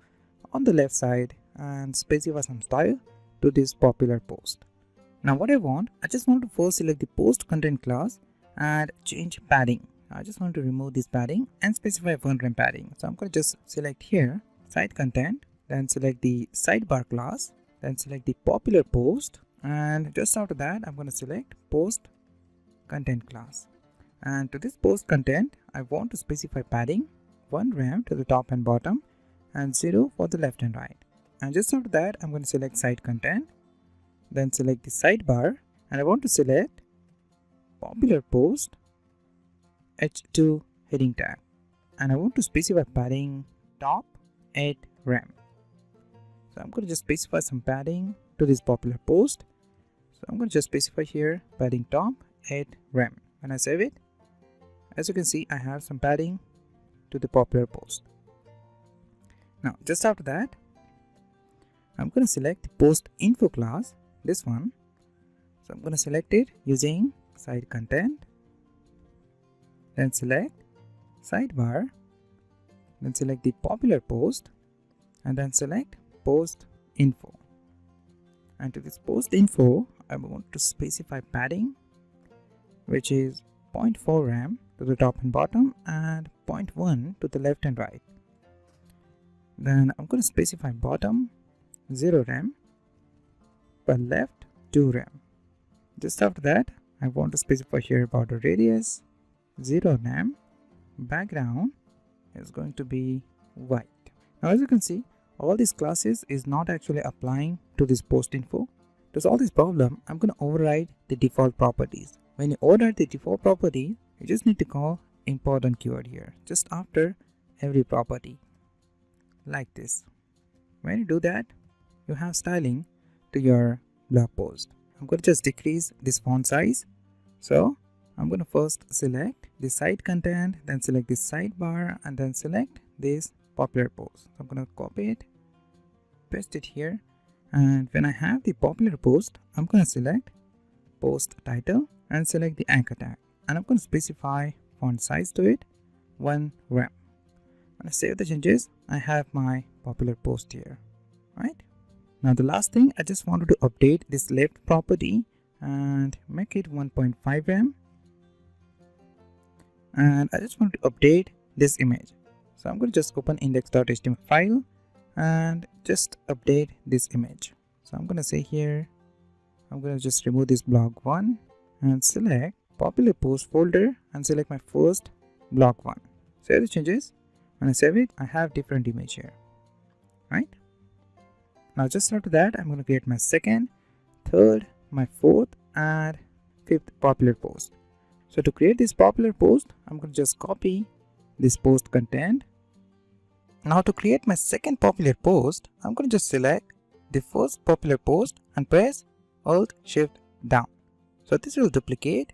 on the left side and specify some style to this popular post. Now what I just want to first select the post content class and change padding. I just want to remove this padding and specify 1 rem padding. So I'm going to just select here site content, then select the sidebar class, then select the popular post, and just after that I'm going to select post content class. And to this post content, I want to specify padding 1 rem to the top and bottom and 0 for the left and right. And just after that, I'm going to select site content, then select the sidebar, and I want to select popular post H2 heading tag, and I want to specify padding top 8 rem. So I'm going to just specify some padding to this popular post. So I'm going to just specify here padding top 8 rem. When I save it, as you can see, I have some padding to the popular post. Now just after that, I'm going to select the post info class, this one. So I'm going to select it using site content, then select sidebar, then select the popular post, and then select post info. And to this post info, I want to specify padding, which is 0.4 rem to the top and bottom and 0.1 to the left and right. Then I'm going to specify bottom 0 rem, but left 2 rem. Just after that, I want to specify here border radius 0 rem, background is going to be white. Now as you can see, all these classes is not actually applying to this post info. To solve this problem, I'm going to override the default properties. When you override the default property, you just need to call important keyword here just after every property, like this. When you do that, you have styling to your blog post. I'm going to just decrease this font size. So I'm going to first select the site content, then select the sidebar, and then select this popular post. So I'm going to copy it, paste it here, and when I have the popular post, I'm going to select post title and select the anchor tag, and I'm going to specify font size to it 1 rem. When I save the changes, I have my popular post here, right? Now the last thing, I just wanted to update this left property and make it 1.5 rem, and I just want to update this image. So I'm going to just open index.html file and just update this image. So I'm going to say here, I'm going to just remove this blog 1 and select popular post folder and select my first blog 1. Save the changes. When I save it, I have different image here, right? Now just after that, I'm going to create my second, third, my fourth and fifth popular post. So to create this popular post, I'm going to just copy this post content. Now to create my second popular post, I'm going to just select the first popular post and press Alt Shift down. So this will duplicate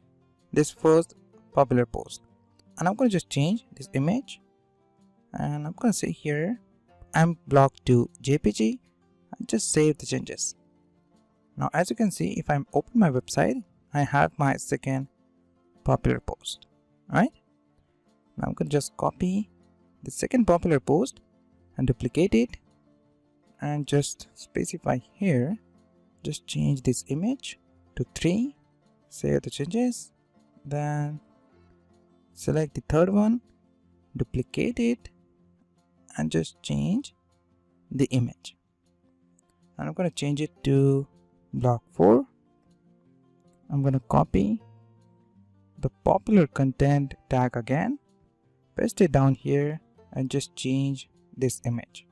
this first popular post. And I'm going to just change this image. And I'm going to say here, I'm blocked to JPG, and just save the changes. Now as you can see, if I'm open my website, I have my second popular post, right? Now I'm going to just copy the second popular post and duplicate it and just specify here. Just change this image to 3, save the changes, then select the third one, duplicate it and just change the image. And I'm going to change it to block 4. I'm going to copy the popular content tag again, paste it down here and just change this image.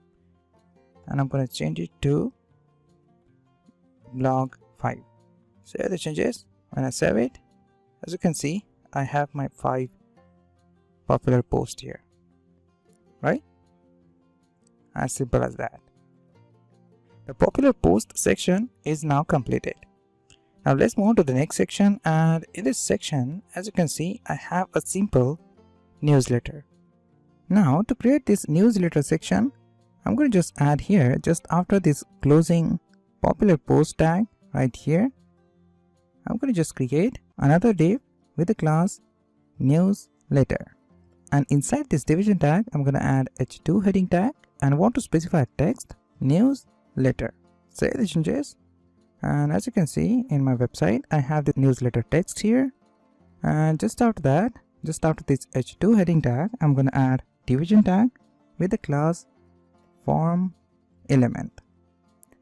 And I'm going to change it to blog 5. Save the changes. When I save it, as you can see, I have my 5 popular posts here, right? As simple as that. The popular post section is now completed. Now let's move on to the next section, and in this section, as you can see, I have a simple newsletter. Now to create this newsletter section, I'm going to just add here, just after this closing popular post tag right here, I'm going to just create another div with the class newsletter. And inside this division tag, I'm going to add h2 heading tag and want to specify text newsletter. Save the changes. And as you can see in my website, I have the newsletter text here. And just after that, just after this h2 heading tag, I'm going to add division tag with the class form element.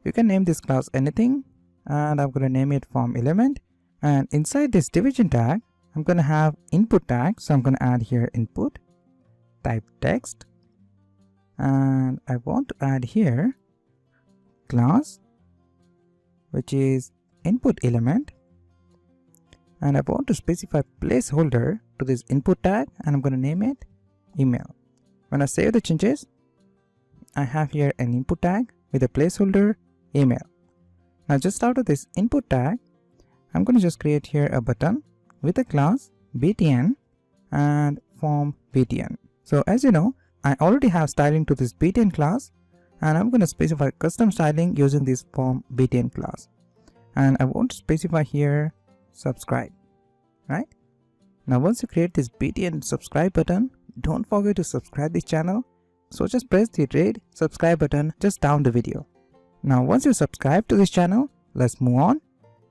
You can name this class anything, and I'm going to name it form element. And inside this division tag, I'm going to have input tag. So I'm going to add here input, type text, and I want to add here class, which is input element, and I want to specify placeholder to this input tag, and I'm going to name it email. When I save the changes, I have here an input tag with a placeholder email. Now just after this input tag, I'm going to just create here a button with a class btn and form btn. So as you know, I already have styling to this btn class, and I'm going to specify custom styling using this form btn class. And I want to specify here subscribe, right? Now once you create this btn subscribe button, don't forget to subscribe this channel. So just press the red subscribe button just down the video. Now once you subscribe to this channel, let's move on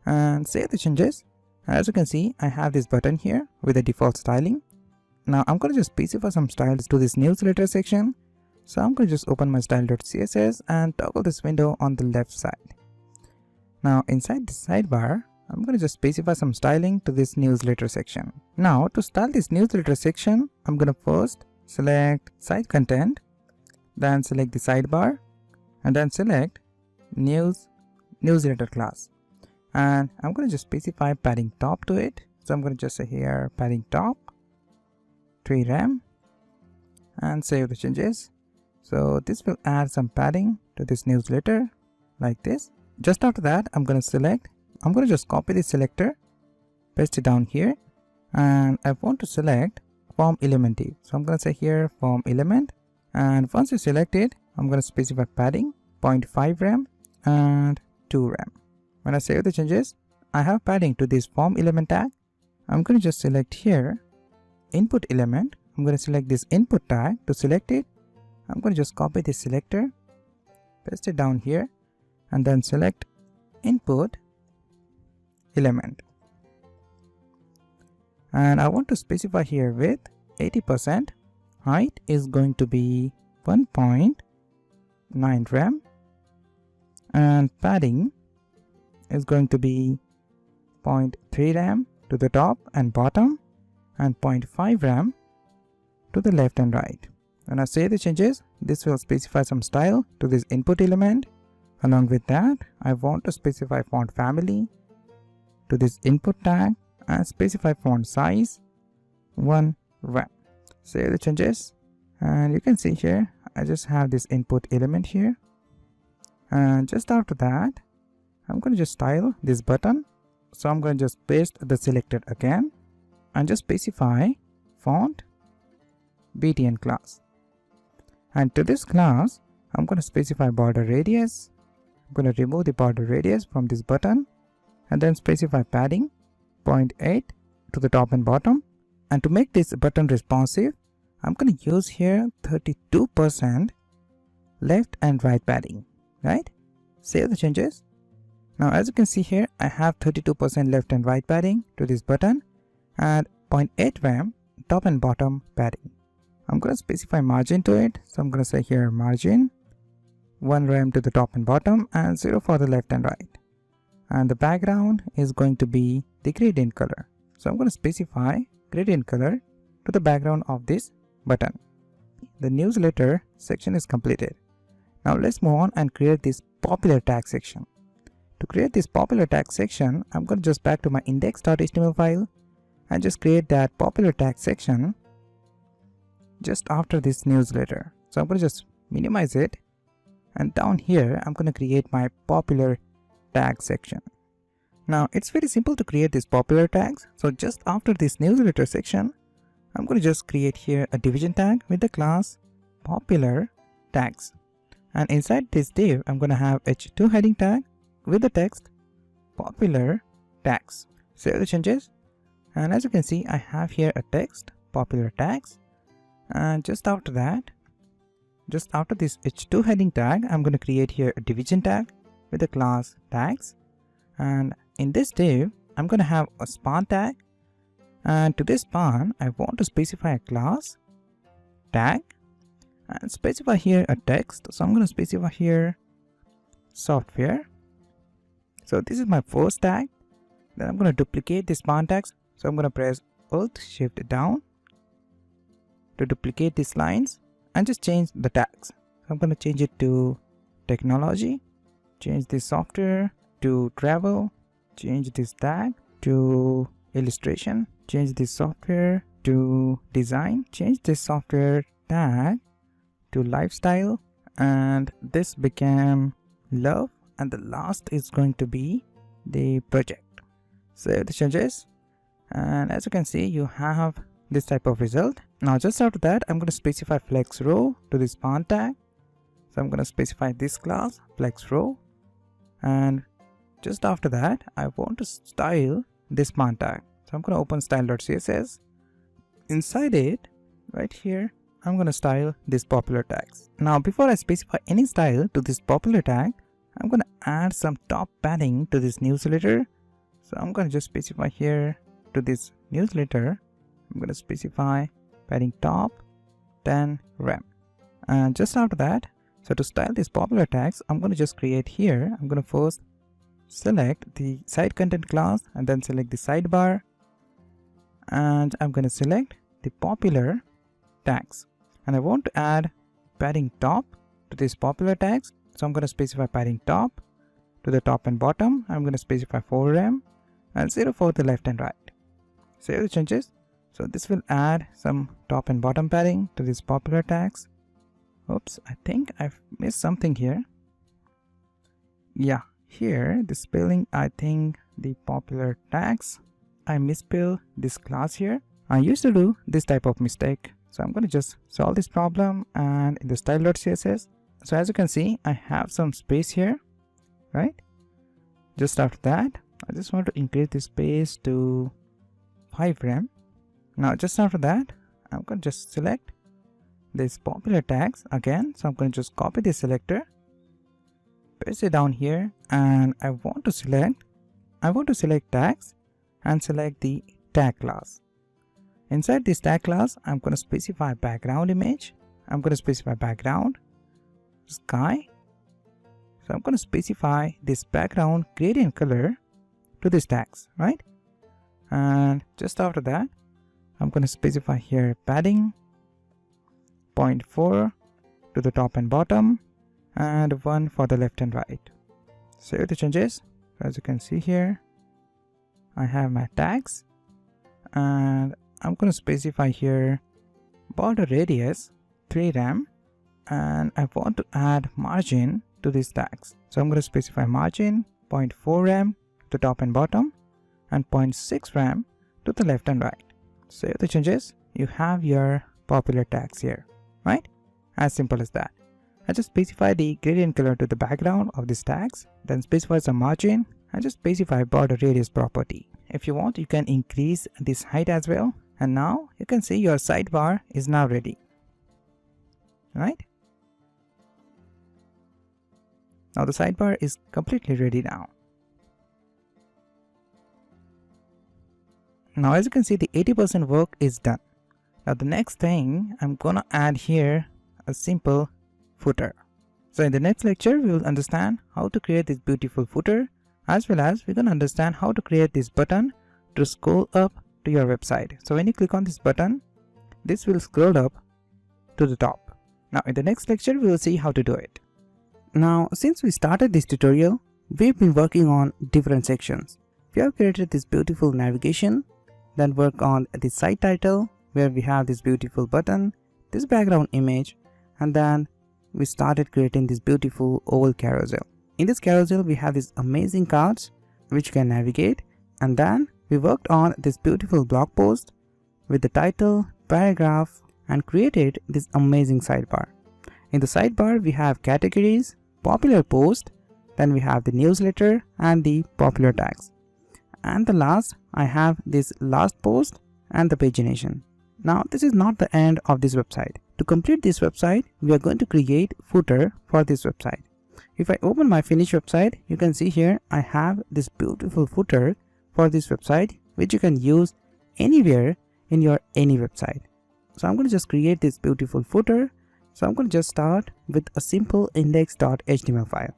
and save the changes. As you can see, I have this button here with the default styling. Now I'm going to just specify some styles to this newsletter section. So I'm going to just open my style.css and toggle this window on the left side. Now inside the sidebar, I'm going to just specify some styling to this newsletter section. Now to style this newsletter section, I'm going to first select site content, then select the sidebar, and then select newsletter class. And I'm going to just specify padding top to it. So I'm going to just say here padding top 3 rem and save the changes. So this will add some padding to this newsletter like this. Just after that, I'm going to just copy the selector, paste it down here, and I want to select form element div. So I'm going to say here form element, and once you select it, I'm going to specify padding 0.5 rem and 2 rem. When I save the changes, I have padding to this form element tag. I'm going to just select here input element. I'm going to select this input tag. To select it, I'm going to just copy this selector, paste it down here, and then select input element. And I want to specify here width 80%, height is going to be 1.9 rem, and padding is going to be 0.3 rem to the top and bottom, and 0.5 rem to the left and right. When I save the changes, this will specify some style to this input element. Along with that, I want to specify font family to this input tag and specify font size 1 rem. Save the changes, and you can see here I just have this input element here, and just after that I'm going to just style this button. So I'm going to just paste the selector again and just specify font btn class, and to this class I'm going to specify border radius I'm going to remove the border radius from this button and then specify padding 0.8 to the top and bottom. And to make this button responsive, I'm going to use here 32% left and right padding, right? Save the changes. Now as you can see here, I have 32% left and right padding to this button and 0.8 rem top and bottom padding. I'm going to specify margin to it. So I'm going to say here margin 1 rem to the top and bottom and 0 for the left and right. And the background is going to be the gradient color. So I'm going to specify gradient color to the background of this button. The newsletter section is completed. Now let's move on and create this popular tag section. To create this popular tag section, I'm going to just back to my index.html file and just create that popular tag section just after this newsletter. So I'm going to just minimize it, and down here I'm going to create my popular tag section. Now it's very simple to create these popular tags. So just after this newsletter section, I'm going to just create here a division tag with the class popular tags. And inside this div, I'm going to have h2 heading tag with the text popular tags. Save the changes. And as you can see, I have here a text popular tags. And just after that, just after this h2 heading tag, I'm going to create here a division tag with the class tags. And in this div, I'm going to have a span tag. And to this span, I want to specify a class tag and specify here a text. So I'm going to specify here software. So this is my first tag. Then I'm going to duplicate the span tags. So I'm going to press Alt Shift down to duplicate these lines and just change the tags. So I'm going to change it to technology, change this software to travel, change this tag to illustration, change this software to design, change this software tag to lifestyle, and this became love, and the last is going to be the project. Save the changes, and as you can see, you have this type of result. Now just after that, I'm going to specify flex row to this span tag. So I'm going to specify this class flex row, and just after that, I want to style this span tag. So I'm going to open style.css. Inside it, right here, I'm going to style this popular tags. Now before I specify any style to this popular tag, I'm going to add some top padding to this newsletter. So I'm going to just specify here to this newsletter, I'm going to specify padding top 10 rem. And just after that, so to style these popular tags, I'm going to just create here, I'm going to first select the site content class and then select the sidebar, and I'm going to select the popular tags, and I want to add padding top to these popular tags. So I'm going to specify padding top to the top and bottom. I'm going to specify 4 rem and 0 for the left and right. Save the changes. So this will add some top and bottom padding to these popular tags. Oops, I think I've missed something here. Yeah, here the spelling, I think the popular tags, I misspelled this class here. I used to do this type of mistake. So I'm going to just solve this problem, and in the style.css, so as you can see, I have some space here, right? Just after that, I just want to increase the space to 5 rem. Now just after that, I'm going to just select this popular tags again. So I'm going to just copy this selector, paste it down here, and I want to select tags and select the tag class. Inside this tag class, I'm going to specify background image. I'm going to specify background sky. So I'm going to specify this background gradient color to these tags, right? And just after that, I'm going to specify here padding 0.4 to the top and bottom and 1 for the left and right. Save the changes. As you can see here, I have my tags, and I'm going to specify here border radius 3 rem, and I want to add margin to these tags. So I'm going to specify margin 0.4 rem to top and bottom and 0.6 rem to the left and right. Save the changes. You have your popular tags here, right? As simple as that. I just specify the gradient color to the background of these tags, then specify some margin and just specify border radius property. If you want, you can increase this height as well. And now you can see your sidebar is now ready, right? Now the sidebar is completely ready now. Now as you can see, the 80% work is done. Now the next thing, I'm gonna add here a simple footer. So in the next lecture, we will understand how to create this beautiful footer, as well as we're gonna understand how to create this button to scroll up to your website. So when you click on this button, this will scroll up to the top. Now in the next lecture, we will see how to do it. Now since we started this tutorial, we've been working on different sections. We have created this beautiful navigation, then work on the site title where we have this beautiful button, this background image, and then we started creating this beautiful oval carousel. In this carousel, we have these amazing cards which can navigate, and then we worked on this beautiful blog post with the title, paragraph, and created this amazing sidebar. In the sidebar, we have categories, popular post, then we have the newsletter and the popular tags. And the last, I have this last post and the pagination. Now this is not the end of this website. To complete this website, we are going to create footer for this website. If I open my finished website, you can see here I have this beautiful footer for this website, which you can use anywhere in your any website. So I'm going to just create this beautiful footer. So I'm going to just start with a simple index.html file.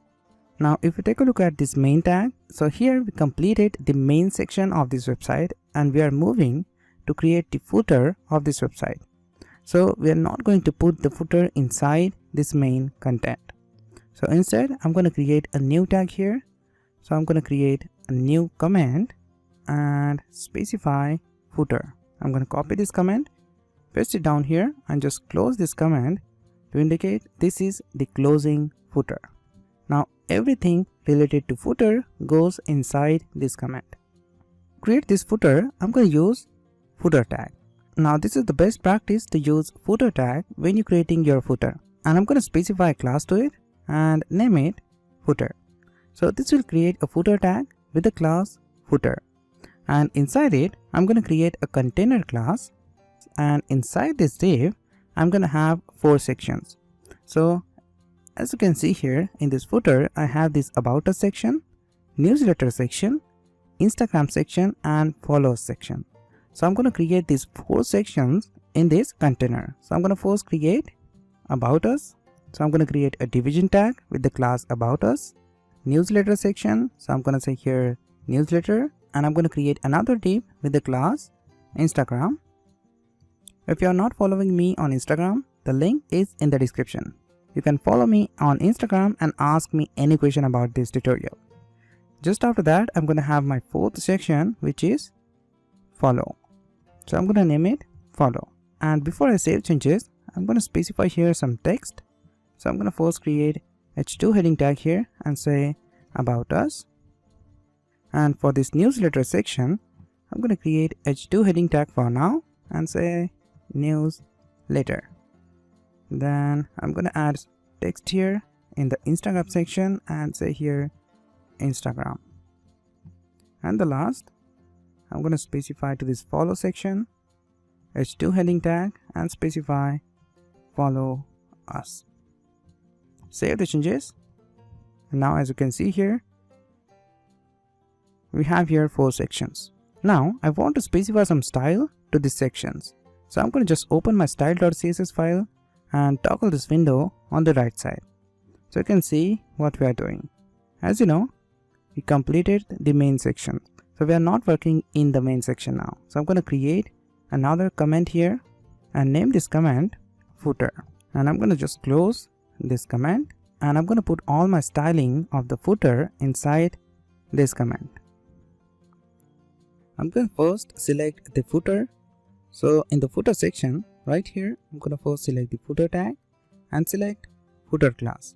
Now if you take a look at this main tag, so here we completed the main section of this website and we are moving to create the footer of this website. So we are not going to put the footer inside this main content. So instead, I'm going to create a new tag here. So I'm going to create a new comment and specify footer. I'm going to copy this comment, paste it down here and just close this comment to indicate this is the closing footer. Now everything related to footer goes inside this comment. Create this footer, I'm going to use footer tag. Now this is the best practice to use footer tag when you're creating your footer. And I'm going to specify a class to it and name it footer. So this will create a footer tag with the class footer. And inside it, I'm going to create a container class. And inside this div, I'm going to have 4 sections. So as you can see here in this footer, I have this about us section, newsletter section, Instagram section, and follows section. So I'm going to create these 4 sections in this container. So I'm going to first create about us. So I'm going to create a division tag with the class about us, newsletter section. So I'm going to say here newsletter, and I'm going to create another div with the class Instagram. If you are not following me on Instagram, the link is in the description. You can follow me on Instagram and ask me any question about this tutorial. Just after that, I'm going to have my 4th section, which is follow. So I'm going to name it follow. And before I save changes, I'm going to specify here some text. So I'm going to first create h2 heading tag here and say about us. And for this newsletter section, I'm going to create h2 heading tag for now and say newsletter. Then I'm going to add text here in the Instagram section and say here Instagram. And the last, I'm going to specify to this follow section h2 heading tag and specify follow us. Save the changes. And now as you can see here, we have here 4 sections. Now I want to specify some style to these sections. So I'm going to just open my style.css file and toggle this window on the right side. So you can see what we are doing. As you know, we completed the main section. So we are not working in the main section now. So I'm going to create another comment here and name this comment footer. And I'm going to just close this comment and I'm going to put all my styling of the footer inside this comment. I'm going to first select the footer. So in the footer section right here, I'm going to first select the footer tag and select footer class.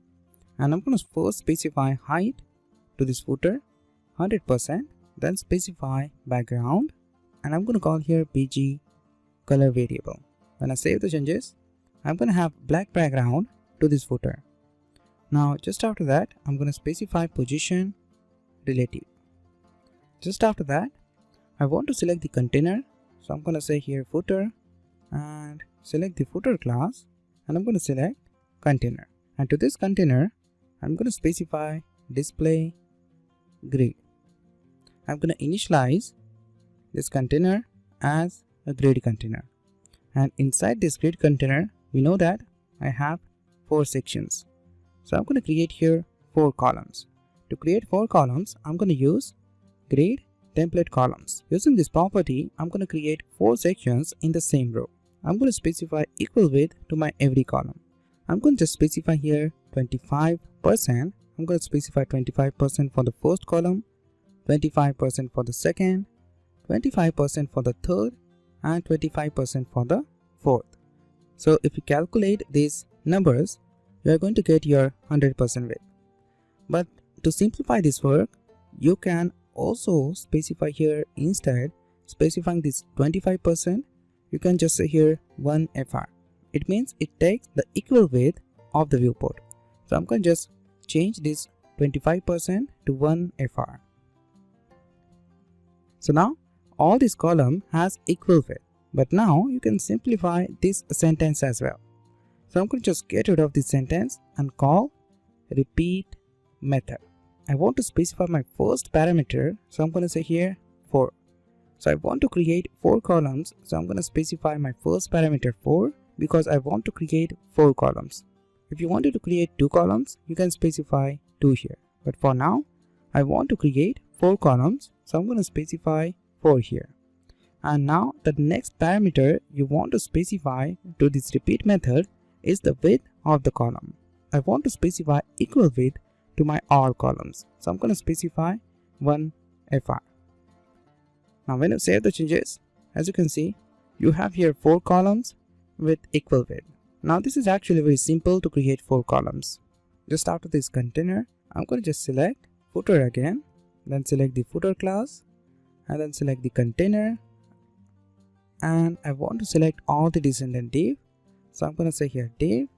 And I'm going to first specify height to this footer 100%, then specify background and I'm going to call here bg color variable. When I save the changes, I'm going to have black background to this footer. Now just after that, I'm going to specify position relative. Just after that, I want to select the container. So I'm going to say here footer and select the footer class, and I'm going to select container. And to this container, I'm going to specify display grid. I'm going to initialize this container as a grid container. And inside this grid container, we know that I have 4 sections. So I'm going to create here 4 columns. To create 4 columns, I'm going to use grid template columns. Using this property, I'm going to create 4 sections in the same row. I'm going to specify equal width to my every column. I'm going to just specify here 25%. I'm going to specify 25% for the first column, 25% for the second, 25% for the third, and 25% for the fourth. So if you calculate these numbers, you are going to get your 100% width. But to simplify this work, you can also specify here, instead specifying this 25%, you can just say here 1 FR. It means it takes the equal width of the viewport. So I'm going to just change this 25% to 1 FR. So now all this column has equal width. But now you can simplify this sentence as well. So I'm going to just get rid of this sentence and call repeat method. I want to specify my first parameter, so I'm going to say here 4. So I want to create 4 columns, so I'm going to specify my first parameter 4 because I want to create 4 columns. If you wanted to create 2 columns, you can specify 2 here. But for now, I want to create 4 columns, so I'm going to specify 4 here. And now the next parameter you want to specify to this repeat method is the width of the column. I want to specify equal width to my all columns. So I'm going to specify 1 FR. Now when you save the changes, as you can see, you have here 4 columns with equal width. Now this is actually very simple to create 4 columns. Just after this container, I'm going to just select footer again, then select the footer class, and then select the container. And I want to select all the descendant div. So I'm going to say here div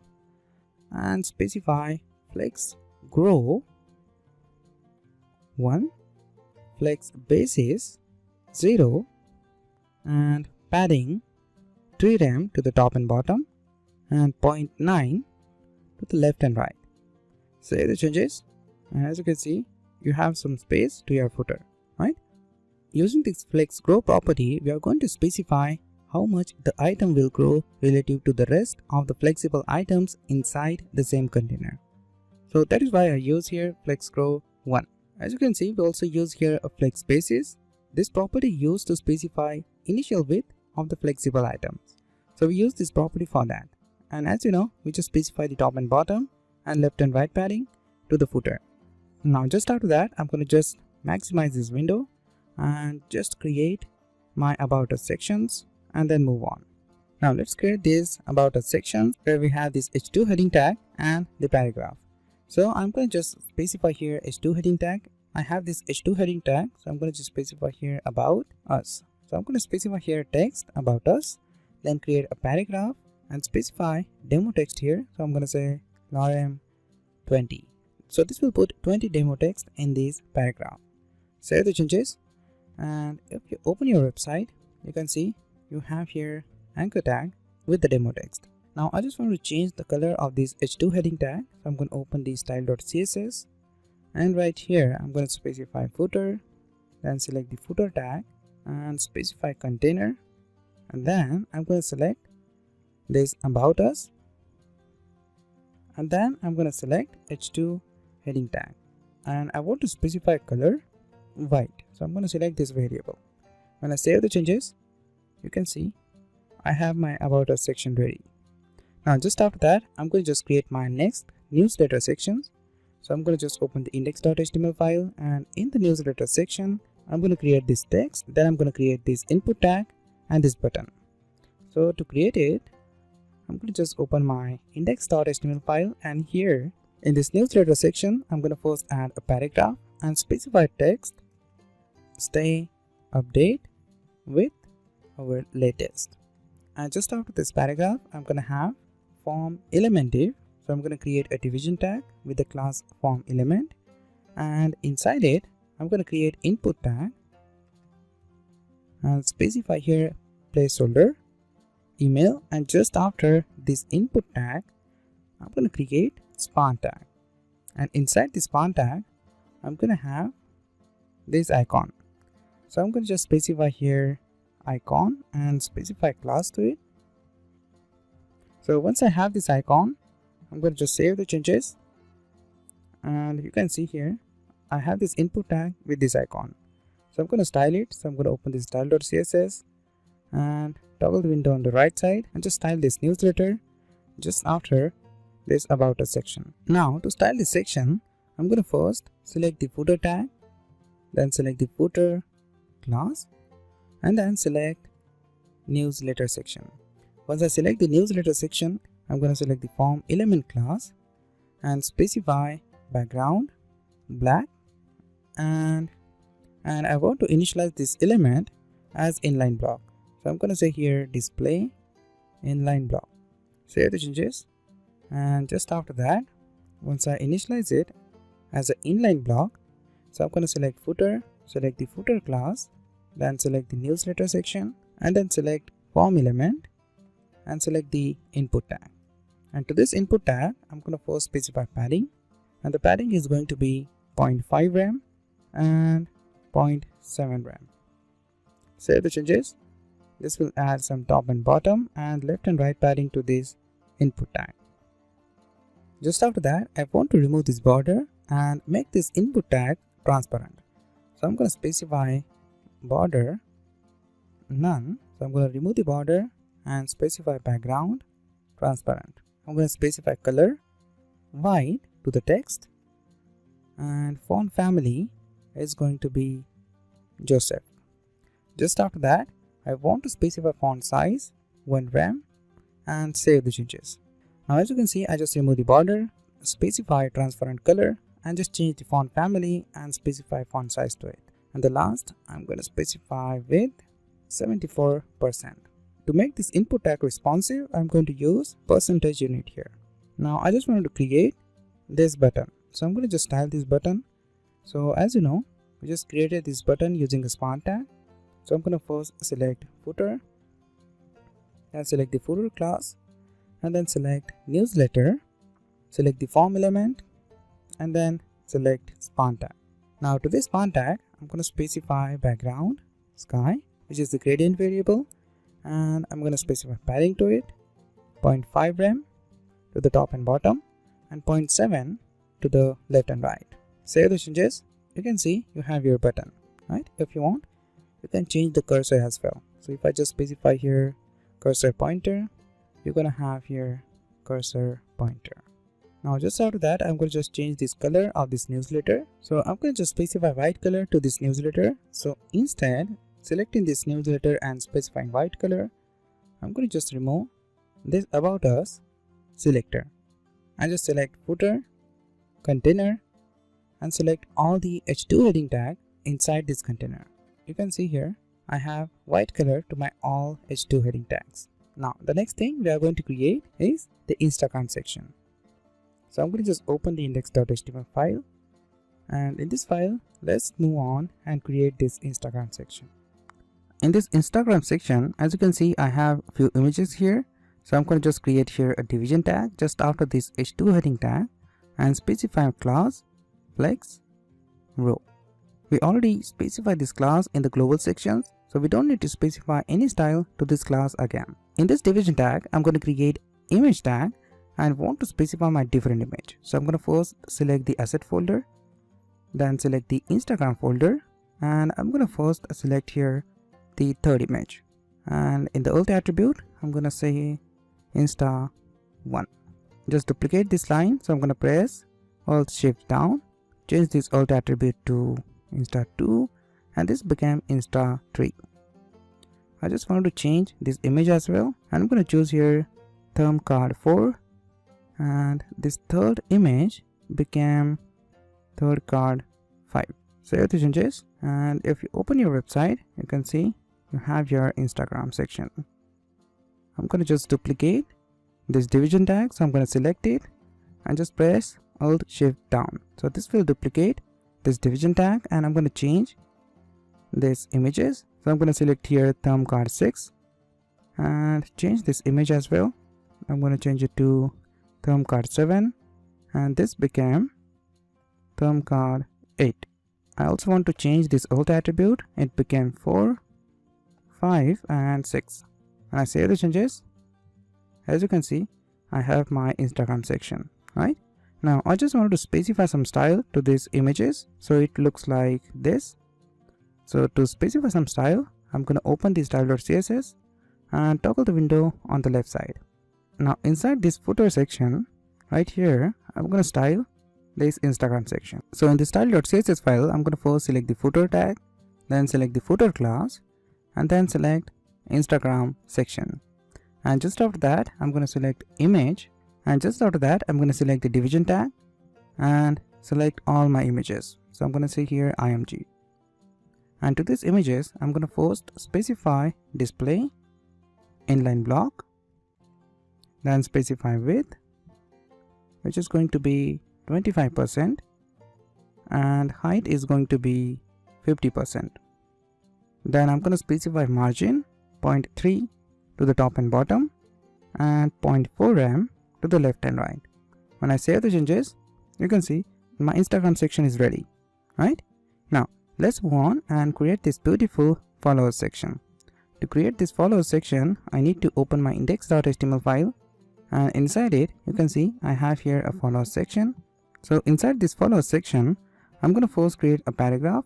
and specify flex grow 1, flex basis 0, and padding 3 rem to the top and bottom, and 0.9 to the left and right. Save the changes, and as you can see, you have some space to your footer, right? Using this flex grow property, we are going to specify how much the item will grow relative to the rest of the flexible items inside the same container. So that is why I use here flex grow 1. As you can see, we also use here a flex basis. This property used to specify initial width of the flexible items. So we use this property for that. And as you know, we just specify the top and bottom and left and right padding to the footer. Now just after that, I'm going to just maximize this window and just create my about us sections and then move on. Now let's create this about us section where we have this h2 heading tag and the paragraph. So I'm going to just specify here h2 heading tag. I have this h2 heading tag, so I'm going to just specify here about us. So I'm going to specify here text about us, then create a paragraph and specify demo text here. So I'm going to say lorem 20. So this will put 20 demo text in this paragraph. Save the changes, and if you open your website, you can see you have here anchor tag with the demo text. Now I just want to change the color of this h2 heading tag. So I'm going to open the style.css, and right here I'm going to specify footer, then select the footer tag and specify container, and then I'm going to select this about us, and then I'm going to select h2 heading tag, and I want to specify color white. So I'm going to select this variable. When I save the changes, you can see I have my about us section ready. Now just after that, I'm going to just create my next newsletter sections. So I'm going to just open the index.html file, and in the newsletter section, I'm going to create this text. Then I'm going to create this input tag and this button. So to create it, I'm going to just open my index.html file, and here in this newsletter section, I'm going to first add a paragraph and specify text stay update with our latest. And just after this paragraph, I'm going to have form element div. So So I'm going to create a division tag with the class form element, and inside it I'm going to create input tag and specify here placeholder email, and just after this input tag I'm going to create span tag, and inside the span tag I'm going to have this icon. So I'm going to just specify here icon and specify class to it. So once I have this icon, I'm going to just save the changes, and you can see here I have this input tag with this icon. So I'm going to style it. So I'm going to open this style.css and toggle the window on the right side and just style this newsletter just after this about us section. Now to style this section, I'm going to first select the footer tag, then select the footer class, and then select newsletter section. Once I select the newsletter section, I'm going to select the form element class and specify background black, and I want to initialize this element as inline block. So I'm going to say here display inline block. Save the changes, and just after that, once I initialize it as an inline block, so I'm going to select footer, select the footer class, then select the newsletter section, and then select form element and select the input tag. And to this input tag, I'm going to first specify padding, and the padding is going to be 0.5 rem and 0.7 rem. Save the changes. This will add some top and bottom and left and right padding to this input tag. Just after that, I want to remove this border and make this input tag transparent. So I'm going to specify border none. So I'm going to remove the border and specify background transparent. I'm going to specify color white to the text, and font family is going to be Joseph. Just after that, I want to specify font size 1 rem and save the changes. Now as you can see, I just remove the border, specify transparent color, and just change the font family and specify font size to it. And the last, I'm going to specify with 74%. To make this input tag responsive, I'm going to use percentage unit here. Now I just wanted to create this button. So I'm going to just style this button. So as you know, we just created this button using a span tag. So I'm going to first select footer, then select the footer class, and then select newsletter, select the form element, and then select span tag. Now to this span tag, I'm going to specify background sky, which is the gradient variable, and I'm going to specify padding to it, 0.5 rem to the top and bottom, and 0.7 to the left and right. Save the changes. You can see you have your button, right? If you want, you can change the cursor as well. So if I just specify here cursor pointer, you're going to have here cursor pointer. Now just after that, I'm going to just change this color of this newsletter. So I'm going to just specify white color to this newsletter. So instead, selecting this newsletter and specifying white color, I'm going to just remove this about us selector and just select footer, container, and select all the H2 heading tag inside this container. You can see here I have white color to my all H2 heading tags. Now the next thing we are going to create is the Instagram section. So I'm going to just open the index.html file, and in this file let's move on and create this Instagram section. In this Instagram section, as you can see, I have a few images here. So I'm going to just create here a division tag just after this H2 heading tag and specify a class flex row. We already specified this class in the global sections, so we don't need to specify any style to this class again. In this division tag, I'm going to create image tag and want to specify my different image. So I'm going to first select the asset folder, then select the Instagram folder, and I'm going to first select here the third image, and in the alt attribute I'm going to say insta1. Just duplicate this line, so I'm going to press alt shift down, change this alt attribute to insta2, and this became insta3. I just want to change this image as well, and I'm going to choose here thumb card 4, and this third image became third card 5. Save the changes, and if you open your website, you can see you have your Instagram section. I'm going to just duplicate this division tag, so I'm going to select it and just press Alt Shift down. So this will duplicate this division tag, and I'm going to change this images. So I'm going to select here thumb card 6 and change this image as well. I'm going to change it to thumb card 7, and this became thumb card 8. I also want to change this alt attribute. It became 4, 5 and 6. When I save the changes, as you can see, I have my Instagram section, right? Now I just wanted to specify some style to these images, so it looks like this. So to specify some style, I'm going to open the style.css and toggle the window on the left side. Now inside this footer section, right here, I'm going to style this Instagram section. So in the style.css file, I'm going to first select the footer tag, then select the footer class, and then select Instagram section. And just after that, I'm going to select image, and just after that, I'm going to select the division tag and select all my images. So I'm going to say here img. And to these images, I'm going to first specify display inline block, then specify width, which is going to be 25%, and height is going to be 50%. Then I'm going to specify margin 0.3 to the top and bottom and 0.4 rem to the left and right. When I save the changes, you can see my Instagram section is ready, right? Now let's move on and create this beautiful followers section. To create this followers section, I need to open my index.html file, and inside it you can see I have here a followers section. So inside this followers section, I'm going to first create a paragraph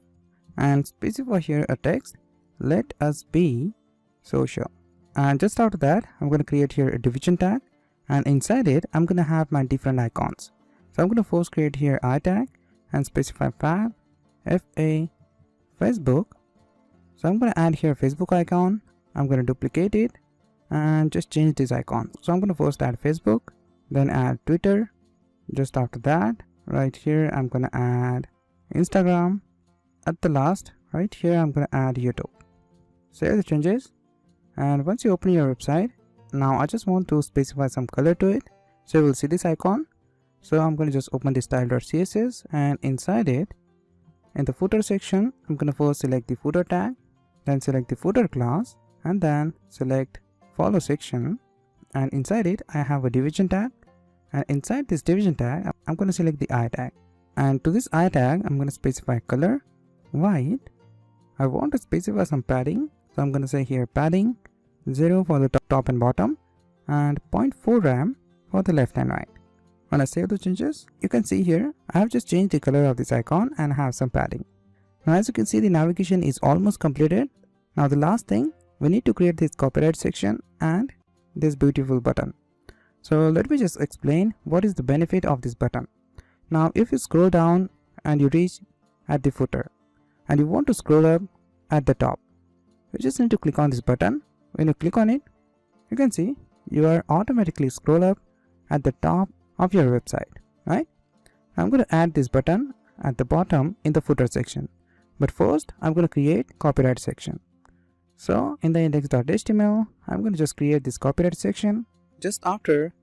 and specify here a text, let us be social. And just after that, I'm going to create here a division tag, and inside it I'm going to have my different icons. So I'm going to first create here I tag and specify fab fa Facebook. So I'm going to add here Facebook icon. I'm going to duplicate it and just change this icon. So I'm going to first add Facebook, then add Twitter. Just after that, right here I'm going to add Instagram. At the last, right here I'm going to add YouTube. Save the changes, and once you open your website, now I just want to specify some color to it. So you will see this icon. So I'm going to just open the style.css, and inside it, in the footer section, I'm going to first select the footer tag, then select the footer class, and then select follow section, and inside it I have a division tag, and inside this division tag I'm going to select the I tag, and to this I tag I'm going to specify color white. I want to specify some padding, so I'm going to say here padding 0 for the top and bottom and 0.4 rem for the left and right. When I save the changes, you can see here I have just changed the color of this icon and have some padding. Now as you can see, the navigation is almost completed. Now the last thing, we need to create this copyright section and this beautiful button. So let me just explain what is the benefit of this button. Now if you scroll down and you reach at the footer and you want to scroll up at the top, you just need to click on this button. When you click on it, you can see you are automatically scroll up at the top of your website, right? I'm going to add this button at the bottom in the footer section, but first I'm going to create copyright section. So in the index.html, I'm going to just create this copyright section just after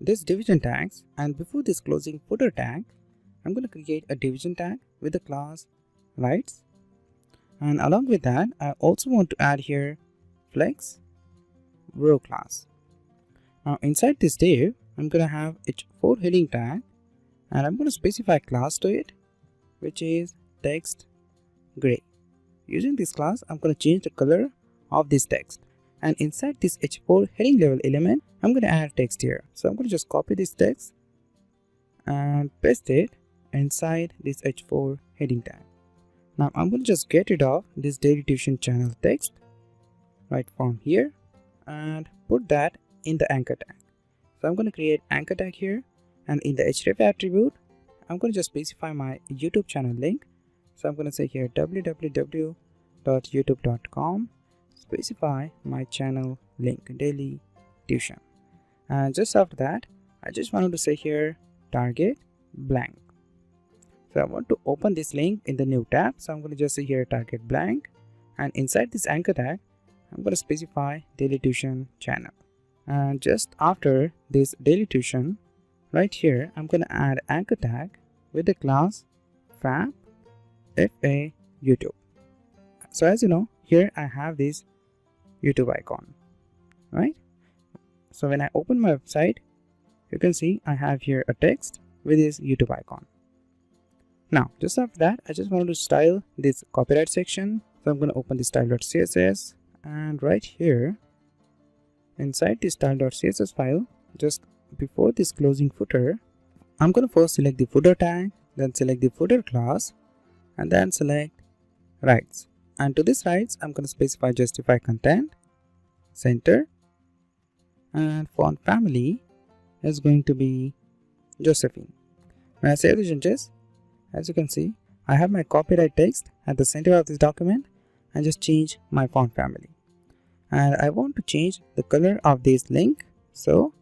this division tags, and before this closing footer tag, I'm going to create a division tag with the class rights, and along with that I also want to add here flex row class. Now inside this div, I'm going to have h4 heading tag, and I'm going to specify class to it, which is text gray. Using this class, I'm going to change the color of this text, and inside this h4 heading level element, I'm going to add text here. So I'm going to just copy this text and paste it inside this h4 heading tag. Now I'm going to just get rid of this daily tuition channel text right from here and put that in the anchor tag. So I'm going to create anchor tag here, and in the href attribute, I'm going to just specify my YouTube channel link. So I'm going to say here www.youtube.com, specify my channel link, daily tuition. And just after that, I just wanted to say here target blank. So I want to open this link in the new tab. So I'm going to just say here target blank, and inside this anchor tag, I'm going to specify daily tuition channel. And just after this daily tuition, right here I'm going to add anchor tag with the class fab fa YouTube. So as you know, here I have this YouTube icon, right? So when I open my website, you can see I have here a text with this YouTube icon. Now just after that, I just want to style this copyright section. So I'm going to open the style.css, and right here inside the style.css file, just before this closing footer, I'm going to first select the footer tag, then select the footer class, and then select rights. And to this rights, I'm going to specify justify content, center, and font family is going to be Josephine. When I save the changes, as you can see, I have my copyright text at the center of this document and just change my font family. And I want to change the color of this link, so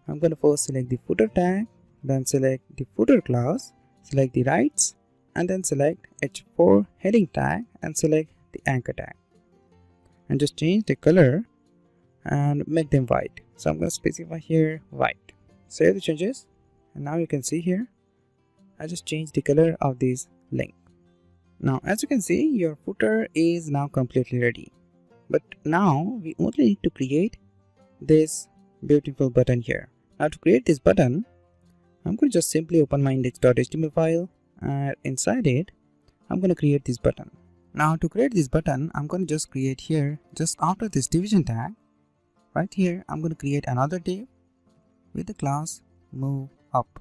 I'm going to first select the footer tag, then select the footer class, select the rights, and then select H4 heading tag and select the anchor tag, and just change the color and make them white. So I'm going to specify here white. Save the changes, and now you can see here I just changed the color of this link. Now as you can see, your footer is now completely ready. But now we only need to create this beautiful button here. Now to create this button, I'm going to just simply open my index.html file, and inside it I'm going to create this button. Now to create this button, I'm going to just create here, just after this division tag, right here I'm going to create another div with the class move up,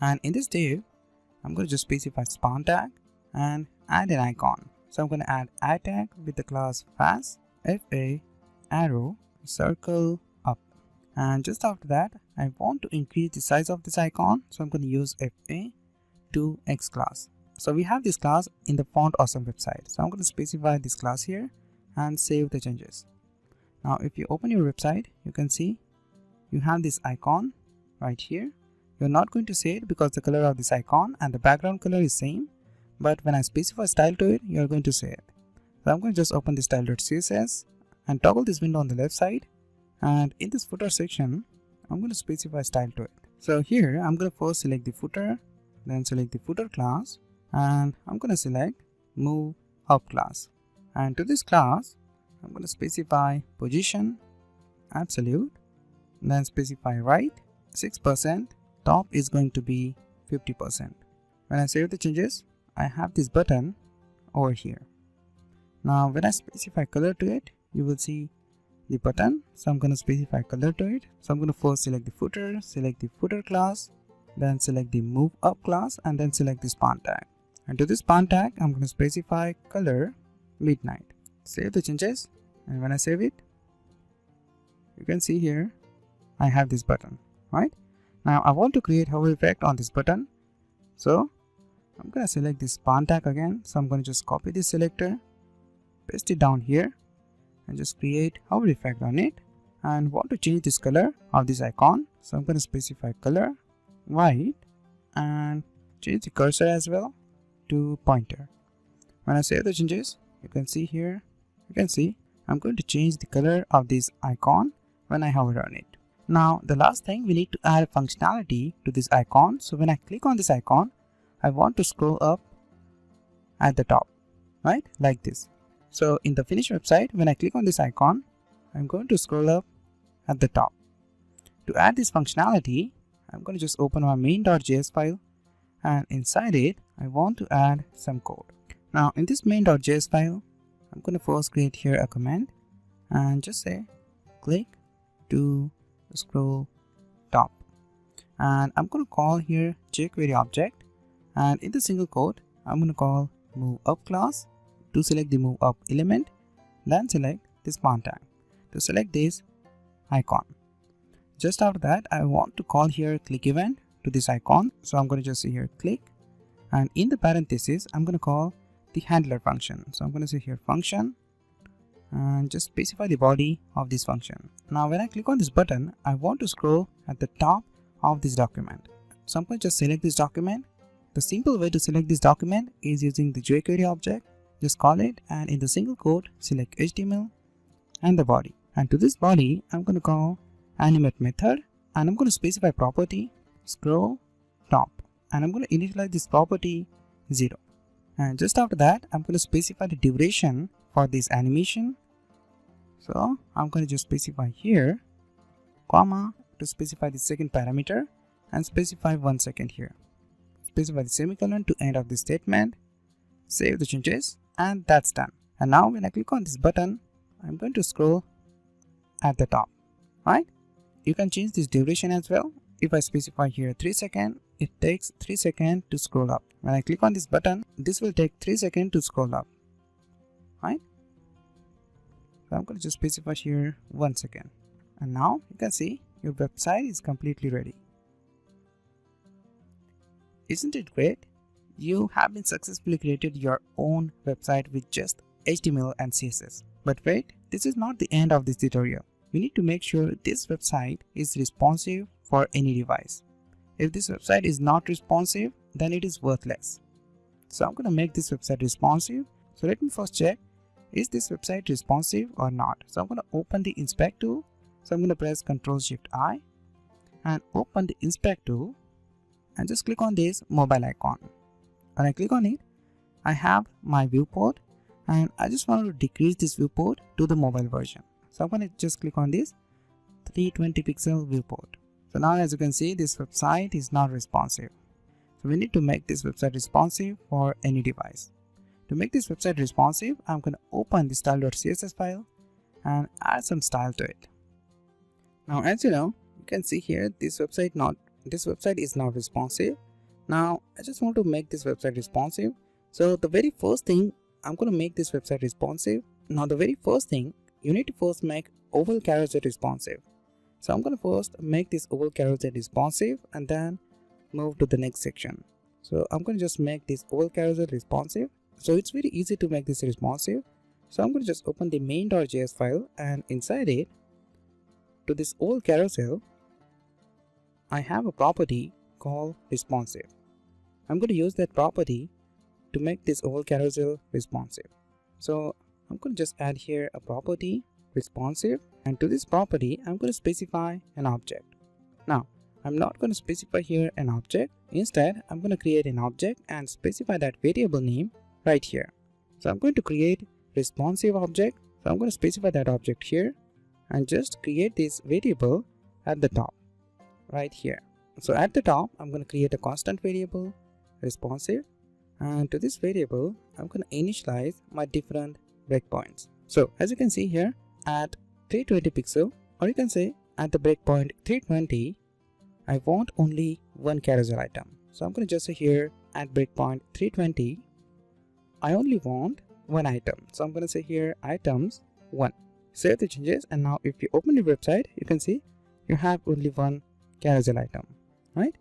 and in this div I'm going to just specify span tag and add an icon. So I'm going to add add tag with the class fast fa arrow circle up, and just after that I want to increase the size of this icon, so I'm going to use fa to x class. So we have this class in the font awesome website, so I'm going to specify this class here and save the changes. Now if you open your website, you can see you have this icon right here. You're not going to see it because the color of this icon and the background color is same, but when I specify style to it, you're going to see it. So I'm going to just open the style.css and toggle this window on the left side, and in this footer section I'm going to specify style to it. So here I'm going to first select the footer, then select the footer class, and I'm going to select move up class, and to this class I'm going to specify position absolute, then specify right 6%, top is going to be 50%. When I save the changes, I have this button over here. Now when I specify color to it, you will see the button. So I'm going to specify color to it. So I'm going to first select the footer class, then select the move up class, and then select the span tag. And to this span tag, I'm going to specify color midnight. Save the changes, and when I save it, you can see here I have this button, right? Now I want to create hover effect on this button, so I'm going to select this span tag again. So I'm going to just copy this selector, paste it down here, and just create hover effect on it, and want to change this color of this icon. So I'm going to specify color white and change the cursor as well to pointer. When I save the changes, you can see here, I'm going to change the color of this icon when I hover on it. Now the last thing, we need to add functionality to this icon. So when I click on this icon, I want to scroll up at the top, right, like this. So in the finished website, when I click on this icon, I'm going to scroll up at the top. To add this functionality, I'm going to just open my main.js file, and inside it I want to add some code. Now in this main.js file, I'm going to first create here a command and just say click to scroll top, and I'm going to call here jQuery object, and in the single quote I'm going to call move up class to select the move up element, then select this span tag to select this icon. Just after that, I want to call here click event to this icon, so I'm going to just say here click, and in the parenthesis I'm going to call the handler function. So I'm going to say here function and just specify the body of this function. Now when I click on this button, I want to scroll at the top of this document. So I'm going to just select this document. The simple way to select this document is using the jQuery object. Just call it, and in the single quote select HTML and the body, and to this body I'm going to call animate method, and I'm going to specify property scroll top, and I'm going to initialize this property 0. And just after that, I'm going to specify the duration for this animation. So I'm going to just specify here, comma, to specify the second parameter, and specify 1 second here. Specify the semicolon to end of the statement, save the changes, and that's done. And now when I click on this button, I'm going to scroll at the top, right? You can change this duration as well. If I specify here 3 seconds, it takes 3 seconds to scroll up. When I click on this button, this will take 3 seconds to scroll up, right? So I'm going to just specify here 1 second. And now you can see your website is completely ready. Isn't it great? You have been successfully created your own website with just HTML and CSS. But wait, this is not the end of this tutorial. We need to make sure this website is responsive for any device. If this website is not responsive, then it is worthless. So I'm going to make this website responsive. So let me first check, is this website responsive or not? So I'm going to open the inspect tool. So I'm going to press Ctrl+Shift+I and open the inspect tool and just click on this mobile icon. When I click on it, I have my viewport and I just want to decrease this viewport to the mobile version. So I'm going to just click on this 320 pixel viewport. So now as you can see, this website is not responsive. So we need to make this website responsive for any device. To make this website responsive, I'm going to open the style.css file and add some style to it. Now as you know, you can see here this website is not responsive. Now I just want to make this website responsive. So the very first thing, I'm going to make this website responsive. Now the very first thing, you need to first make oval carousel responsive. So I'm going to first make this oval carousel responsive and then move to the next section. So I'm going to just make this oval carousel responsive. So it's very easy to make this responsive. So I'm going to just open the main.js file, and inside it, to this oval carousel, I have a property called responsive. I'm going to use that property to make this oval carousel responsive. So I'm going to just add here a property responsive, and to this property I'm going to specify an object. Now I'm not going to specify here an object. Instead, I'm going to create an object and specify that variable name right here. So I'm going to create responsive object. So I'm going to specify that object here and just create this variable at the top right here. So at the top, I'm going to create a constant variable responsive, and to this variable I'm going to initialize my different breakpoints. So as you can see here, at 320 pixel, or you can say at the breakpoint 320, I want only one carousel item. So I'm going to just say here at breakpoint 320, I only want one item. So I'm going to say here items 1. Save the changes, and now if you open the website, you can see you have only one carousel item, right?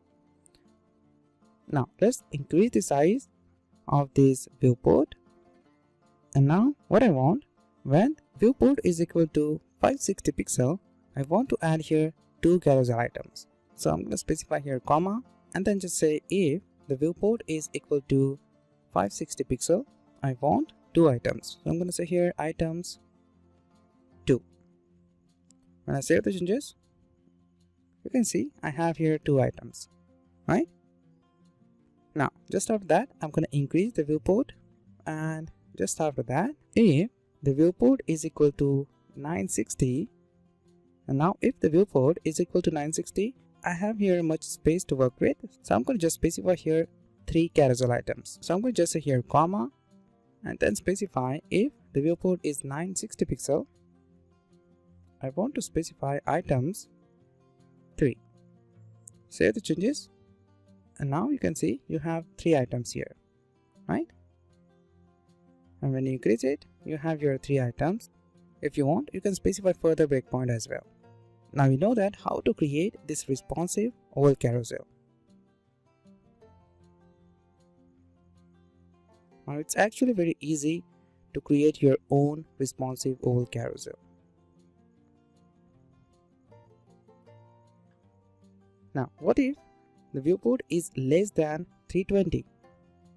Now let's increase the size of this viewport. And now what I want, when viewport is equal to 560 pixel, I want to add here 2 carousel items. So I'm going to specify here comma and then just say if the viewport is equal to 560 pixel, I want 2 items. So I'm going to say here items 2. When I save the changes, you can see I have here 2 items, right? Now just after that, I'm going to increase the viewport, and just after that, if the viewport is equal to 960, and now if the viewport is equal to 960, I have here much space to work with. So I'm going to just specify here 3 carousel items. So I'm going to just say here comma and then specify if the viewport is 960 pixel, I want to specify items 3. Save the changes, and now you can see you have 3 items here, right? And when you increase it, you have your 3 items. If you want, you can specify further breakpoint as well. Now you know that how to create this responsive oval carousel. Now it's actually very easy to create your own responsive oval carousel. Now what if the viewport is less than 320?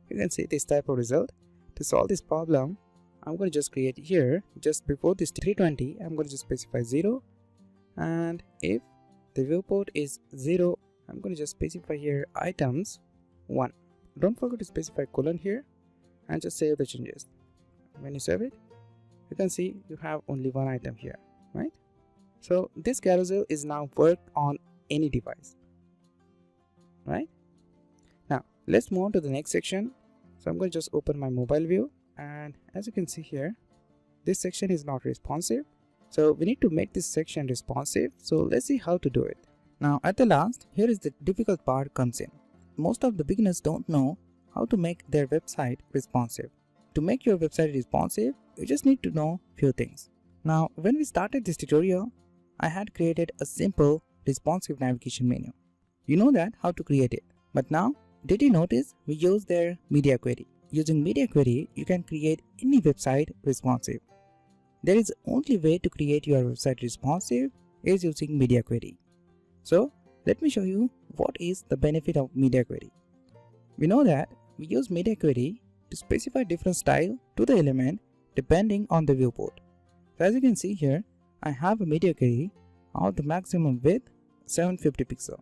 You can see this type of result. To solve this problem, I'm going to just create here, just before this 320, I'm going to just specify 0, and if the viewport is 0 I'm going to just specify here items 1. Don't forget to specify colon here and just save the changes. When you save it, you can see you have only one item here, right? So this carousel is now worked on any device, right? Now let's move on to the next section. So I'm going to just open my mobile view, and as you can see here, this section is not responsive. So we need to make this section responsive. So let's see how to do it. Now at the last, here is the difficult part comes in. Most of the beginners don't know how to make their website responsive. To make your website responsive, you just need to know few things. Now when we started this tutorial, I had created a simple responsive navigation menu. You know that how to create it. But now, did you notice we use their media query? Using media query, you can create any website responsive. There is only way to create your website responsive is using media query. So let me show you what is the benefit of media query. We know that we use media query to specify different style to the element depending on the viewport. So as you can see here, I have a media query of the maximum width 750 pixel.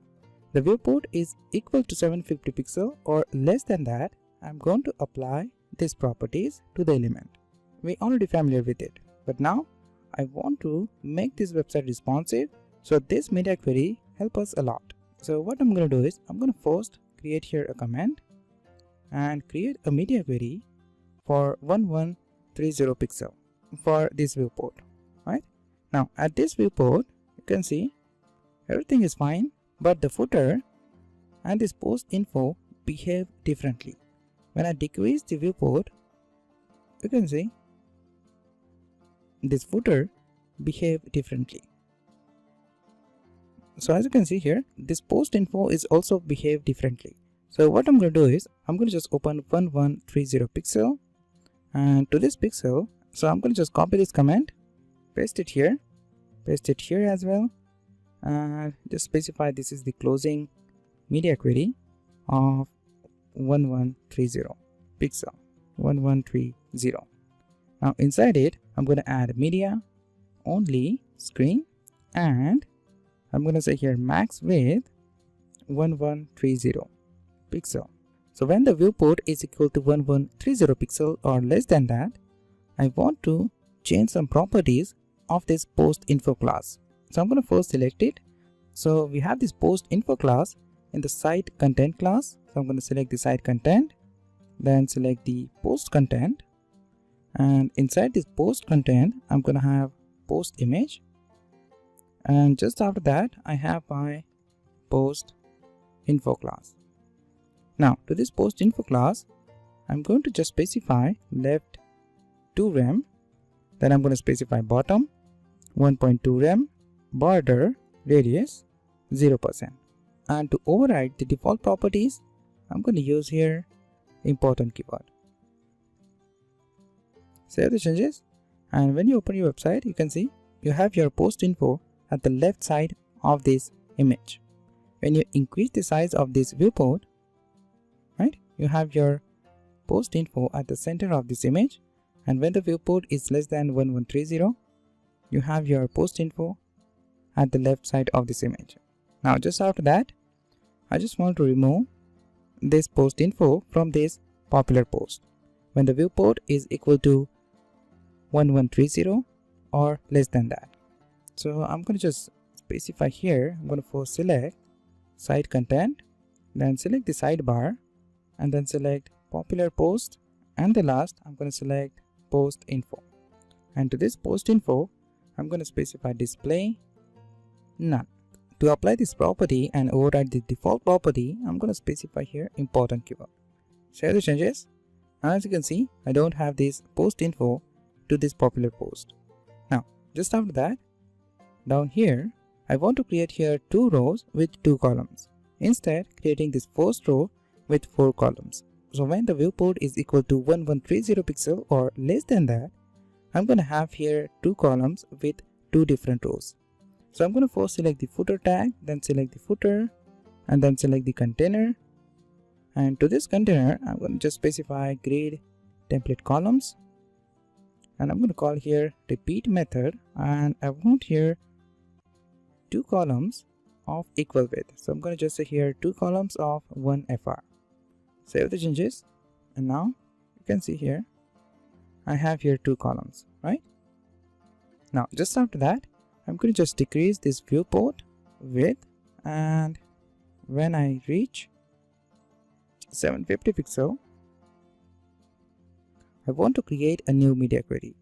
The viewport is equal to 750 pixel or less than that. I'm going to apply these properties to the element. We're already familiar with it, but now I want to make this website responsive. So this media query help us a lot. So what I'm going to do is I'm going to first create here a command and create a media query for 1130 pixel for this viewport, right? Now at this viewport, you can see everything is fine, but the footer and this post info behave differently. When I decrease the viewport, you can see this footer behave differently. So as you can see here, this post info is also behave differently. So what I'm going to do is I'm going to just open 1130 pixel, and to this pixel, so I'm going to just copy this command, paste it here as well, and just specify this is the closing media query of 1130 pixel 1130. Now inside it, I'm going to add media only screen, and I'm going to say here max width 1130 pixel. So when the viewport is equal to 1130 pixel or less than that, I want to change some properties of this post info class. So I'm going to first select it. So we have this post info class in the site content class. So I'm going to select the site content, then select the post content, and inside this post content, I'm going to have post image, and just after that I have my post info class. Now to this post info class, I'm going to just specify left 2 rem, then I'm going to specify bottom 1.2 rem, border radius 0%, and to override the default properties, I'm going to use here important keyword. Save the changes, and when you open your website, you can see you have your post info at the left side of this image. When you increase the size of this viewport, right, you have your post info at the center of this image, and when the viewport is less than 1130, you have your post info at the left side of this image. Now just after that, I just want to remove this post info from this popular post when the viewport is equal to 1130 or less than that. So I'm going to just specify here, I'm going to first select site content, then select the sidebar, and then select popular post, and the last I'm going to select post info. And to this post info, I'm going to specify display none. To apply this property and override the default property, I'm going to specify here important keyword. Save the changes. As you can see, I don't have this post info to this popular post. Now just after that, down here I want to create here 2 rows with 2 columns, instead creating this first row with 4 columns. So when the viewport is equal to 1130 pixel or less than that, I'm going to have here 2 columns with 2 different rows. So I'm going to first select the footer tag, then select the footer, and then select the container. And to this container, I'm going to just specify grid template columns, and I'm going to call here repeat method, and I want here 2 columns of equal width. So I'm going to just say here 2 columns of 1 FR. Save the changes, and now you can see here I have here 2 columns, right? Now just after that, I'm going to just decrease this viewport width, and when I reach 750 pixel, I want to create a new media query.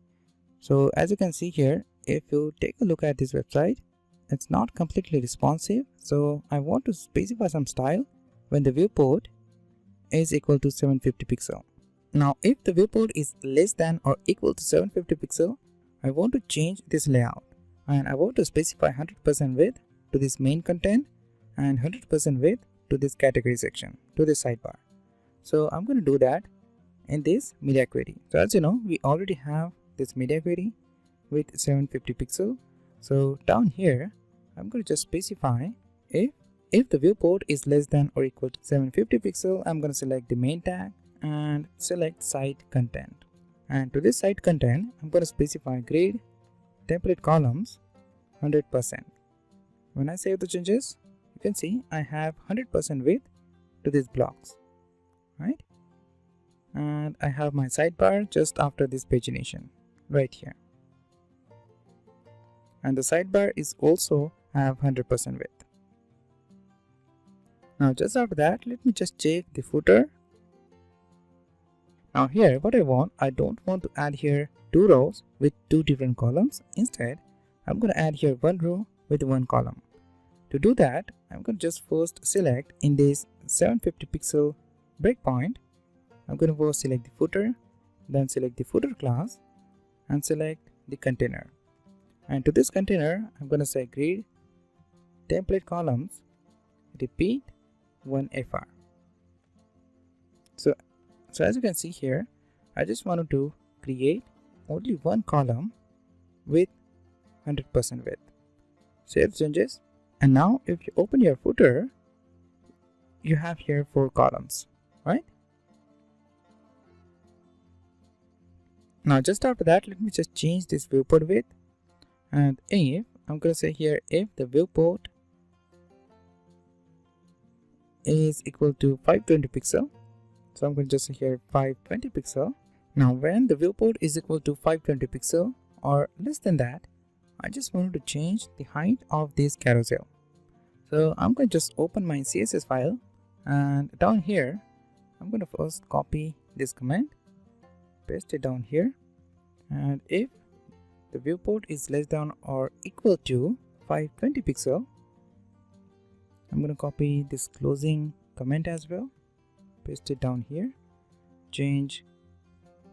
So as you can see here, if you take a look at this website, it's not completely responsive. So I want to specify some style when the viewport is equal to 750 pixel. Now if the viewport is less than or equal to 750 pixel, I want to change this layout, and I want to specify 100% width to this main content and 100% width to this category section, to this sidebar. So I'm going to do that in this media query. So as you know, we already have this media query with 750 pixel. So down here, I'm going to just specify if the viewport is less than or equal to 750 pixel, I'm going to select the main tag and select site content. And to this site content, I'm going to specify grid template columns 100%. When I save the changes, you can see I have 100% width to these blocks, right? And I have my sidebar just after this pagination right here, and the sidebar is also have 100% width. Now just after that, let me just check the footer. Now here what I don't want to add here 2 rows with 2 different columns. Instead, I'm going to add here 1 row with 1 column. To do that, I'm going to just first select in this 750 pixel breakpoint. I'm going to first select the footer, then select the footer class and select the container. And to this container, I'm going to say grid template columns repeat 1 FR. So as you can see here, I just wanted to create only 1 column with 100% width. Save changes, and now if you open your footer, you have here 4 columns, right? Now just after that, let me just change this viewport width, and if I'm going to say here if the viewport is equal to 520 pixel, so I'm going to just say here 520 pixel. Now when the viewport is equal to 520 pixel or less than that, I just wanted to change the height of this carousel. So I'm going to just open my CSS file, and down here I'm going to first copy this command, paste it down here, and if the viewport is less than or equal to 520 pixel, I'm going to copy this closing comment as well, paste it down here, change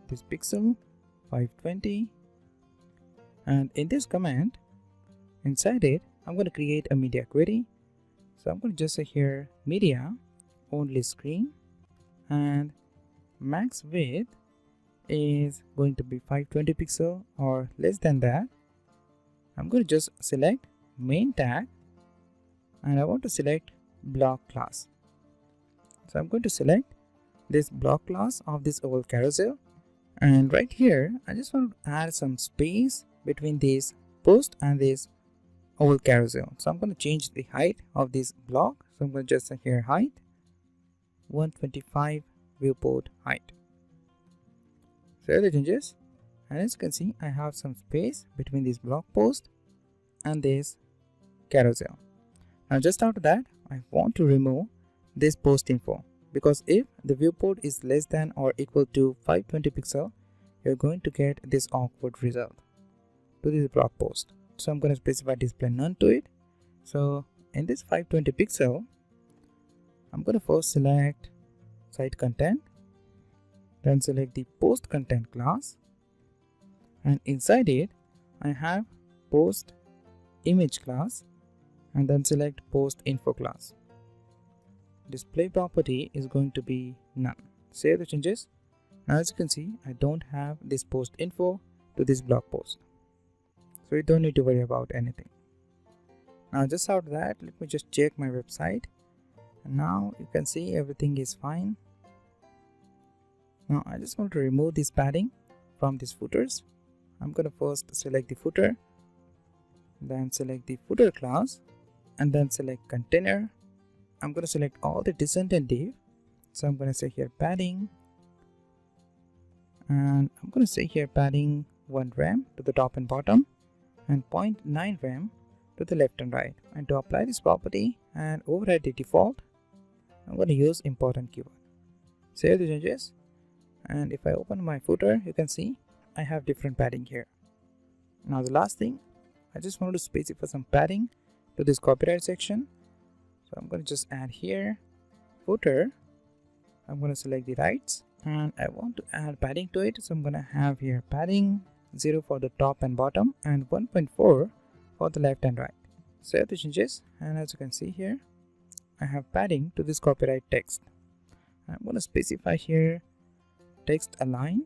this pixel 520, and in this command inside it I'm going to create a media query. So I'm going to just say here media only screen, and max width is going to be 520 pixel or less than that. I'm going to just select main tag, and I want to select block class. So I'm going to select this block class of this oval carousel, and right here I just want to add some space between this post and this oval carousel. So I'm going to change the height of this block. So I'm going to just say here height 125 viewport height. Save the changes, and as you can see I have some space between this block post and this carousel. Now just after that, I want to remove this post info, because if the viewport is less than or equal to 520 pixel, you're going to get this awkward result to this blog post. So I'm going to specify display none to it. So in this 520 pixel, I'm going to first select site content, then select the post content class, and inside it I have post image class, and then select post info class. Display property is going to be none. Save the changes. Now as you can see, I don't have this post info to this blog post, so you don't need to worry about anything. Now just after that, let me just check my website, and now you can see everything is fine. Now I just want to remove this padding from these footers. I'm going to first select the footer, then select the footer class, and then select container. I'm going to select all the descendant div. So I'm going to say here padding, and I'm going to say here padding 1 rem to the top and bottom and 0.9 rem to the left and right. And to apply this property and override the default, I'm going to use important keyword. Save the changes, and if I open my footer, you can see I have different padding here. Now the last thing, I just want to specify some padding to this copyright section. So I'm going to just add here footer. I'm going to select the rights and I want to add padding to it. So I'm going to have here padding 0 for the top and bottom and 1.4 for the left and right. Save the changes, and as you can see here, I have padding to this copyright text. I'm going to specify here text align,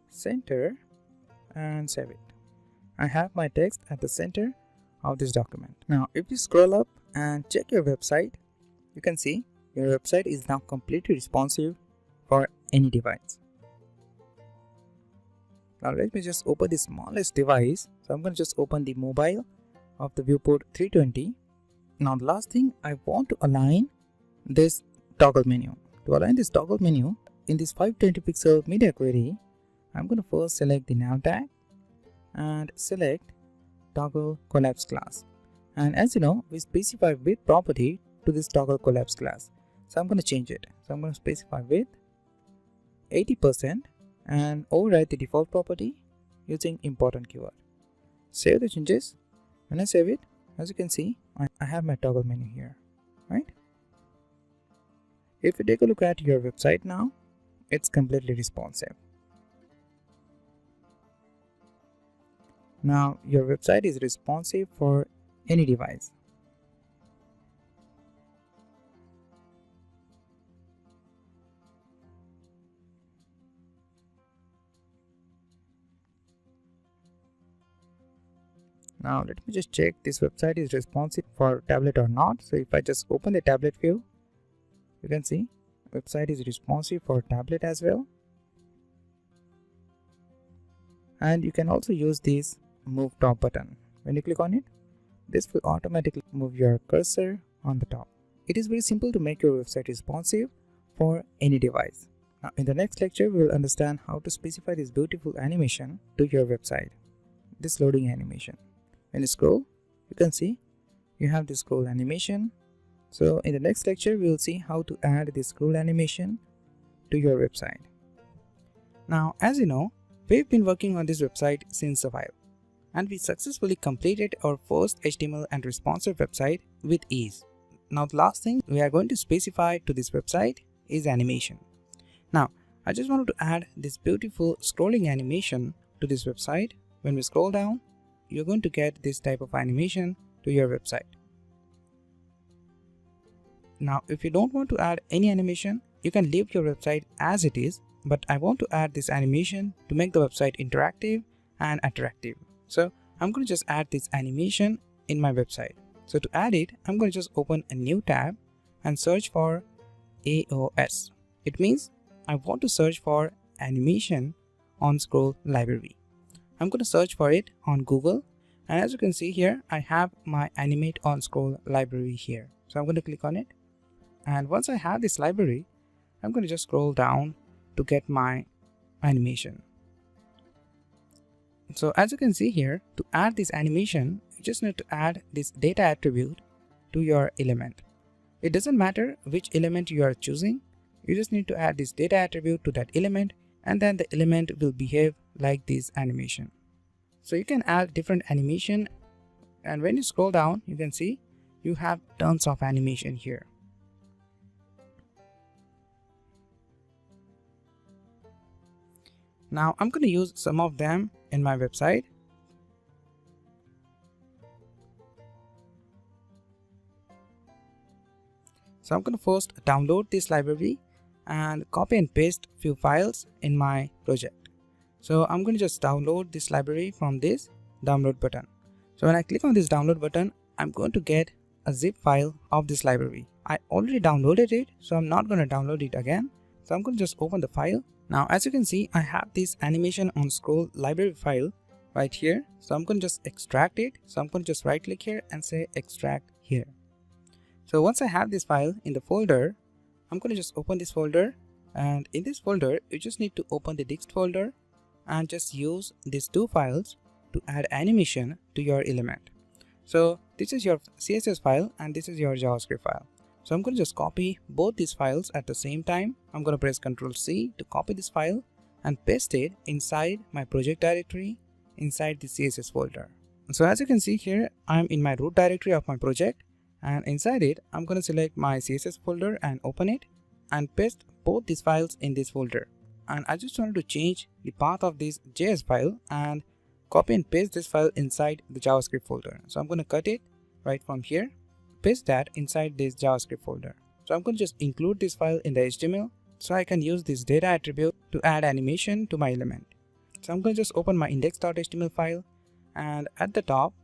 center, and save it. I have my text at the center of this document. Now if you scroll up and check your website, you can see your website is now completely responsive for any device. Now let me just open the smallest device. So I'm going to just open the mobile of the viewport 320. Now the last thing, I want to align this toggle menu. To align this toggle menu in this 520 pixel media query, I'm going to first select the nav tag and select toggle collapse class. And as you know, we specify width property to this toggle collapse class. So I'm going to change it. So I'm going to specify width 80% and override the default property using important keyword. Save the changes. When I save it, as you can see, I have my toggle menu here, right? If you take a look at your website now, it's completely responsive. Now your website is responsive for any device. Now let me just check this website is responsive for tablet or not. So if I just open the tablet view, you can see website is responsive for tablet as well. And you can also use this move top button. When you click on it, this will automatically move your cursor on the top. It is very simple to make your website responsive for any device. Now in the next lecture, we will understand how to specify this beautiful animation to your website. This loading animation. When you scroll, you can see you have this scroll animation. So in the next lecture, we will see how to add this scroll animation to your website. Now, as you know, we've been working on this website since a while, and we successfully completed our first HTML and responsive website with ease. Now the last thing we are going to specify to this website is animation. Now I just wanted to add this beautiful scrolling animation to this website. When we scroll down, you're going to get this type of animation to your website. Now if you don't want to add any animation, you can leave your website as it is, but I want to add this animation to make the website interactive and attractive. So I'm going to just add this animation in my website. So to add it, I'm going to just open a new tab and search for AOS. It means I want to search for animation on scroll library. I'm going to search for it on Google, and as you can see here, I have my animate on scroll library here. So I'm going to click on it, and once I have this library, I'm going to just scroll down to get my animation. So as you can see here, to add this animation, you just need to add this data attribute to your element. It doesn't matter which element you are choosing, you just need to add this data attribute to that element, and then the element will behave like this animation. So you can add different animation, and when you scroll down, you can see you have tons of animation here. Now I'm going to use some of them in my website. So I'm going to first download this library and copy and paste few files in my project. So I'm going to just download this library from this download button. So when I click on this download button, I'm going to get a zip file of this library. I already downloaded it, so I'm not going to download it again. So I'm going to just open the file. Now as you can see, I have this animation on scroll library file right here. So I'm going to just extract it. So I'm going to just right click here and say extract here. So once I have this file in the folder, I'm going to just open this folder, and in this folder you just need to open the dict folder and just use these two files to add animation to your element. So this is your CSS file and this is your JavaScript file. So I'm going to just copy both these files at the same time. I'm going to press Ctrl C to copy this file and paste it inside my project directory inside the CSS folder. So as you can see here, I'm in my root directory of my project, and inside it I'm going to select my CSS folder and open it and paste both these files in this folder. And I just wanted to change the path of this JS file and copy and paste this file inside the JavaScript folder. So I'm going to cut it right from here, paste that inside this JavaScript folder. So I'm going to just include this file in the HTML so I can use this data attribute to add animation to my element. So I'm going to just open my index.html file, and at the top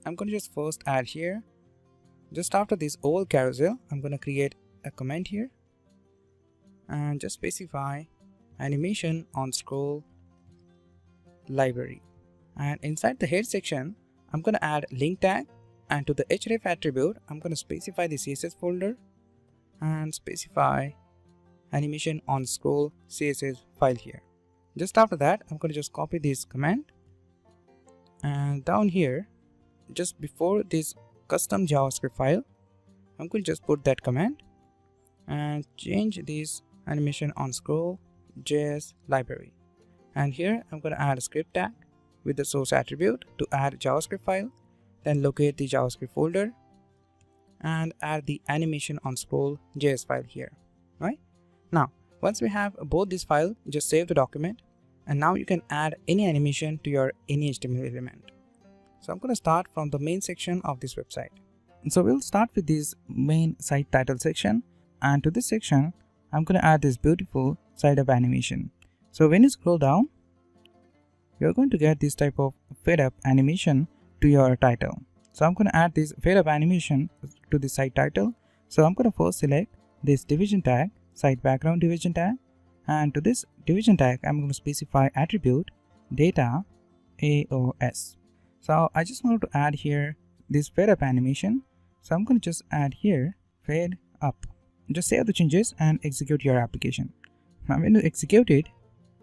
I'm going to just first add here, just after this oval carousel, I'm going to create a comment here and just specify animation on scroll library. And inside the head section, I'm going to add link tag, and to the href attribute, I'm going to specify the CSS folder and specify animation on scroll CSS file here. Just after that, I'm going to just copy this command, and down here, just before this custom JavaScript file, I'm going to just put that command and change this animation on scroll JS library. And here I'm going to add a script tag with the source attribute to add JavaScript file, then locate the JavaScript folder and add the animation on scroll JS file here. Right now, once we have both this file, just save the document, and now you can add any animation to your any HTML element. So I'm going to start from the main section of this website. And so we'll start with this main site title section, and to this section I'm going to add this beautiful side up animation. So when you scroll down, you're going to get this type of fade up animation to your title. So I'm going to add this fade up animation to the site title. So I'm going to first select this division tag, site background division tag, and to this division tag I'm going to specify attribute data AOS. So I just wanted to add here this fade up animation. So I'm going to just add here fade up. Just save the changes and execute your application. Now when you execute it,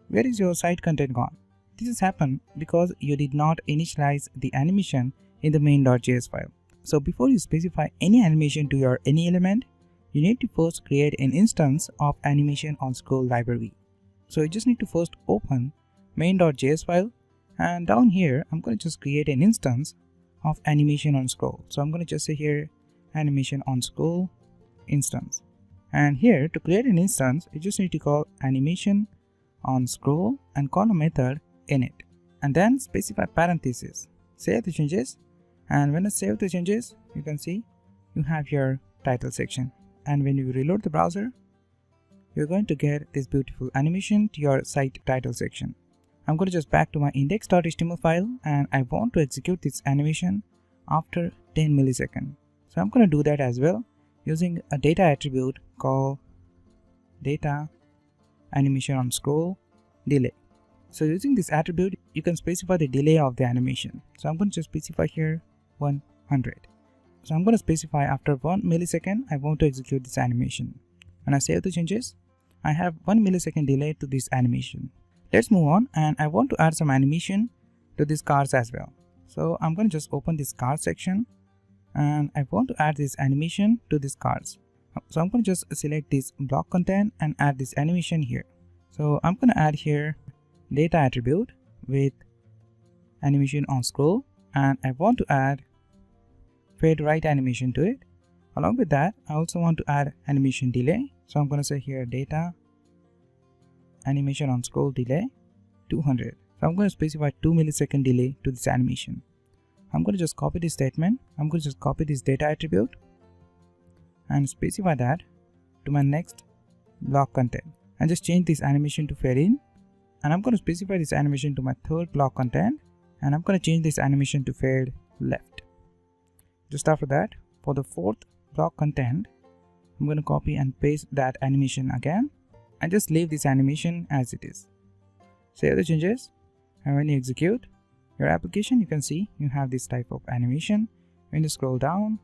where is your site content gone? This has happened because you did not initialize the animation in the main.js file. So before you specify any animation to your any element, you need to first create an instance of animation on scroll library. So you just need to first open main.js file, and down here I'm going to just create an instance of animation on scroll. So I'm going to just say here animation on scroll instance, and here to create an instance you just need to call animation on scroll and call a method init, and then specify parentheses. Save the changes, and when I save the changes, you can see you have your title section, and when you reload the browser, you're going to get this beautiful animation to your site title section. I'm going to just back to my index.html file, and I want to execute this animation after 10 milliseconds. So I'm going to do that as well using a data attribute called data animation on scroll delay. So using this attribute, you can specify the delay of the animation. So I'm going to just specify here 100. So I'm going to specify after 1 millisecond, I want to execute this animation. When I save the changes, I have 1 millisecond delay to this animation. Let's move on, and I want to add some animation to these cars as well. So I'm going to just open this car section, and I want to add this animation to these cars. So I'm going to just select this block content and add this animation here. So I'm going to add here data attribute with animation on scroll, and I want to add fade right animation to it. Along with that, I also want to add animation delay. So I'm going to say here data animation on scroll delay 200. So I'm going to specify 2 millisecond delay to this animation. I'm going to just copy this statement. I'm going to just copy this data attribute and specify that to my next block content, and just change this animation to fade in, and I'm going to specify this animation to my third block content, and I'm going to change this animation to fade left. Just after that, for the fourth block content, I'm going to copy and paste that animation again and just leave this animation as it is. Save the changes, and when you execute your application, you can see you have this type of animation. When you scroll down,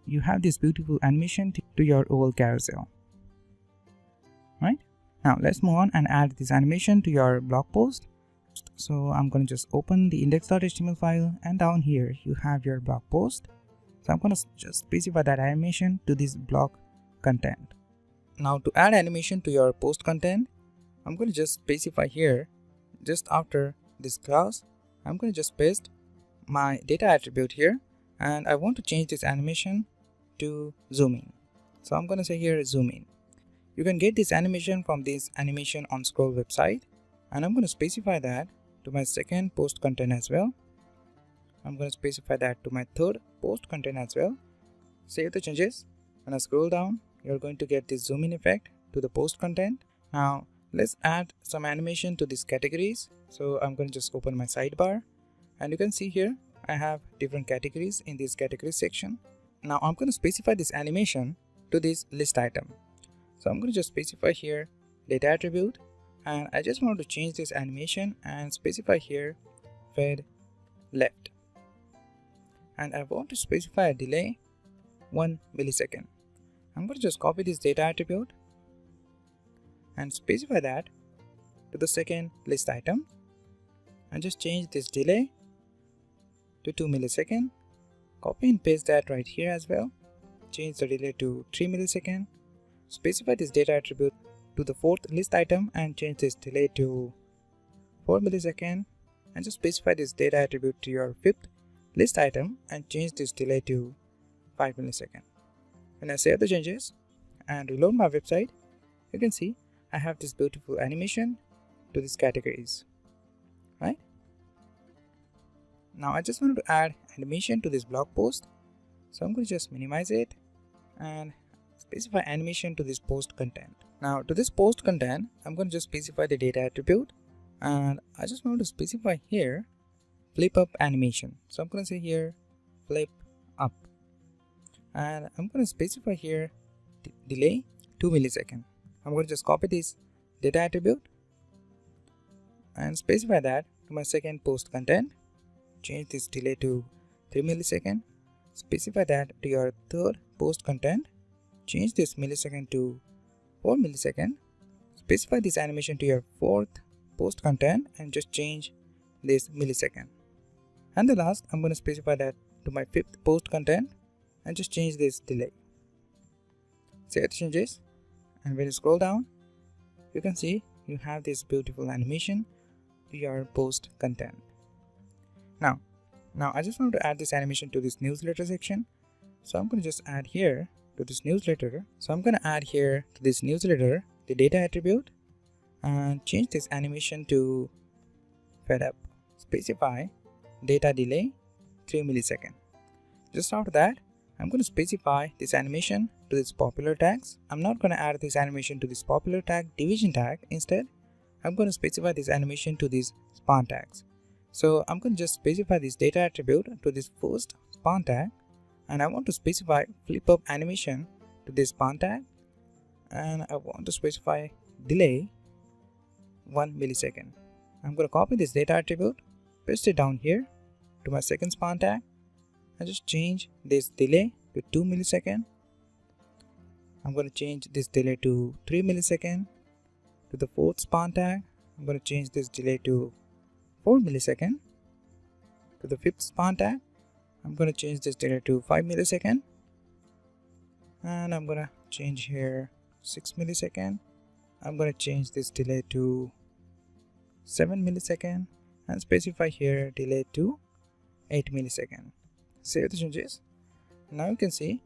you have this beautiful animation to your oval carousel. Right? Now let's move on and add this animation to your blog post. So I'm going to just open the index.html file, and down here you have your blog post. So I'm going to just specify that animation to this blog content. Now to add animation to your post content, I'm going to just specify here, just after this clause, I'm going to just paste my data attribute here, and I want to change this animation to zoom in. So I'm going to say here zoom in. You can get this animation from this animation on scroll website, and I'm going to specify that to my second post content as well. I'm going to specify that to my third post content as well. Save the changes. When I scroll down, you're going to get this zoom in effect to the post content. Now let's add some animation to these categories. So I'm going to just open my sidebar, and you can see here I have different categories in this category section. Now I'm going to specify this animation to this list item. So I'm going to just specify here data attribute, and I just want to change this animation and specify here fade left, and I want to specify a delay 1 millisecond. I'm going to just copy this data attribute and specify that to the second list item, and just change this delay to 2 milliseconds. Copy and paste that right here as well. Change the delay to 3 milliseconds. Specify this data attribute to the fourth list item and change this delay to 4 milliseconds, and just specify this data attribute to your fifth list item and change this delay to 5 milliseconds. When I save the changes and reload my website, you can see I have this beautiful animation to these categories. Right? Now I just wanted to add animation to this blog post, so I'm going to just minimize it and specify animation to this post content. Now to this post content, I'm going to just specify the data attribute, and I just want to specify here flip up animation. So I'm going to say here flip up, and I'm going to specify here delay 2 milliseconds. I'm going to just copy this data attribute and specify that to my second post content. Change this delay to 3 milliseconds. Specify that to your third post content. Change this millisecond to 4 milliseconds. Specify this animation to your fourth post content and just change this millisecond. And the last, I'm going to specify that to my fifth post content and just change this delay. Save the changes, and when you scroll down, you can see you have this beautiful animation to your post content. Now I just want to add this animation to this newsletter section. So I'm going to just add here to this newsletter. So I'm going to add here to this newsletter the data attribute and change this animation to fade up. Specify data delay 3 milliseconds. Just after that, I'm going to specify this animation to this popular tags. I'm not going to add this animation to this popular tag division tag. Instead, I'm going to specify this animation to these span tags. So I'm going to just specify this data attribute to this first span tag, and I want to specify flip up animation to this span tag, and I want to specify delay 1 millisecond. I'm going to copy this data attribute, paste it down here to my second span tag, and just change this delay to 2 milliseconds. I'm going to change this delay to 3 milliseconds. To the fourth span tag, I'm going to change this delay to 4 milliseconds. To the fifth span tag, I'm going to change this delay to 5 milliseconds. And I'm going to change here 6 milliseconds. I'm going to change this delay to 7 milliseconds and specify here delay to 8 milliseconds. Save the changes. Now you can see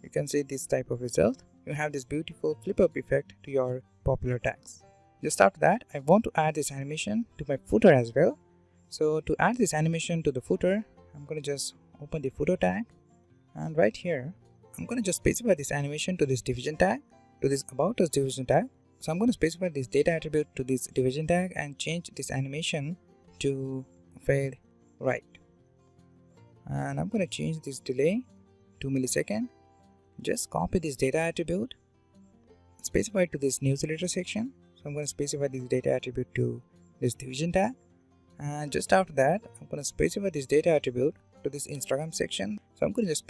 this type of result. You have this beautiful flip up effect to your popular tags. Just after that, I want to add this animation to my footer as well. So to add this animation to the footer, I'm going to just open the footer tag, and right here I'm going to just specify this animation to this division tag, to this about us division tag. So I'm going to specify this data attribute to this division tag and change this animation to fade right. And I'm going to change this delay 2 milliseconds. Just copy this data attribute, specify it to this newsletter section. So I'm going to specify this data attribute to this division tag, and just after that I'm going to specify this data attribute to this Instagram section. So I'm going to just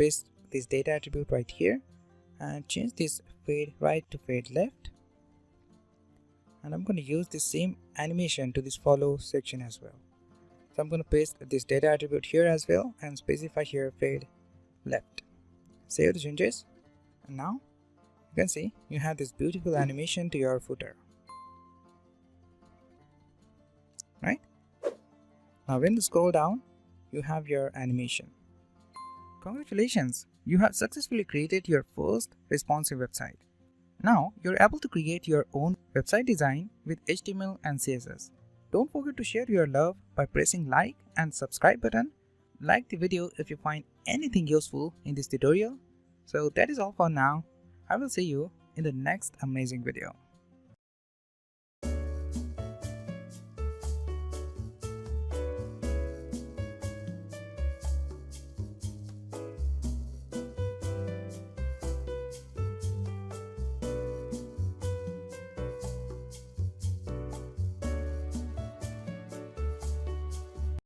this data attribute right here and change this fade right to fade left. And I'm going to use the same animation to this follow section as well. So I'm going to paste this data attribute here as well and specify here fade left. Save the changes, and now you can see you have this beautiful animation to your footer. Right? Now when you scroll down, you have your animation. Congratulations! You have successfully created your first responsive website. Now you're able to create your own website design with HTML and CSS. Don't forget to share your love by pressing like and subscribe button. Like the video if you find anything useful in this tutorial. So that is all for now. I will see you in the next amazing video.